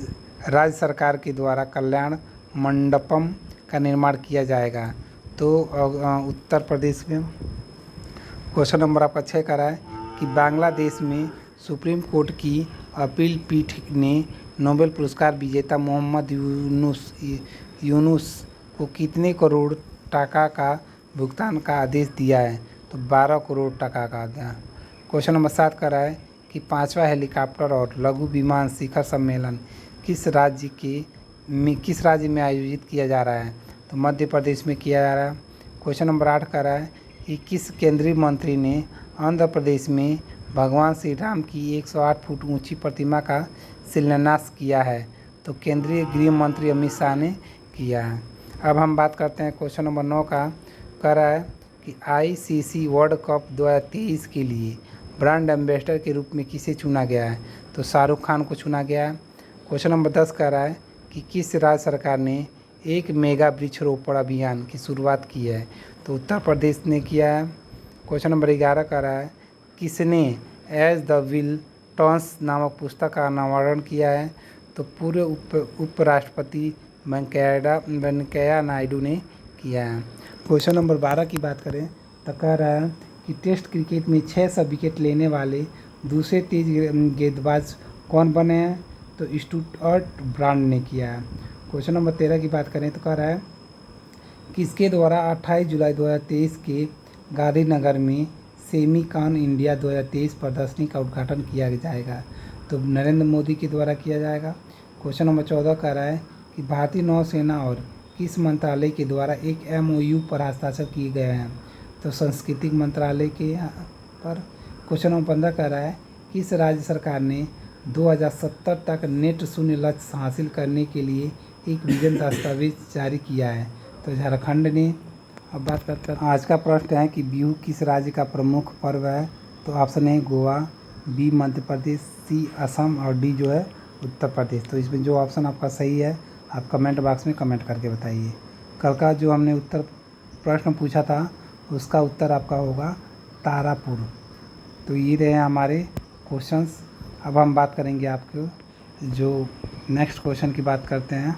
राज्य सरकार के द्वारा कल्याण मंडपम का निर्माण किया जाएगा? तो उत्तर प्रदेश में। क्वेश्चन नंबर आपका 6 कह रहा है कि बांग्लादेश में सुप्रीम कोर्ट की अपील पीठ ने नोबेल पुरस्कार विजेता मोहम्मद यूनुस को कितने करोड़ टका का भुगतान का आदेश दिया है? तो 12 करोड़ टका का दिया। क्वेश्चन नंबर 7 कह रहा है कि 5वां हेलीकॉप्टर और लघु विमान शिखर सम्मेलन किस राज्य में आयोजित किया जा रहा है? तो मध्य प्रदेश में किया जा रहा है। क्वेश्चन नंबर 8 कह रहा है कि किस केंद्रीय मंत्री ने आंध्र प्रदेश में भगवान श्री राम की 108 फुट ऊंची प्रतिमा का शिलान्यास किया है? तो केंद्रीय गृह मंत्री अमित शाह ने किया है। अब हम बात करते हैं क्वेश्चन नंबर 9 का। कह रहा है कि ICC वर्ल्ड कप 2023 के लिए ब्रांड एम्बेसडर के रूप में किसे चुना गया है? तो शाहरुख खान को चुना गया है। क्वेश्चन नंबर 10 कह रहा है कि किस राज्य सरकार ने एक मेगा वृक्षारोपण अभियान की शुरुआत की है? तो उत्तर प्रदेश ने किया है। क्वेश्चन नंबर 11 कह रहा है किसने एज द विल टर्न्स नामक पुस्तक का अनावरण किया है? तो पूर्व उपराष्ट्रपति वेंकैया नायडू ने किया है। क्वेश्चन नंबर 12 की बात करें तो कह रहा है कि टेस्ट क्रिकेट में 600 विकेट लेने वाले दूसरे तेज गेंदबाज कौन बने हैं? तो स्टुअर्ट ब्रांड ने किया है। क्वेश्चन नंबर 13 की बात करें तो कह रहा है किसके द्वारा 28 जुलाई 2023 के गांधीनगर में सेमीकॉन इंडिया 2023 प्रदर्शनी का उद्घाटन किया जाएगा? तो नरेंद्र मोदी के द्वारा किया जाएगा। क्वेश्चन नंबर 14 कह रहा है कि भारतीय नौसेना और किस मंत्रालय के द्वारा एक MOU पर हस्ताक्षर किए गए हैं? तो सांस्कृतिक मंत्रालय के पर। क्वेश्चन नंबर 15 कह रहा है किस राज्य सरकार ने 2070 तक नेट शून्य लक्ष्य हासिल करने के लिए एक विजन दस्तावेज जारी किया है? तो झारखंड ने। अब बात करते हैं आज का प्रश्न है कि बिहू किस राज्य का प्रमुख पर्व है? तो option A Goa, B Madhya Pradesh, सी असम और डी जो है उत्तर प्रदेश। तो इसमें जो ऑप्शन आपका सही है आप कमेंट बॉक्स में कमेंट करके बताइए। कल का जो हमने उत्तर प्रश्न पूछा था उसका उत्तर आपका होगा तारापुर। तो ये रहे हमारे क्वेश्चंस। अब हम बात करेंगे आपको जो नेक्स्ट क्वेश्चन की बात करते हैं।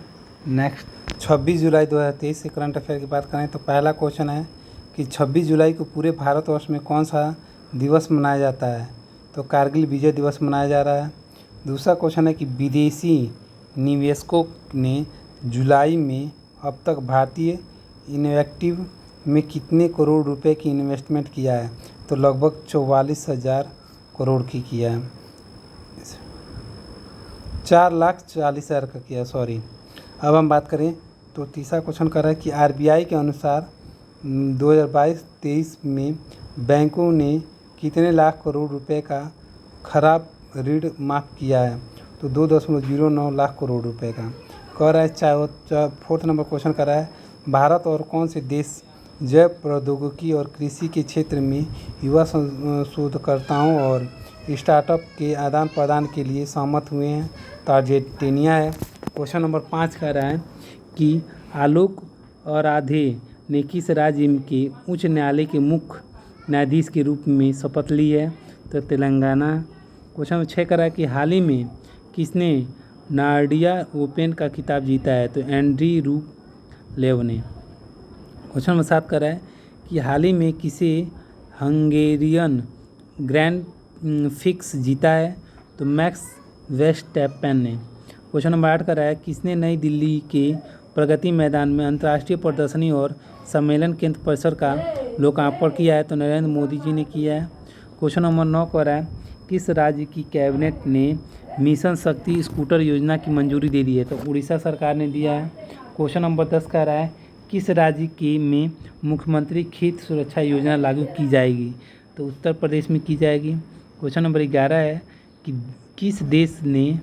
नेक्स्ट 26 जुलाई 2023 से करंट अफेयर की बात करें तो पहला क्वेश्चन है कि 26 जुलाई को पूरे भारतवर्ष में कौन सा दिवस मनाया जाता है? तो कारगिल विजय दिवस मनाया जा रहा है। दूसरा क्वेश्चन है कि विदेशी निवेशकों ने जुलाई में अब तक भारतीय इन्वेक्टिव में कितने करोड़ रुपए की इन्वेस्टमेंट किया है? तो लगभग 44,000 करोड़ की किया है। 4,40,000 का किया, सॉरी। अब हम बात करें तो तीसरा क्वेश्चन कर रहा है कि RBI के अनुसार 2022-23 में बैंकों ने कितने लाख करोड़ रुपए का खराब ऋण माफ़ किया है? तो 2.09 लाख करोड़ रुपए का कह रहा है। फोर्थ नंबर क्वेश्चन कर रहा है भारत और कौन से देश जैव प्रौद्योगिकी और कृषि के क्षेत्र में युवा शोधकर्ताओं और स्टार्टअप के आदान प्रदान के लिए सहमत हुए हैं? तो अर्जेंटीना है। क्वेश्चन नंबर 5 कह रहा है कि आलोक आराधे ने किस राज्य के उच्च न्यायालय के मुख्य न्यायाधीश के रूप में शपथ ली है? तो तेलंगाना। क्वेश्चन नंबर 6 कह रहा है कि हाल ही में किसने नार्डिया ओपन का खिताब जीता है? तो एंड्री रूबलेव ने। क्वेश्चन नंबर 7 कह रहा है कि हाल ही में किसे हंगेरियन ग्रैंड फिक्स जीता है? तो मैक्स वेस्टैपेन ने। क्वेश्चन नंबर 8 कह रहा है किसने नई दिल्ली के प्रगति मैदान में अंतर्राष्ट्रीय प्रदर्शनी और सम्मेलन केंद्र परिसर का लोकार्पण किया है? तो नरेंद्र मोदी जी ने किया है। क्वेश्चन नंबर 9 कह रहा है किस राज्य की कैबिनेट ने मिशन शक्ति स्कूटर योजना की मंजूरी दे दी है? तो उड़ीसा सरकार ने दिया है। क्वेश्चन नंबर 10 कह रहा है किस राज्य के में मुख्यमंत्री खेत सुरक्षा योजना लागू की जाएगी? तो उत्तर प्रदेश में की जाएगी। क्वेश्चन नंबर 11 है कि किस देश ने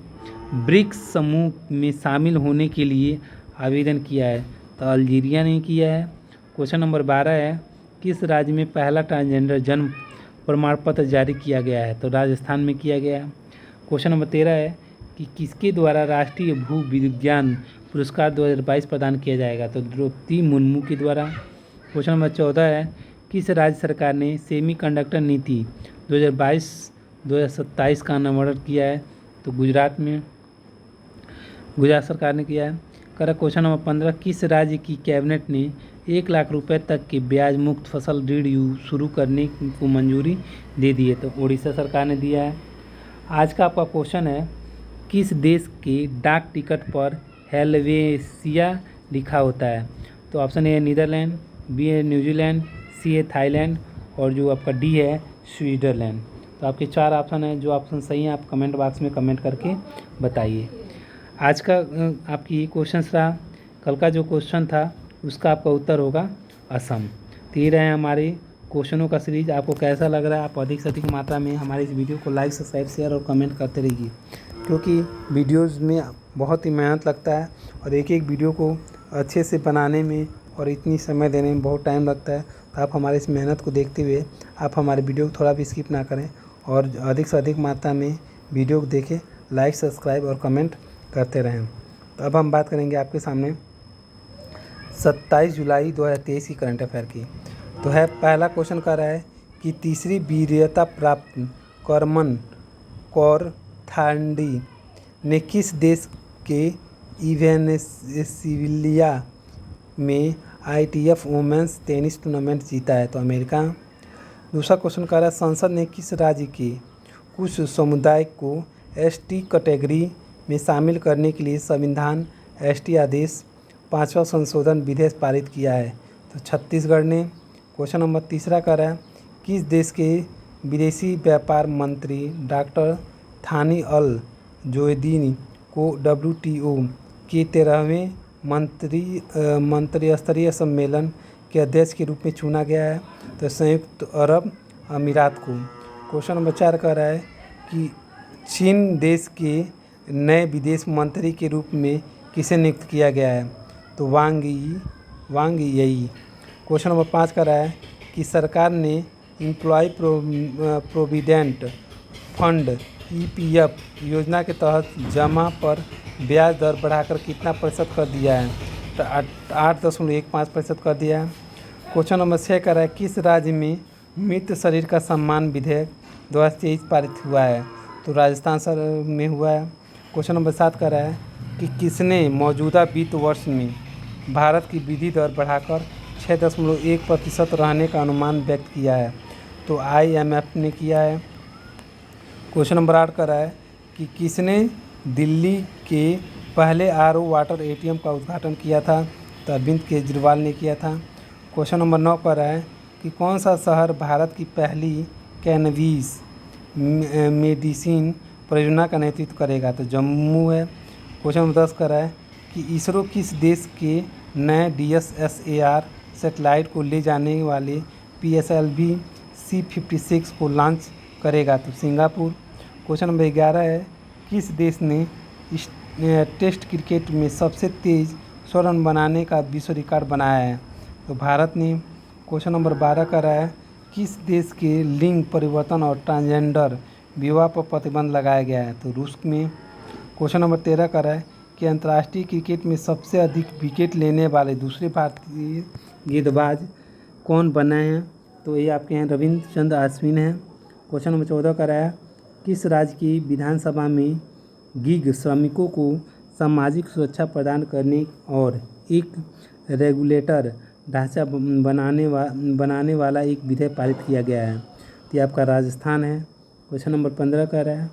ब्रिक्स समूह में शामिल होने के लिए आवेदन किया है? तो अल्जीरिया ने किया है। क्वेश्चन नंबर 12 है किस राज्य में पहला ट्रांसजेंडर जन्म प्रमाण पत्र जारी किया गया है? तो राजस्थान में किया गया है। क्वेश्चन नंबर 13 है कि किसके द्वारा राष्ट्रीय भू विज्ञान पुरस्कार 2022 प्रदान किया जाएगा? तो द्रौपदी मुर्मू के द्वारा। क्वेश्चन नंबर 14 है, किस राज्य सरकार ने सेमीकंडक्टर नीति 2022-2027 का अनावरण किया है? तो गुजरात सरकार ने किया है। करेक्ट। क्वेश्चन नंबर 15, किस राज्य की कैबिनेट ने 1 लाख रुपए तक के ब्याज मुक्त फसल ऋण शुरू करने को मंजूरी दे दी है? तो उड़ीसा सरकार ने दिया है। आज का आपका क्वेश्चन है, किस देश के डाक टिकट पर हेलवेसिया लिखा होता है? तो ऑप्शन ए है नीदरलैंड, बी है न्यूजीलैंड, सी है थाईलैंड और जो आपका डी है स्विट्जरलैंड। तो आपके 4 ऑप्शन हैं, जो ऑप्शन सही है आप कमेंट बॉक्स में कमेंट करके बताइए। आज का आपकी ये क्वेश्चन रहा। कल का जो क्वेश्चन था उसका आपका उत्तर होगा असम। तो ये रहे हमारे क्वेश्चनों का सीरीज। आपको कैसा लग रहा है? आप अधिक से अधिक मात्रा में हमारे इस वीडियो को लाइक सब्सक्राइब शेयर और कमेंट करते रहिए, क्योंकि वीडियोज़ में बहुत ही मेहनत लगता है और एक एक वीडियो को अच्छे से बनाने में और इतनी समय देने में बहुत टाइम लगता है। तो आप हमारे इस मेहनत को देखते हुए आप हमारे वीडियो को थोड़ा भी स्किप ना करें और अधिक से अधिक मात्रा में वीडियो को देखें, लाइक सब्सक्राइब और कमेंट करते रहें। तो अब हम बात करेंगे आपके सामने 27 जुलाई 2023 की करंट अफेयर की। तो है पहला क्वेश्चन कर रहा है कि तीसरी वीरता प्राप्त करमन कौर थांडी ने किस देश के वेनेजुएला में ITF वुमेन्स टेनिस टूर्नामेंट जीता है? तो अमेरिका। दूसरा क्वेश्चन कर रहा है, संसद ने किस राज्य के कुछ समुदाय को ST कैटेगरी में शामिल करने के लिए संविधान ST आदेश 5वां संशोधन विधेयक पारित किया है? तो छत्तीसगढ़ ने। क्वेश्चन नंबर तीसरा कर रहा है, किस देश के विदेशी व्यापार मंत्री डॉक्टर थानी अल जोएदीन को WTO के 13वें मंत्री स्तरीय सम्मेलन के अध्यक्ष के रूप में चुना गया है? तो संयुक्त अरब अमीरात को। क्वेश्चन नंबर 4 कर रहा है कि चीन देश के नए विदेश मंत्री के रूप में किसे नियुक्त किया गया है? तो वांग यी। क्वेश्चन नंबर 5 कर रहा है कि सरकार ने एम्प्लॉय प्रोविडेंट फंड EPF योजना के तहत जमा पर ब्याज दर बढ़ाकर कितना प्रतिशत कर दिया है? तो 8.15% कर दिया है। क्वेश्चन नंबर 6 कर रहा है, किस राज्य में मृत शरीर का सम्मान विधेयक 2023 पारित हुआ है? तो राजस्थान में हुआ है। क्वेश्चन नंबर 7 कर रहा है कि किसने मौजूदा वित्त वर्ष में भारत की वृद्धि दर बढ़ाकर 6.1% रहने का अनुमान व्यक्त किया है? तो IMF ने किया है। क्वेश्चन नंबर 8 कर रहा है कि किसने दिल्ली के पहले RO वाटर ATM का उद्घाटन किया था? तो अरविंद केजरीवाल ने किया था। क्वेश्चन नंबर 9 कर रहा है कि कौन सा शहर भारत की पहली कैनवीस मेडिसिन परियोजना का नेतृत्व करेगा? तो जम्मू है। क्वेश्चन नंबर 10 कर रहा है कि इसरो किस देश के नए DSSAR सेटेलाइट को ले जाने वाले PSLV C56 को लॉन्च करेगा? तो सिंगापुर। क्वेश्चन नंबर 11 है, किस देश ने टेस्ट क्रिकेट में सबसे तेज़ 100 रन बनाने का विश्व रिकॉर्ड बनाया है? तो भारत ने। क्वेश्चन नंबर 12 कर रहा है, किस देश के लिंग परिवर्तन और ट्रांसजेंडर विवाह पर प्रतिबंध लगाया गया है? तो रूस में। क्वेश्चन नंबर 13 कर रहा है कि अंतर्राष्ट्रीय क्रिकेट में सबसे अधिक विकेट लेने वाले दूसरे भारतीय गेंदबाज कौन बने हैं? तो ये आपके हैं रविंद्र अश्विन हैं। क्वेश्चन नंबर 14 कर रहा है, किस राज्य की विधानसभा में गिग श्रमिकों को सामाजिक सुरक्षा प्रदान करने और एक रेगुलेटर ढांचा बनाने वाला एक विधेयक पारित किया गया है? तो ये आपका राजस्थान है। क्वेश्चन नंबर 15 कर रहा है,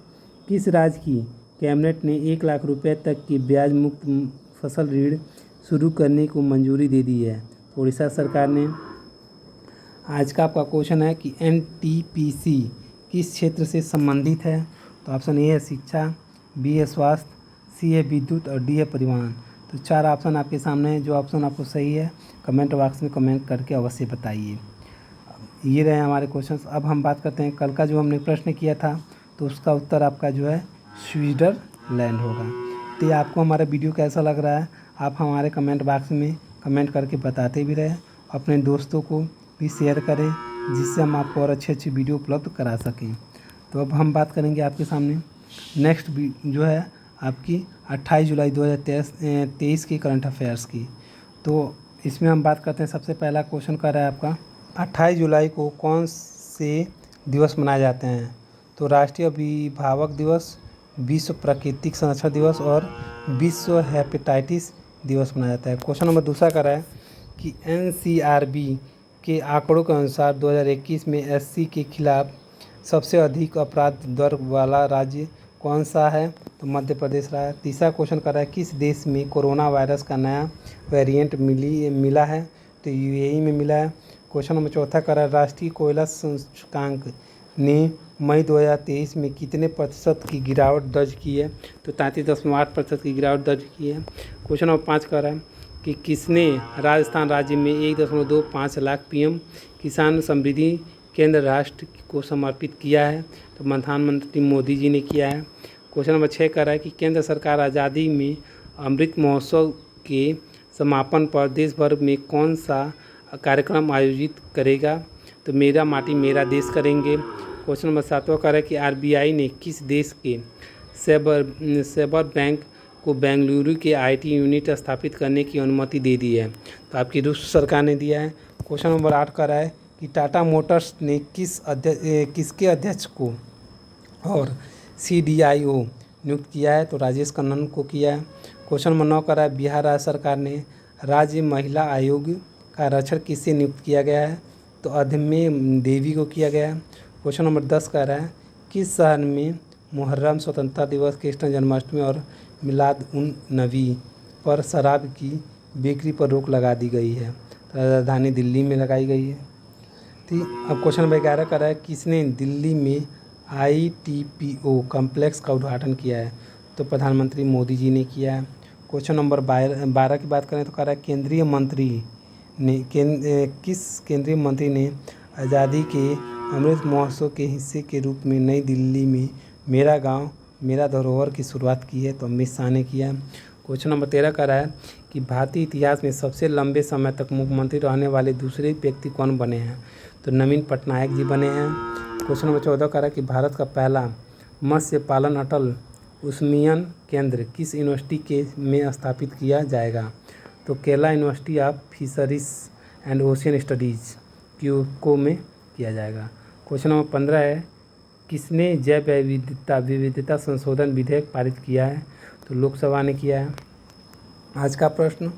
किस राज्य की कैबिनेट ने 1 लाख रुपए तक की ब्याज मुक्त फसल ऋण शुरू करने को मंजूरी दे दी है? तो उड़ीसा सरकार ने। आज का आपका क्वेश्चन है कि NTPC किस क्षेत्र से संबंधित है? तो ऑप्शन ए है शिक्षा, बी है स्वास्थ्य, सी है विद्युत और डी है परिवहन। तो 4 ऑप्शन आपके सामने है। जो ऑप्शन आपको सही है कमेंट बॉक्स में कमेंट करके अवश्य बताइए। ये रहे हमारे क्वेश्चंस। अब हम बात करते हैं कल का जो हमने प्रश्न किया था, तो उसका उत्तर आपका जो है स्विट्ज़रलैंड होगा। तो ये आपको हमारा वीडियो कैसा लग रहा है आप हमारे कमेंट बॉक्स में कमेंट करके बताते भी रहें। अपने दोस्तों को भी शेयर करें, जिससे हम आपको और अच्छी वीडियो उपलब्ध करा सकें। तो अब हम बात करेंगे आपके सामने नेक्स्ट जो है आपकी 28 जुलाई 2023 की करंट अफेयर्स की। तो इसमें हम बात करते हैं, सबसे पहला क्वेश्चन कर रहा है आपका 28 जुलाई को कौन से दिवस मनाए जाते हैं? तो राष्ट्रीय अभिभावक दिवस, विश्व प्राकृतिक संरक्षण दिवस और विश्व हेपेटाइटिस दिवस मनाया जाता है। क्वेश्चन नंबर दूसरा कर रहा है कि एनसीआरबी के आंकड़ों के अनुसार 2021 में एससी के खिलाफ सबसे अधिक अपराध दर वाला राज्य कौन सा है? तो मध्य प्रदेश रहा है। तीसरा क्वेश्चन कर रहा है किस देश में कोरोना वायरस का नया वेरिएंट मिला है? तो यूएई में मिला है। क्वेश्चन नंबर चौथा कर रहा है राष्ट्रीय कोयला सूचकांक ने मई 2023 में कितने प्रतिशत की गिरावट दर्ज की है? तो 33.8% की गिरावट दर्ज की है। क्वेश्चन नंबर 5 कर रहा है कि किसने राजस्थान राज्य में 1.25 लाख पीएम किसान समृद्धि केंद्र राष्ट्र को समर्पित किया है? तो प्रधानमंत्री मोदी जी ने किया है। क्वेश्चन नंबर 6 कर रहा है कि केंद्र सरकार आज़ादी में अमृत महोत्सव के समापन पर देश भर में कौन सा कार्यक्रम आयोजित करेगा? तो मेरा माटी मेरा देश करेंगे। क्वेश्चन नंबर 7 कर रहा है कि आरबीआई ने किस देश के साइबर बैंक को बेंगलुरु के आईटी यूनिट स्थापित करने की अनुमति दे दी है? तो आपकी रूस सरकार ने दिया है। क्वेश्चन नंबर 8 कर रहा है कि टाटा मोटर्स ने किसके अध्यक्ष को और सीडीआईओ नियुक्त किया है? तो राजेश कन्नन को किया है। क्वेश्चन नंबर 9 कर रहा है बिहार राज्य सरकार ने राज्य महिला आयोग का आरक्षण किससे नियुक्त किया गया है? तो अधम्य देवी को किया गया है। क्वेश्चन नंबर 10 कह रहा है किस शहर में मुहर्रम स्वतंत्रता दिवस, कृष्ण जन्माष्टमी और मिलाद उन नबी पर शराब की बिक्री पर रोक लगा दी गई है? तो राजधानी दिल्ली में लगाई गई है। ठीक, अब क्वेश्चन नंबर 11 कर रहा है किसने दिल्ली में आईटीपीओ कॉम्प्लेक्स का उद्घाटन किया है? तो प्रधानमंत्री मोदी जी ने किया है। क्वेश्चन नंबर 12 की बात करें तो कह रहा है किस केंद्रीय मंत्री ने आज़ादी के अमृत महोत्सव के हिस्से के रूप में नई दिल्ली में मेरा गांव मेरा धरोहर की शुरुआत की है? तो अमित शाह ने किया। क्वेश्चन नंबर 13 का रहा है कि भारतीय इतिहास में सबसे लंबे समय तक मुख्यमंत्री रहने वाले दूसरे व्यक्ति कौन बने हैं? तो नवीन पटनायक जी बने हैं। क्वेश्चन नंबर 14 का रहा है कि भारत का पहला मत्स्य पालन अटल उस्मियन केंद्र किस यूनिवर्सिटी में स्थापित किया जाएगा? तो Kerala university of fisheries and ocean studies क्यूको में किया जाएगा। क्वेश्चन नंबर 15 है किसने जैव विविधता संशोधन विधेयक पारित किया है? तो लोकसभा ने किया है। आज का प्रश्न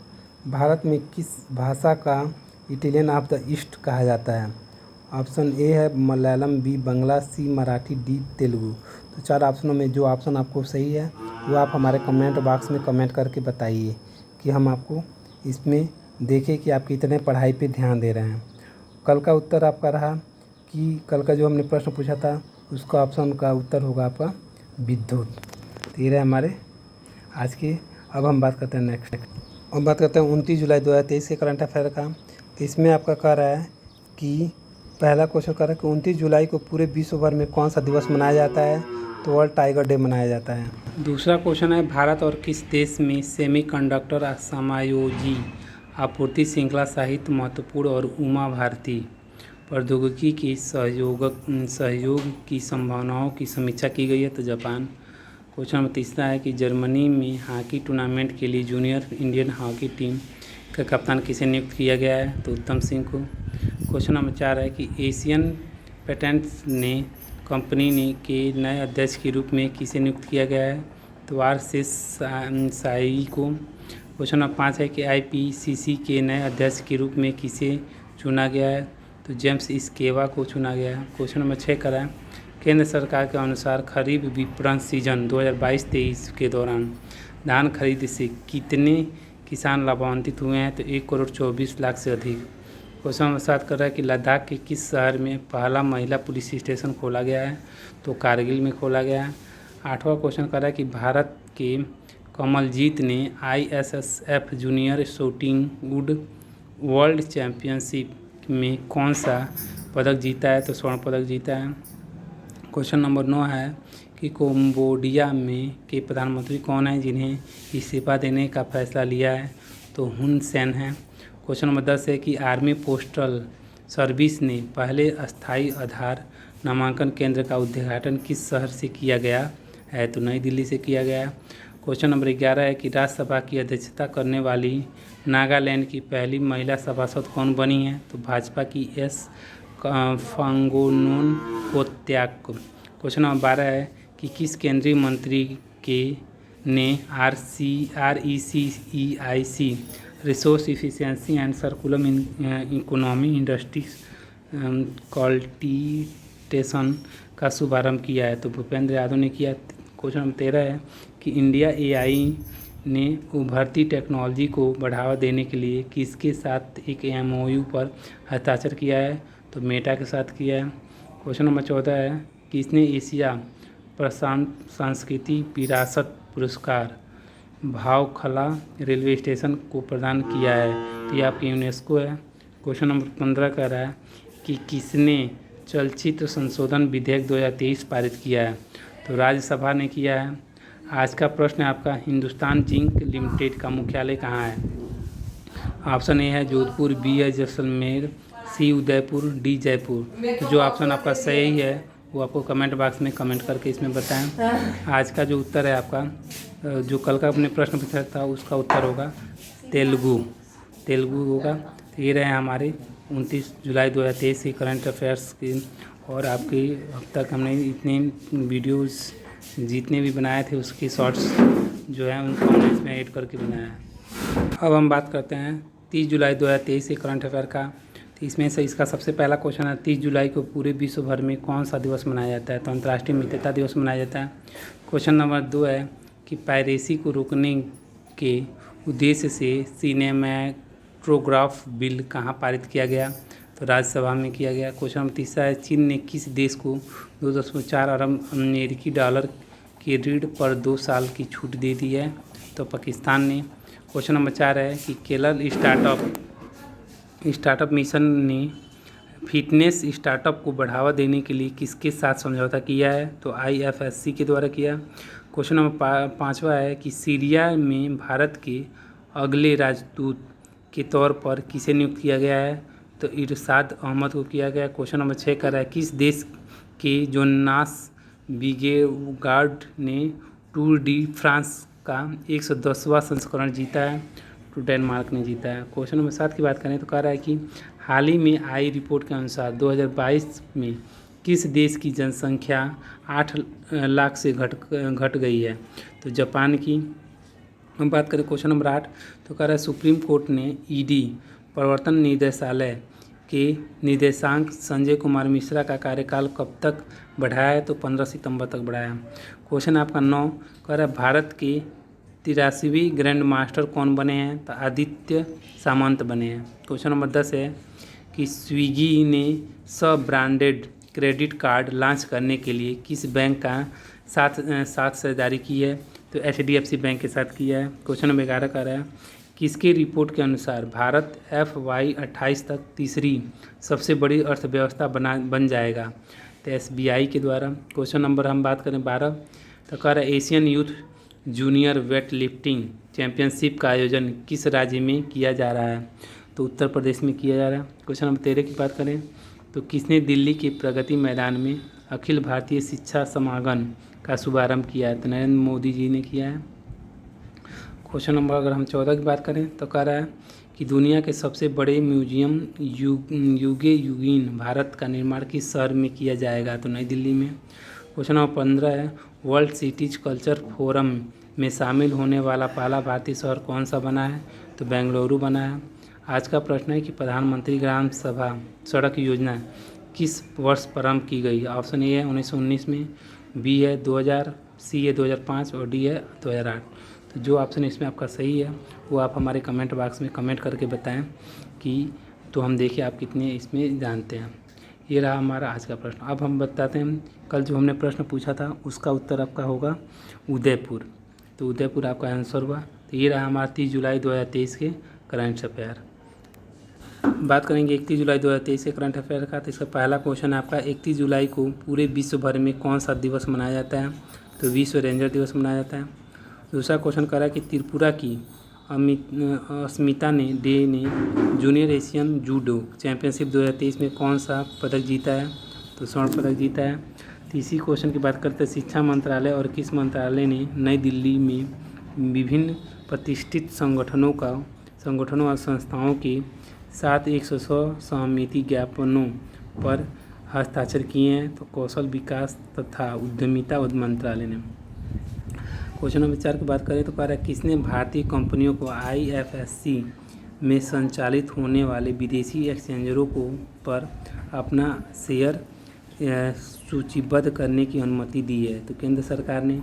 भारत में किस भाषा का इटालियन ऑफ द ईस्ट कहा जाता है? ऑप्शन ए है मलयालम, बी बांग्ला, सी मराठी, डी तेलुगु। तो 4 ऑप्शनों में जो ऑप्शन आपको सही है वो आप हमारे कमेंट बॉक्स में कमेंट करके बताइए कि हम आपको इसमें देखें कि आप कितने पढ़ाई पे ध्यान दे रहे हैं। कल का उत्तर आपका रहा कि कल का जो हमने प्रश्न पूछा था उसका ऑप्शन का उत्तर होगा आपका विद्युत। तो ये रहे हमारे आज के। अब हम बात करते हैं नेक्स्ट। हम बात करते हैं 29 जुलाई 2023 के करंट अफेयर का। तो इसमें आपका कह रहा है कि पहला क्वेश्चन कह रहा है कि 29 जुलाई को पूरे विश्व भर में कौन सा दिवस मनाया जाता है? तो वर्ल्ड टाइगर डे मनाया जाता है। दूसरा क्वेश्चन है भारत और किस देश में सेमीकंडक्टर समायोजी आपूर्ति श्रृंखला सहित महत्वपूर्ण और उमा भारती प्रौद्योगिकी की सहयोग की संभावनाओं की समीक्षा की गई है? तो जापान। क्वेश्चन नंबर तीसरा है कि जर्मनी में हॉकी टूर्नामेंट के लिए जूनियर इंडियन हॉकी टीम का कप्तान किसे नियुक्त किया गया है? तो उत्तम सिंह को। क्वेश्चन नंबर 4 है कि एशियन पेटेंट्स ने कंपनी के नए अध्यक्ष के रूप में किसे नियुक्त किया गया है? तो आरएसएस साई को। क्वेश्चन नंबर 5 है कि आईपीसीसी के नए अध्यक्ष के रूप में किसे चुना गया है? तो जेम्स इस्केवा को चुना गया है। क्वेश्चन नंबर 6 का है केंद्र सरकार के अनुसार खरीफ विपणन सीजन 2022-23 के दौरान धान खरीद से कितने किसान लाभान्वित हुए हैं? तो 1,24,00,000 से अधिक। क्वेश्चन नंबर 7 कर रहा है कि लद्दाख के किस शहर में पहला महिला पुलिस स्टेशन खोला गया है? तो कारगिल में खोला गया है। 8वां क्वेश्चन कर रहा है कि भारत के कमलजीत ने ISSF junior shooting would world championship में कौन सा पदक जीता है? तो स्वर्ण पदक जीता है। क्वेश्चन नंबर 9 है कि कंबोडिया में के प्रधानमंत्री कौन हैं जिन्हें इस्तीफा देने का फैसला लिया है? तो हुन सेन हैं। क्वेश्चन नंबर 10 है कि आर्मी पोस्टल सर्विस ने पहले अस्थायी आधार नामांकन केंद्र का उद्घाटन किस शहर से किया गया है? तो नई दिल्ली से किया गया है। क्वेश्चन नंबर 11 है कि राज्यसभा की अध्यक्षता करने वाली नागालैंड की पहली महिला सभासद कौन बनी है? तो भाजपा की एस फांगोनोन कोत्याक। क्वेश्चन नंबर 12 है कि किस केंद्रीय मंत्री के ने RECEIC resource efficiency and circular economy industries cultivation का शुभारंभ किया है? तो भूपेंद्र यादव ने किया। क्वेश्चन नंबर 13 है कि इंडिया AI ने उभरती टेक्नोलॉजी को बढ़ावा देने के लिए किसके साथ एक MOU पर हस्ताक्षर किया है? तो मेटा के साथ किया है। क्वेश्चन नंबर 14 है कि इसने एशिया प्रशांत सांस्कृतिक विरासत पुरस्कार भावखला रेलवे स्टेशन को प्रदान किया है? तो ये आपकी यूनेस्को है। क्वेश्चन नंबर 15 कह रहा है कि किसने चलचित्र संशोधन विधेयक 2023 पारित किया है? तो राज्यसभा ने किया है। आज का प्रश्न है आपका, हिंदुस्तान जिंक लिमिटेड का मुख्यालय कहाँ है? ऑप्शन ए है जोधपुर, बी है जैसलमेर, सी उदयपुर, डी जयपुर। तो जो ऑप्शन आपका सही है वो आपको कमेंट बॉक्स में कमेंट करके इसमें बताएं। आज का जो उत्तर है आपका, जो कल का अपने प्रश्न पूछा था उसका उत्तर होगा तेलुगु होगा। तो ये रहे हमारे 29 जुलाई 2023 के करंट अफेयर्स की, और आपकी अब तक हमने इतने वीडियोस जितने भी बनाए थे उसकी शॉर्ट्स जो है उनको हमने इसमें ऐड करके बनाया है। अब हम बात करते हैं 30 जुलाई 2023 के करंट अफेयर का। तो इसमें से इसका सबसे पहला क्वेश्चन है, 30 जुलाई को पूरे विश्व भर में कौन सा दिवस मनाया जाता है? तो अंतर्राष्ट्रीय मित्रता दिवस मनाया जाता है। क्वेश्चन नंबर 2 है कि पायरेसी को रोकने के उद्देश्य से सिनेमैटोग्राफ बिल कहाँ पारित किया गया? तो राज्यसभा में किया गया। क्वेश्चन नंबर 3 है, चीन ने किस देश को 2.4 अरब अमेरिकी डॉलर के ऋण पर 2 साल की छूट दे दी है? तो पाकिस्तान ने। क्वेश्चन नंबर 4 है कि केरल स्टार्टअप मिशन ने फिटनेस स्टार्टअप को बढ़ावा देने के लिए किसके साथ समझौता किया है? तो IFSC के द्वारा किया। क्वेश्चन नंबर 5 है कि सीरिया में भारत के अगले राजदूत के तौर पर किसे नियुक्त किया गया है? तो इरशाद अहमद को किया गया। क्वेश्चन नंबर 6 कर रहा है किस देश के जोनास विंगेगार्ड ने टूर डी फ्रांस का 110वां संस्करण जीता है? तो डेनमार्क ने जीता है। क्वेश्चन नंबर 7 की बात करें तो कह रहा है कि हाल ही में आई रिपोर्ट के अनुसार 2022 में किस देश की जनसंख्या 8 लाख से घट गई है? तो जापान की। हम बात करें क्वेश्चन नंबर 8 तो कह रहा है सुप्रीम कोर्ट ने ED प्रवर्तन निदेशालय के निदेशक संजय कुमार मिश्रा का कार्यकाल कब तक बढ़ाया है? तो 15 सितंबर तक बढ़ाया। क्वेश्चन आपका 9 कह रहा है भारत के 83वीं ग्रैंड मास्टर कौन बने हैं? तो आदित्य सामंत बने हैं। क्वेश्चन नंबर 10 है कि स्विगी ने सब ब्रांडेड क्रेडिट कार्ड लॉन्च करने के लिए किस बैंक का साथ साझेदारी की है? तो HDFC बैंक के साथ किया है। क्वेश्चन नंबर 11 का रहा है किसकी रिपोर्ट के अनुसार भारत FY28 तक तीसरी सबसे बड़ी अर्थव्यवस्था बन जाएगा? तो SBI के द्वारा। क्वेश्चन नंबर हम बात करें 12 तो कह रहा है Asian youth junior weight lifting championship का आयोजन किस राज्य में किया जा रहा है? तो उत्तर प्रदेश में किया जा रहा है। क्वेश्चन नंबर 13 की बात करें तो किसने दिल्ली के प्रगति मैदान में अखिल भारतीय शिक्षा समागम का शुभारंभ किया है? तो नरेंद्र मोदी जी ने किया है। क्वेश्चन नंबर अगर हम 14 की बात करें तो कह रहा है कि दुनिया के सबसे बड़े म्यूजियम युगे युगीन भारत का निर्माण किस शहर में किया जाएगा? तो नई दिल्ली में। क्वेश्चन नंबर 15 है वर्ल्ड सिटीज कल्चर फोरम में शामिल होने वाला पहला भारतीय शहर कौन सा बना है? तो बेंगलुरु बना है। आज का प्रश्न है कि प्रधानमंत्री ग्राम सभा सड़क योजना किस वर्ष प्रारंभ की गई? ऑप्शन ए है 1919 में, बी है 2000, सी है 2005 और डी है 2008। तो जो ऑप्शन इसमें आपका सही है वो आप हमारे कमेंट बॉक्स में कमेंट करके बताएं कि तो हम देखें आप कितने इसमें जानते हैं। ये रहा हमारा आज का प्रश्न। अब हम बताते हैं कल जो हमने प्रश्न पूछा था उसका उत्तर आपका होगा उदयपुर। तो उदयपुर आपका आंसर हुआ। तो ये रहा हमारा 30 जुलाई 2023 के करंट अफेयर। बात करेंगे 31 जुलाई 2023 के करंट अफेयर का। तो इसका पहला क्वेश्चन है आपका 31 जुलाई को पूरे विश्व भर में कौन सा दिवस मनाया जाता है? तो विश्व रेंजर दिवस मनाया जाता है। दूसरा क्वेश्चन कर रहा है कि त्रिपुरा की अस्मिता ने जूनियर एशियन जूडो चैंपियनशिप 2023 में कौन सा पदक जीता है? तो स्वर्ण पदक जीता है। तीसरी क्वेश्चन की बात करते हैं शिक्षा मंत्रालय और किस मंत्रालय ने नई दिल्ली में विभिन्न प्रतिष्ठित संगठनों और संस्थाओं के साथ 100 सहमति ज्ञापनों पर हस्ताक्षर किए हैं। तो कौशल विकास तथा उद्यमिता मंत्रालय ने। क्वेश्चन नंबर 4 की बात करें तो कह रहा है किसने भारतीय कंपनियों को IFSC में संचालित होने वाले विदेशी एक्सचेंजरों को पर अपना शेयर सूचीबद्ध करने की अनुमति दी है। तो केंद्र सरकार ने।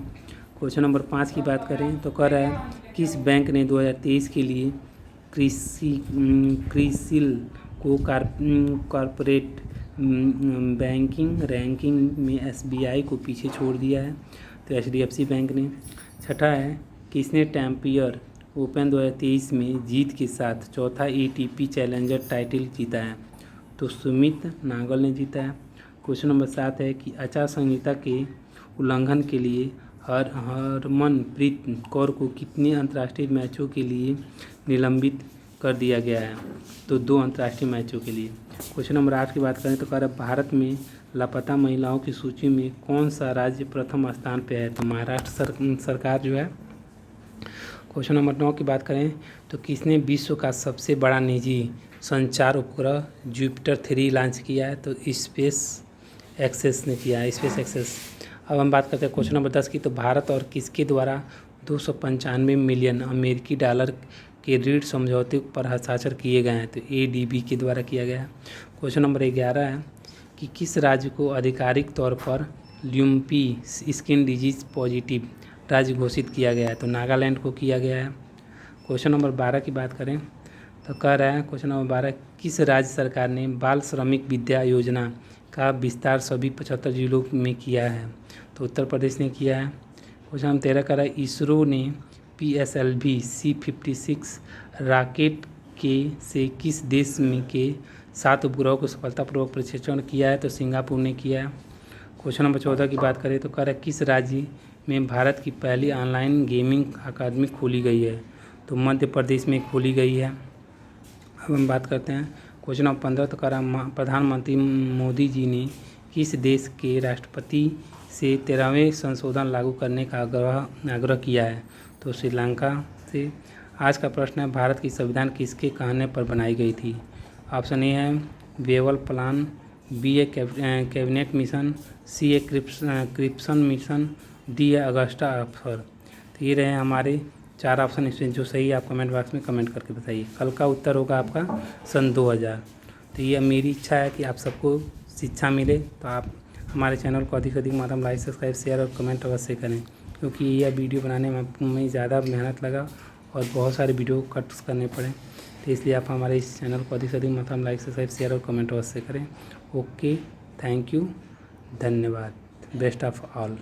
क्वेश्चन नंबर 5 की बात करें तो कह रहा है किस बैंक ने 2023 के लिए क्रिसिल को कॉर्पोरेट बैंकिंग रैंकिंग में SBI को पीछे छोड़ दिया है। तो HDFC बैंक ने। छठा है किसने टैम्पियर ओपन 2023 में जीत के साथ चौथा ATP चैलेंजर टाइटल जीता है। तो सुमित नागल ने जीता है। क्वेश्चन नंबर 7 है कि आचार संहिता के उल्लंघन के लिए हरमनप्रीत कौर को कितने अंतर्राष्ट्रीय मैचों के लिए निलंबित कर दिया गया है। तो 2 अंतर्राष्ट्रीय मैचों के लिए। क्वेश्चन नंबर 8 की बात करें तो कह रहा है भारत में लापता महिलाओं की सूची में कौन सा राज्य प्रथम स्थान पे है। तो महाराष्ट्र सरकार जो है। क्वेश्चन नंबर 9 की बात करें तो किसने विश्व का सबसे बड़ा निजी संचार उपग्रह जुपिटर 3 लॉन्च किया है। तो स्पेस एक्सेस ने किया है, स्पेस एक्सेस। अब हम बात करते हैं क्वेश्चन नंबर 10 की। तो भारत और किसके द्वारा 295 मिलियन अमेरिकी डॉलर के ऋण समझौते पर हस्ताक्षर किए गए हैं। तो ADB के द्वारा किया गया है। क्वेश्चन नंबर 11 है कि किस राज्य को आधिकारिक तौर पर ल्यूम्पी स्किन डिजीज पॉजिटिव राज्य घोषित किया गया है। तो नागालैंड को किया गया है। क्वेश्चन नंबर 12 की बात करें तो कह रहा है क्वेश्चन नंबर 12 किस राज्य सरकार ने बाल श्रमिक विद्या योजना का विस्तार सभी 75 जिलों में किया है। तो उत्तर प्रदेश ने किया है। क्वेश्चन नंबर 13 कह रहा है इसरो ने PSLV C56 रॉकेट से किस देश में के 7 उपग्रहों को सफलतापूर्वक प्रक्षेपण किया है। तो सिंगापुर ने किया है। क्वेश्चन नंबर 14 की बात करें तो कह रहा है किस राज्य में भारत की पहली ऑनलाइन गेमिंग अकादमी खोली गई है। तो मध्य प्रदेश में खोली गई है। अब हम बात करते हैं क्वेश्चन नंबर 15 तो कह रहा है प्रधानमंत्री मोदी जी ने किस देश के राष्ट्रपति से 13वें संशोधन लागू करने का आग्रह किया है। तो श्रीलंका से। आज का प्रश्न है भारत की संविधान किसके कहने पर बनाई गई थी। ऑप्शन ए है वेवल प्लान, B है कैबिनेट मिशन, C है क्रिप्सन मिशन, D है अगस्टा अफसर। तो ये रहे हमारे 4 ऑप्शन। इसमें जो सही आप कमेंट बॉक्स में कमेंट करके बताइए। कल का उत्तर होगा आपका सन 2000। तो ये मेरी इच्छा है कि आप सबको शिक्षा मिले। तो आप हमारे चैनल को अधिक मात्रा में लाइक सब्सक्राइब शेयर और कमेंट अवश्य करें, क्योंकि यह वीडियो बनाने में ज़्यादा मेहनत लगा और बहुत सारे वीडियो कट्स करने पड़े। तो इसलिए आप हमारे इस चैनल को अधिक से अधिक मात्रा में लाइक सब्सक्राइब शेयर और कमेंट अवश्य करें। ओके, थैंक यू, धन्यवाद, बेस्ट ऑफ ऑल।